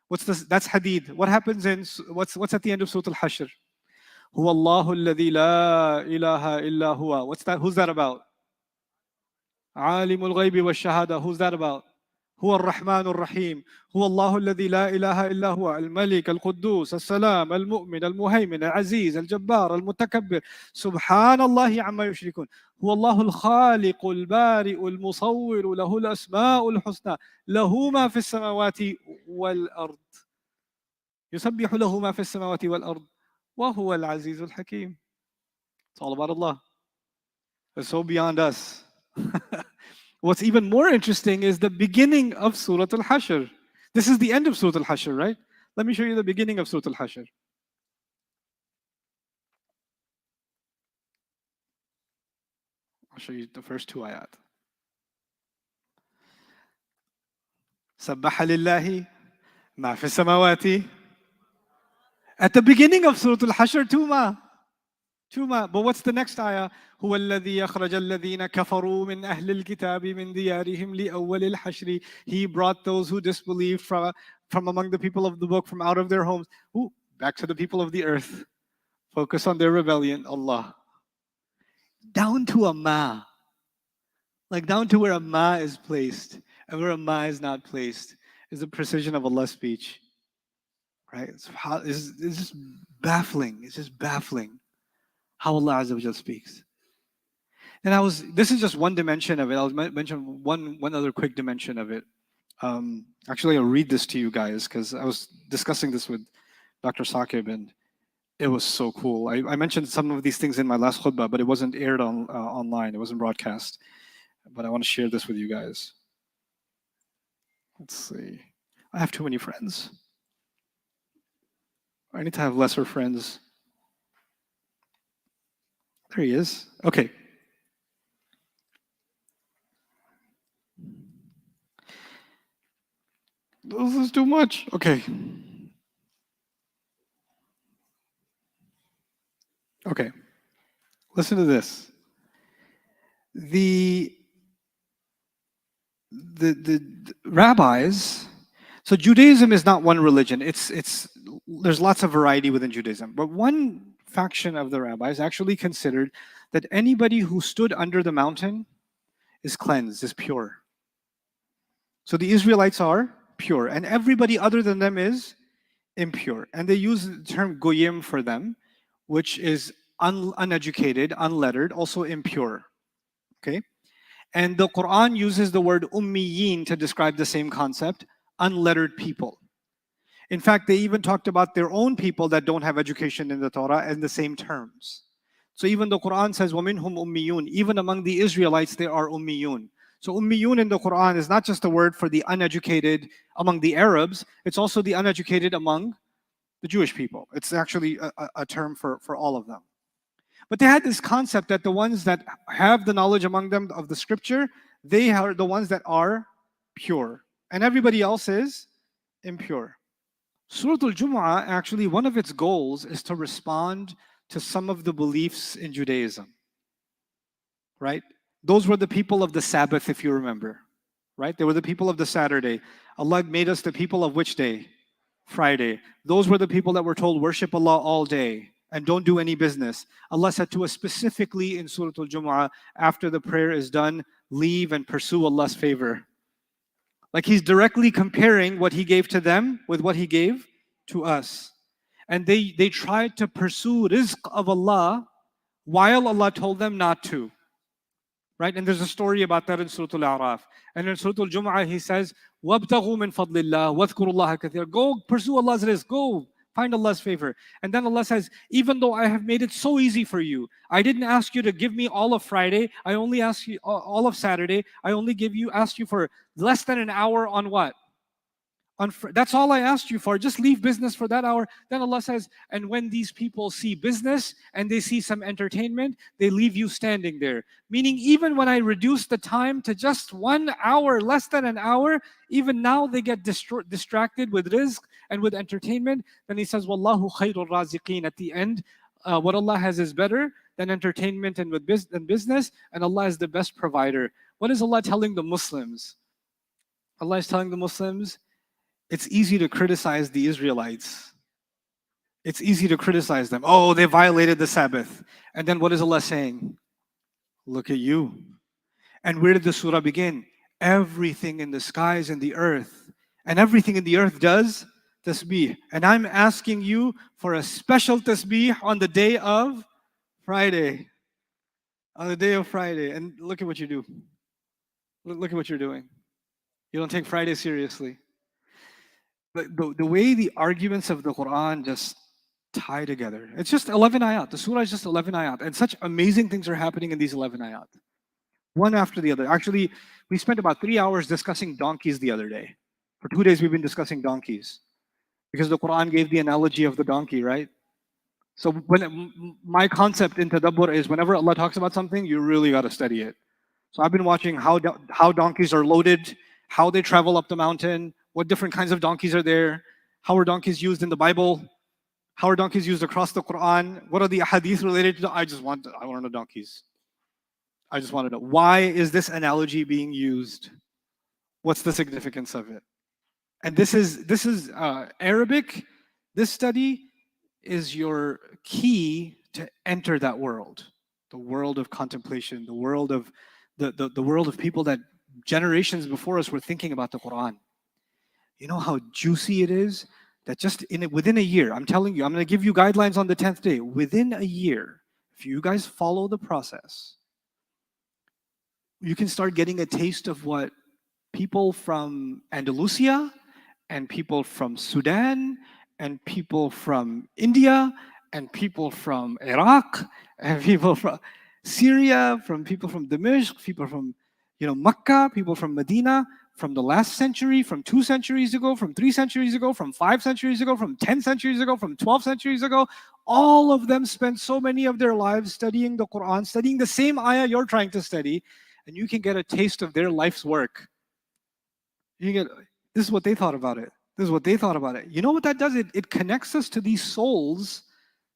What's this? That's Hadid. What happens in what's at the end of Surah Al-Hashr? هو الله الذي لا إله إلا هو. What's that? Who's that about? عالم الغيب والشهادة. Who's that about? هو الرحمن الرحيم هو الله الذي لا إله إلا هو الملك القدوس السلام المؤمن المهيمن العزيز الجبار المتكبر سبحان الله عما يشركون هو الله الخالق البارئ المصور له الأسماء الحسنى له ما في السماوات والأرض يسبح له ما في السماوات والأرض وهو العزيز الحكيم. It's all about Allah. It's so beyond us. What's even more interesting is the beginning of Surah Al-Hashr. This is the end of Surah Al-Hashr, right? Let me show you the beginning of Surah Al-Hashr. I'll show you the first two ayat. سبح لله ما في السماوات. At the beginning of Surah Al-Hashr, two ma. But what's the next ayah? هو الذي أخرج الذين كفروا من أهل الكتاب من ديارهم لأول الحشر. He brought those who disbelieved from among the people of the book from out of their homes. Back to the people of the earth. Focus on their rebellion. Allah. Down to a ma. Like down to where a ma is placed and where a ma is not placed is the precision of Allah's speech. Right? It's just baffling. It's just baffling how Allah Azza wa Jal speaks. And this is just one dimension of it. I'll mention one other quick dimension of it. Actually, I'll read this to you guys because I was discussing this with Dr. Saqib and it was so cool. I mentioned some of these things in my last khutbah, but it wasn't aired online. It wasn't broadcast. But I want to share this with you guys. Let's see. I have too many friends. I need to have lesser friends. There he is. Okay. This is too much. Okay. Okay. Listen to this. The rabbis, so Judaism is not one religion. There's lots of variety within Judaism. But one faction of the rabbis actually considered that anybody who stood under the mountain is cleansed, is pure. So the Israelites are pure, and everybody other than them is impure. And they use the term goyim for them, which is uneducated, unlettered, also impure. Okay? And the Quran uses the word ummiyin to describe the same concept, unlettered people. In fact, they even talked about their own people that don't have education in the Torah in the same terms. So even the Quran says, وَمِنْهُمْ ummiyun. Even among the Israelites, there are ummiyun. So ummiyun in the Quran is not just a word for the uneducated among the Arabs, it's also the uneducated among the Jewish people. It's actually a term for all of them. But they had this concept that the ones that have the knowledge among them of the scripture, they are the ones that are pure. And everybody else is impure. Surah Al-Jumu'ah, actually, one of its goals is to respond to some of the beliefs in Judaism, right? Those were the people of the Sabbath, if you remember, right? They were the people of the Saturday. Allah made us the people of which day? Friday. Those were the people that were told, worship Allah all day and don't do any business. Allah said to us specifically in Surah Al-Jumu'ah, after the prayer is done, leave and pursue Allah's favor. Like He's directly comparing what He gave to them with what He gave to us. And they tried to pursue rizq of Allah while Allah told them not to. Right? And there's a story about that in Surah Al-A'raf. And in Surah Al-Jumu'ah, He says, وَابْتَغُوا مِن فَضْلِ اللَّهِ وَاذْكُرُوا اللَّهَ كَثِيرًا. Go pursue Allah's rizq. Go find Allah's favor. And then Allah says, even though I have made it so easy for you, I didn't ask you to give me all of Friday. I only asked you all of Saturday. I only asked you for less than an hour on what? That's all I asked you for. Just leave business for that hour. Then Allah says, and when these people see business and they see some entertainment, they leave you standing there. Meaning, even when I reduce the time to just 1 hour, less than an hour, even now they get distracted with rizq and with entertainment. Then He says, Wallahu khairul raziqeen. At the end, what Allah has is better than entertainment and with business, and Allah is the best provider. What is Allah telling the Muslims? Allah is telling the Muslims, it's easy to criticize the Israelites. It's easy to criticize them. Oh, they violated the Sabbath. And then what is Allah saying? Look at you. And where did the surah begin? Everything in the skies and the earth. And everything in the earth does tasbih. And I'm asking you for a special tasbih on the day of Friday. On the day of Friday. And look at what you do. Look at what you're doing. You don't take Friday seriously. But the way the arguments of the Quran just tie together. It's just 11 ayat. The surah is just 11 ayat. And such amazing things are happening in these 11 ayat. One after the other. Actually, we spent about 3 hours discussing donkeys the other day. For 2 days we've been discussing donkeys. Because the Quran gave the analogy of the donkey, right? So my concept in tadabbur is whenever Allah talks about something, you really got to study it. So I've been watching how donkeys are loaded, how they travel up the mountain, what different kinds of donkeys are there, how are donkeys used in the Bible, how are donkeys used across the Quran, what are the hadith related to? I want to know donkeys. I just want to know, why is this analogy being used? What's the significance of it? And this is Arabic. This study is your key to enter that world, the world of contemplation, the world of the world of people that generations before us were thinking about the Quran. You know how juicy it is that just within a year, I'm telling you, I'm going to give you guidelines on the 10th day. Within a year, if you guys follow the process, you can start getting a taste of what people from Andalusia and people from Sudan and people from India and people from Iraq and people from Syria, people from Damascus, people from Mecca, people from Medina, from the last century, from 2 centuries ago, from 3 centuries ago, from 5 centuries ago, from 10 centuries ago, from 12 centuries ago, all of them spent so many of their lives studying the Quran, studying the same ayah you're trying to study, and you can get a taste of their life's work. This is what they thought about it. This is what they thought about it. You know what that does? It connects us to these souls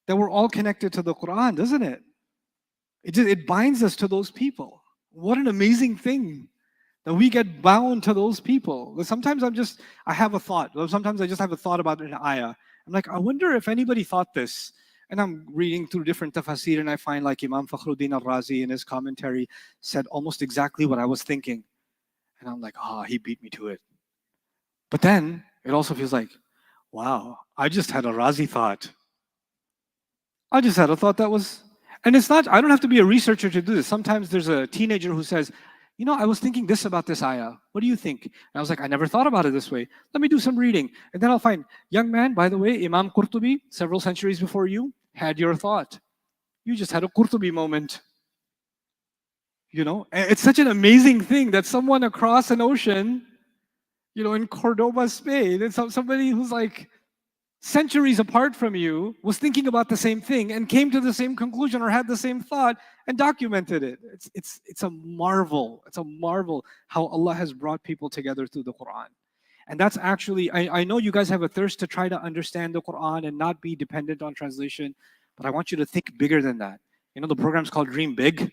that we're all connected to the Quran, doesn't it? It binds us to those people. What an amazing thing that we get bound to those people. Sometimes I have a thought. Sometimes I just have a thought about an ayah. I'm like, I wonder if anybody thought this. And I'm reading through different tafasir and I find like Imam Fakhruddin al-Razi in his commentary said almost exactly what I was thinking. And I'm like, he beat me to it. But then it also feels like, wow, I just had a Razi thought. I just had a thought that was, and it's not, I don't have to be a researcher to do this. Sometimes there's a teenager who says, I was thinking this about this ayah. What do you think? And I was like, I never thought about it this way. Let me do some reading. And then I'll find, young man, by the way, Imam Qurtubi, several centuries before you, had your thought. You just had a Qurtubi moment. And it's such an amazing thing that someone across an ocean, in Cordoba, Spain, and somebody who's like centuries apart from you was thinking about the same thing and came to the same conclusion or had the same thought and documented it. It's a marvel. It's a marvel how Allah has brought people together through the Quran. And that's actually, I know you guys have a thirst to try to understand the Quran and not be dependent on translation, but I want you to think bigger than that. You know, the program's called Dream Big.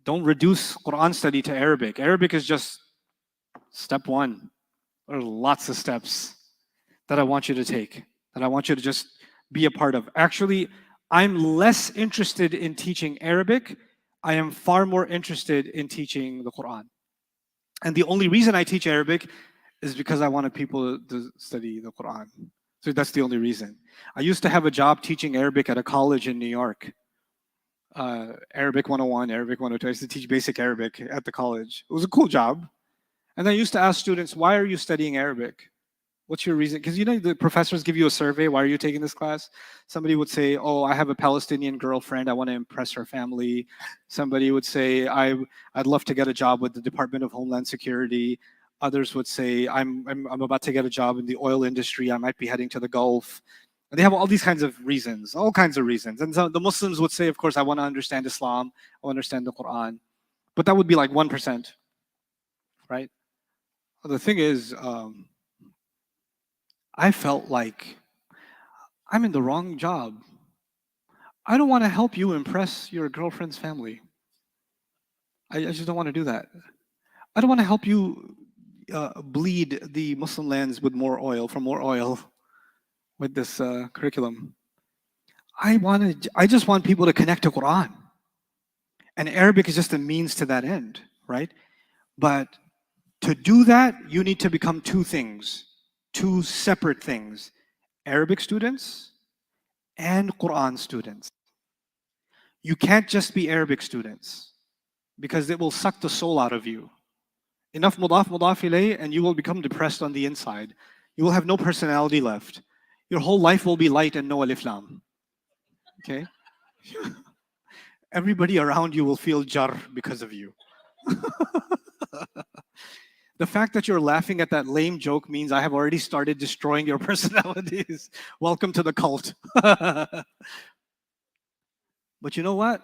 Don't reduce Quran study to Arabic. Arabic is just step one. There are lots of steps that I want you to take, that I want you to just be a part of. Actually, I'm less interested in teaching Arabic. I am far more interested in teaching the Quran. And the only reason I teach Arabic is because I wanted people to study the Quran. So that's the only reason. I used to have a job teaching Arabic at a college in New York. Arabic 101, Arabic 102. I used to teach basic Arabic at the college. It was a cool job. And I used to ask students, why are you studying Arabic? What's your reason? Because you know the professors give you a survey, why are you taking this class? Somebody would say, oh, I have a Palestinian girlfriend, I want to impress her family. Somebody would say, I'd love to get a job with the Department of Homeland Security. Others would say, I'm about to get a job in the oil industry, I might be heading to the Gulf. And they have all these kinds of reasons, all kinds of reasons. And so the Muslims would say, of course, I want to understand Islam, I want to understand the Quran. But that would be like 1%, right? The thing is, I felt like I'm in the wrong job. I don't want to help you impress your girlfriend's family. I just don't want to do that. I don't want to help you bleed the Muslim lands with more oil, for more oil with this curriculum. I just want people to connect to Quran. And Arabic is just a means to that end, right? But to do that, you need to become two things. Two separate things, Arabic students and Quran students. You can't just be Arabic students because it will suck the soul out of you. Enough mudaf ilayh and you will become depressed on the inside. You will have no personality left. Your whole life will be light and no alif lam. Okay? Everybody around you will feel jar because of you. The fact that you're laughing at that lame joke means I have already started destroying your personalities. Welcome to the cult. But you know what?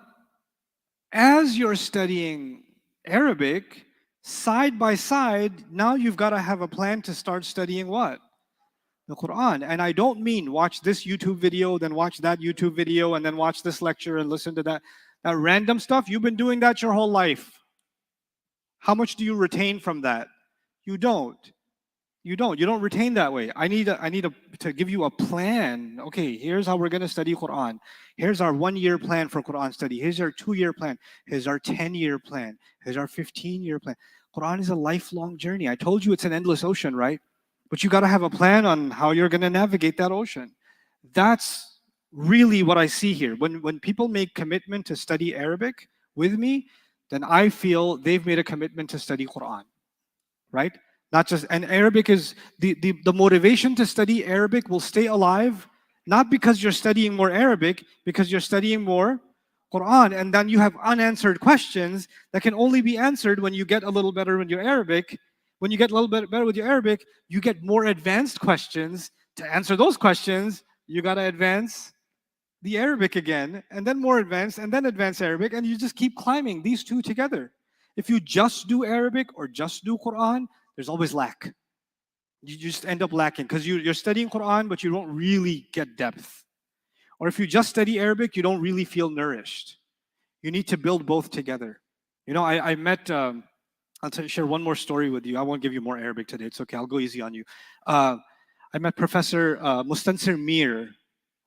As you're studying Arabic, side by side, now you've got to have a plan to start studying what? The Quran. And I don't mean watch this YouTube video, then watch that YouTube video, and then watch this lecture and listen to that random stuff. You've been doing that your whole life. How much do you retain from that? You don't. You don't retain that way. I need to give you a plan. Okay, here's how we're going to study Quran. Here's our 1-year plan for Quran study. Here's our 2-year plan. Here's our 10-year plan. Here's our 15-year plan. Quran is a lifelong journey. I told you it's an endless ocean, right? But you got to have a plan on how you're going to navigate that ocean. That's really what I see here. When people make commitment to study Arabic with me, then I feel they've made a commitment to study Quran. Right? Not just, and Arabic is, the motivation to study Arabic will stay alive, not because you're studying more Arabic, because you're studying more Quran, and then you have unanswered questions that can only be answered when you get a little better with your Arabic. When you get a little bit better with your Arabic, you get more advanced questions. To answer those questions, you got to advance the Arabic again, and then more advanced, and then advanced Arabic, and you just keep climbing these two together. If you just do Arabic or just do Quran, there's always lack. You just end up lacking because you're studying Quran, but you don't really get depth. Or if you just study Arabic, you don't really feel nourished. You need to build both together. You know, I met, I'll share one more story with you. I won't give you more Arabic today. It's okay. I'll go easy on you. I met Professor Mustansir Mir,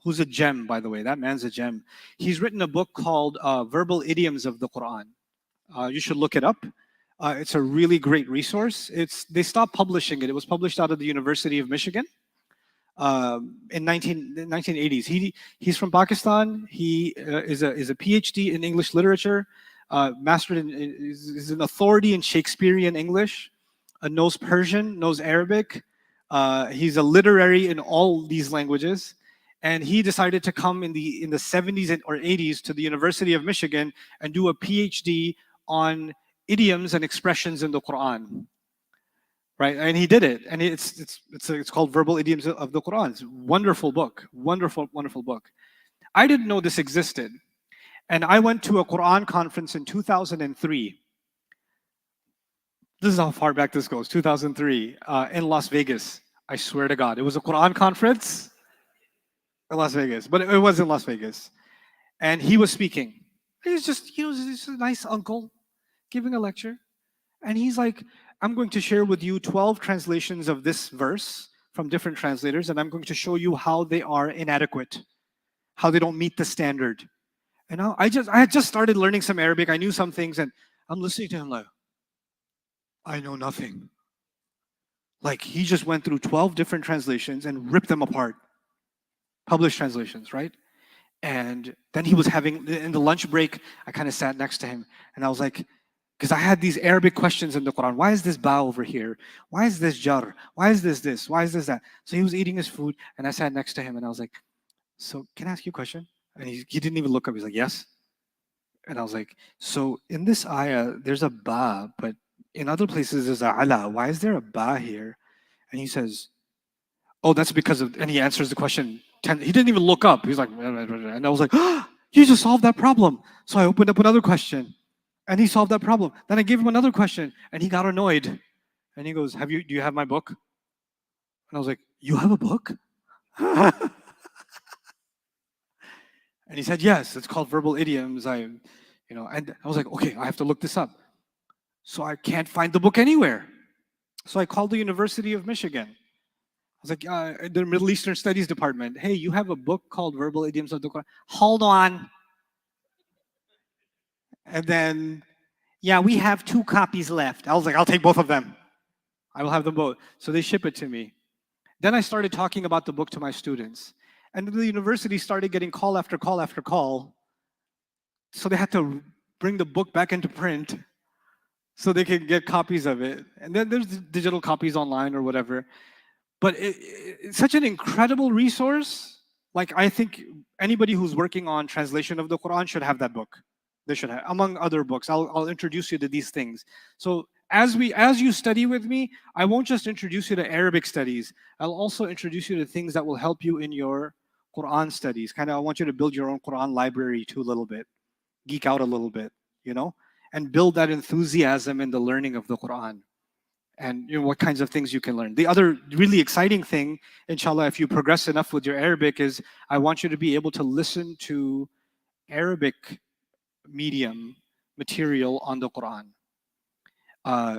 who's a gem, by the way. That man's a gem. He's written a book called Verbal Idioms of the Quran. You should look it up. It's a really great resource. They stopped publishing it. It was published out of the University of Michigan in 1980s. He's from Pakistan. He is a PhD in English literature, mastered is an authority in Shakespearean English, knows Persian, knows Arabic. He's a literary in all these languages. And he decided to come in the 70s or 80s to the University of Michigan and do a PhD on idioms and expressions in the Quran, right? And he did it, and it's called Verbal Idioms of the Quran. It's a wonderful book, wonderful book. I didn't know this existed, and I went to a Quran conference in 2003. This is how far back this goes. 2003 in Las Vegas. I swear to God, it was a Quran conference in Las Vegas, but it was in Las Vegas, and he was speaking. He was just a nice uncle giving a lecture, and he's like, "I'm going to share with you 12 translations of this verse from different translators, and I'm going to show you how they are inadequate, how they don't meet the standard." And now I had just started learning some Arabic. I knew some things, and I'm listening to him like, I know nothing. Like he just went through 12 different translations and ripped them apart. Published translations, right? And then he was having, in the lunch break, I kind of sat next to him and I was like, because I had these Arabic questions in the Quran. Why is this ba over here? Why is this jar? Why is this? Why is this that? So he was eating his food and I sat next to him and I was like, so can I ask you a question? And he didn't even look up. He's like, yes. And I was like, so in this ayah, there's a ba, but in other places there's a ala. Why is there a ba here? And he says, oh, that's because of, and he answers the question. He didn't even look up. He's like, and I was like, oh, you just solved that problem. So I opened up another question and he solved that problem. Then I gave him another question and he got annoyed. And he goes, do you have my book? And I was like, you have a book? And he said, yes, it's called Verbal Idioms. And I was like, okay, I have to look this up. So I can't find the book anywhere. So I called the University of Michigan. I was like, the Middle Eastern Studies Department. Hey, you have a book called Verbal Idioms of the Quran. Hold on. And then, yeah, we have 2 copies left. I was like, I'll take both of them. I will have them both. So they ship it to me. Then I started talking about the book to my students. And the university started getting call after call after call. So they had to bring the book back into print so they could get copies of it. And then there's digital copies online or whatever. But it's such an incredible resource. Like, I think anybody who's working on translation of the Quran should have that book. They should have, among other books. I'll introduce you to these things. So as you study with me, I won't just introduce you to Arabic studies. I'll also introduce you to things that will help you in your Quran studies. Kind of, I want you to build your own Quran library too a little bit. Geek out a little bit, and build that enthusiasm in the learning of the Quran. And what kinds of things you can learn. The other really exciting thing, inshallah, if you progress enough with your Arabic, is I want you to be able to listen to Arabic medium material on the Quran.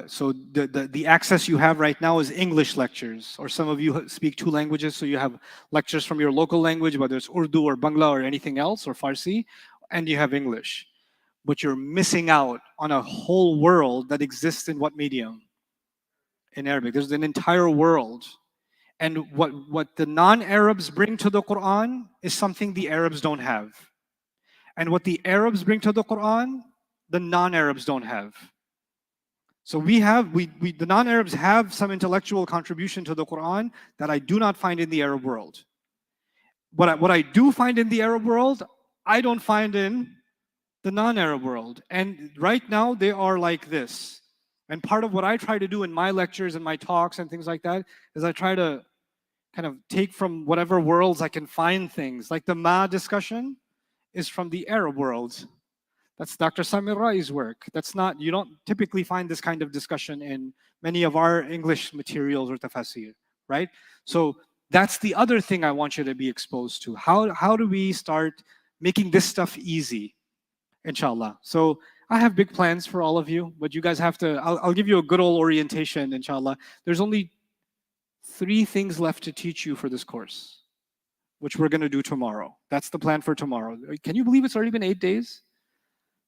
So the access you have right now is English lectures, or some of you speak 2 languages, so you have lectures from your local language, whether it's Urdu or Bangla or anything else, or Farsi, and you have English. But you're missing out on a whole world that exists in what medium? In Arabic. There's an entire world. And what the non-Arabs bring to the Quran is something the Arabs don't have. And what the Arabs bring to the Quran, the non-Arabs don't have. So the non-Arabs have some intellectual contribution to the Quran that I do not find in the Arab world. What I do find in the Arab world, I don't find in the non-Arab world. And right now they are like this. And part of what I try to do in my lectures and my talks and things like that is I try to kind of take from whatever worlds I can find things. Like the Ma discussion is from the Arab world. That's Dr. Samir Rai's work. You don't typically find this kind of discussion in many of our English materials or tafsir, right? So that's the other thing I want you to be exposed to. How do we start making this stuff easy? Inshallah. So I have big plans for all of you, but you guys have to, I'll give you a good old orientation, inshallah. There's only 3 things left to teach you for this course, which we're going to do tomorrow. That's the plan for tomorrow. Can you believe it's already been 8 days?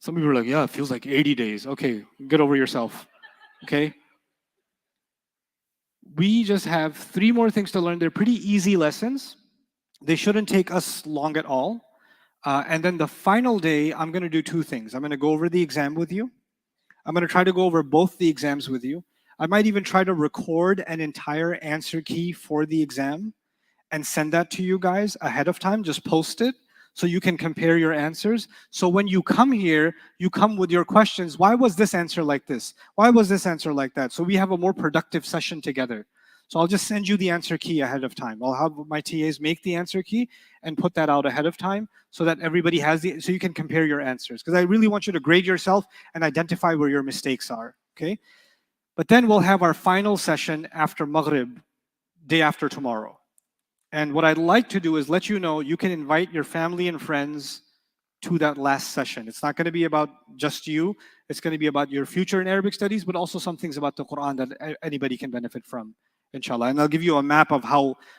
Some people are like, yeah, it feels like 80 days. Okay, get over yourself, okay? We just have 3 more things to learn. They're pretty easy lessons. They shouldn't take us long at all. And then the final day, I'm going to do 2 things. I'm going to go over the exam with you. I'm going to try to go over both the exams with you. I might even try to record an entire answer key for the exam and send that to you guys ahead of time. Just post it so you can compare your answers. So when you come here, you come with your questions. Why was this answer like this? Why was this answer like that? So we have a more productive session together. So I'll just send you the answer key ahead of time. I'll have my TAs make the answer key and put that out ahead of time so that everybody has so you can compare your answers. Because I really want you to grade yourself and identify where your mistakes are, okay? But then we'll have our final session after Maghrib, day after tomorrow. And what I'd like to do is let you know you can invite your family and friends to that last session. It's not going to be about just you. It's going to be about your future in Arabic studies, but also some things about the Quran that anybody can benefit from, inshallah. And I'll give you a map of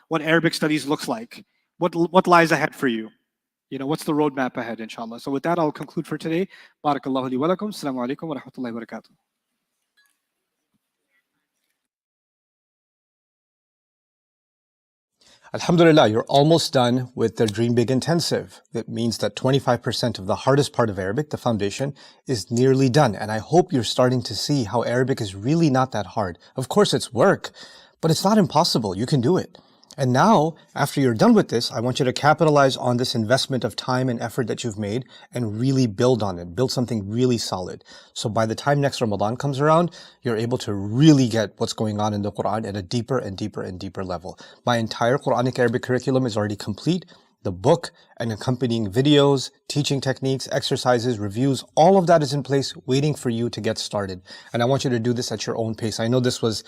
what Arabic studies looks like, what lies ahead for you. You know, what's the roadmap ahead, inshallah. So with that, I'll conclude for today. Barakallahu li wa lakum. Assalamu alaikum wa rahmatullahi wa barakatuh. Alhamdulillah, you're almost done with the Dream Big Intensive. That means that 25% of the hardest part of Arabic, the foundation, is nearly done. And I hope you're starting to see how Arabic is really not that hard. Of course, it's work, but it's not impossible. You can do it. And now, after you're done with this, I want you to capitalize on this investment of time and effort that you've made and really build on it. Build something really solid. So by the time next Ramadan comes around, you're able to really get what's going on in the Quran at a deeper and deeper and deeper level. My entire Quranic Arabic curriculum is already complete. The book and accompanying videos, teaching techniques, exercises, reviews, all of that is in place waiting for you to get started. And I want you to do this at your own pace. I know this was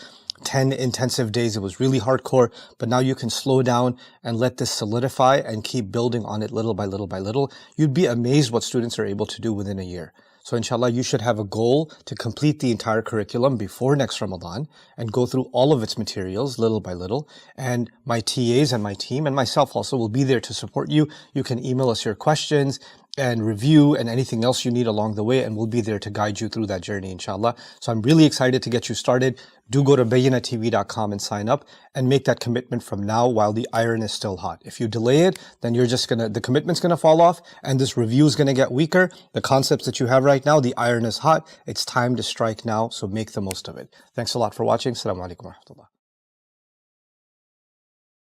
10 intensive days. It was really hardcore, but now you can slow down and let this solidify and keep building on it little by little by little. You'd be amazed what students are able to do within a year. So inshallah, you should have a goal to complete the entire curriculum before next Ramadan and go through all of its materials little by little. And my TAs and my team and myself also will be there to support you. You can email us your questions and review and anything else you need along the way, and we'll be there to guide you through that journey, inshallah. So I'm really excited to get you started. Do go to bayyinatv.com and sign up and make that commitment from now while the iron is still hot. If you delay it, then the commitment's gonna fall off and this review is gonna get weaker. The concepts that you have right now, the iron is hot. It's time to strike now, so make the most of it. Thanks a lot for watching. Assalamu alaikum wa rahmatullah.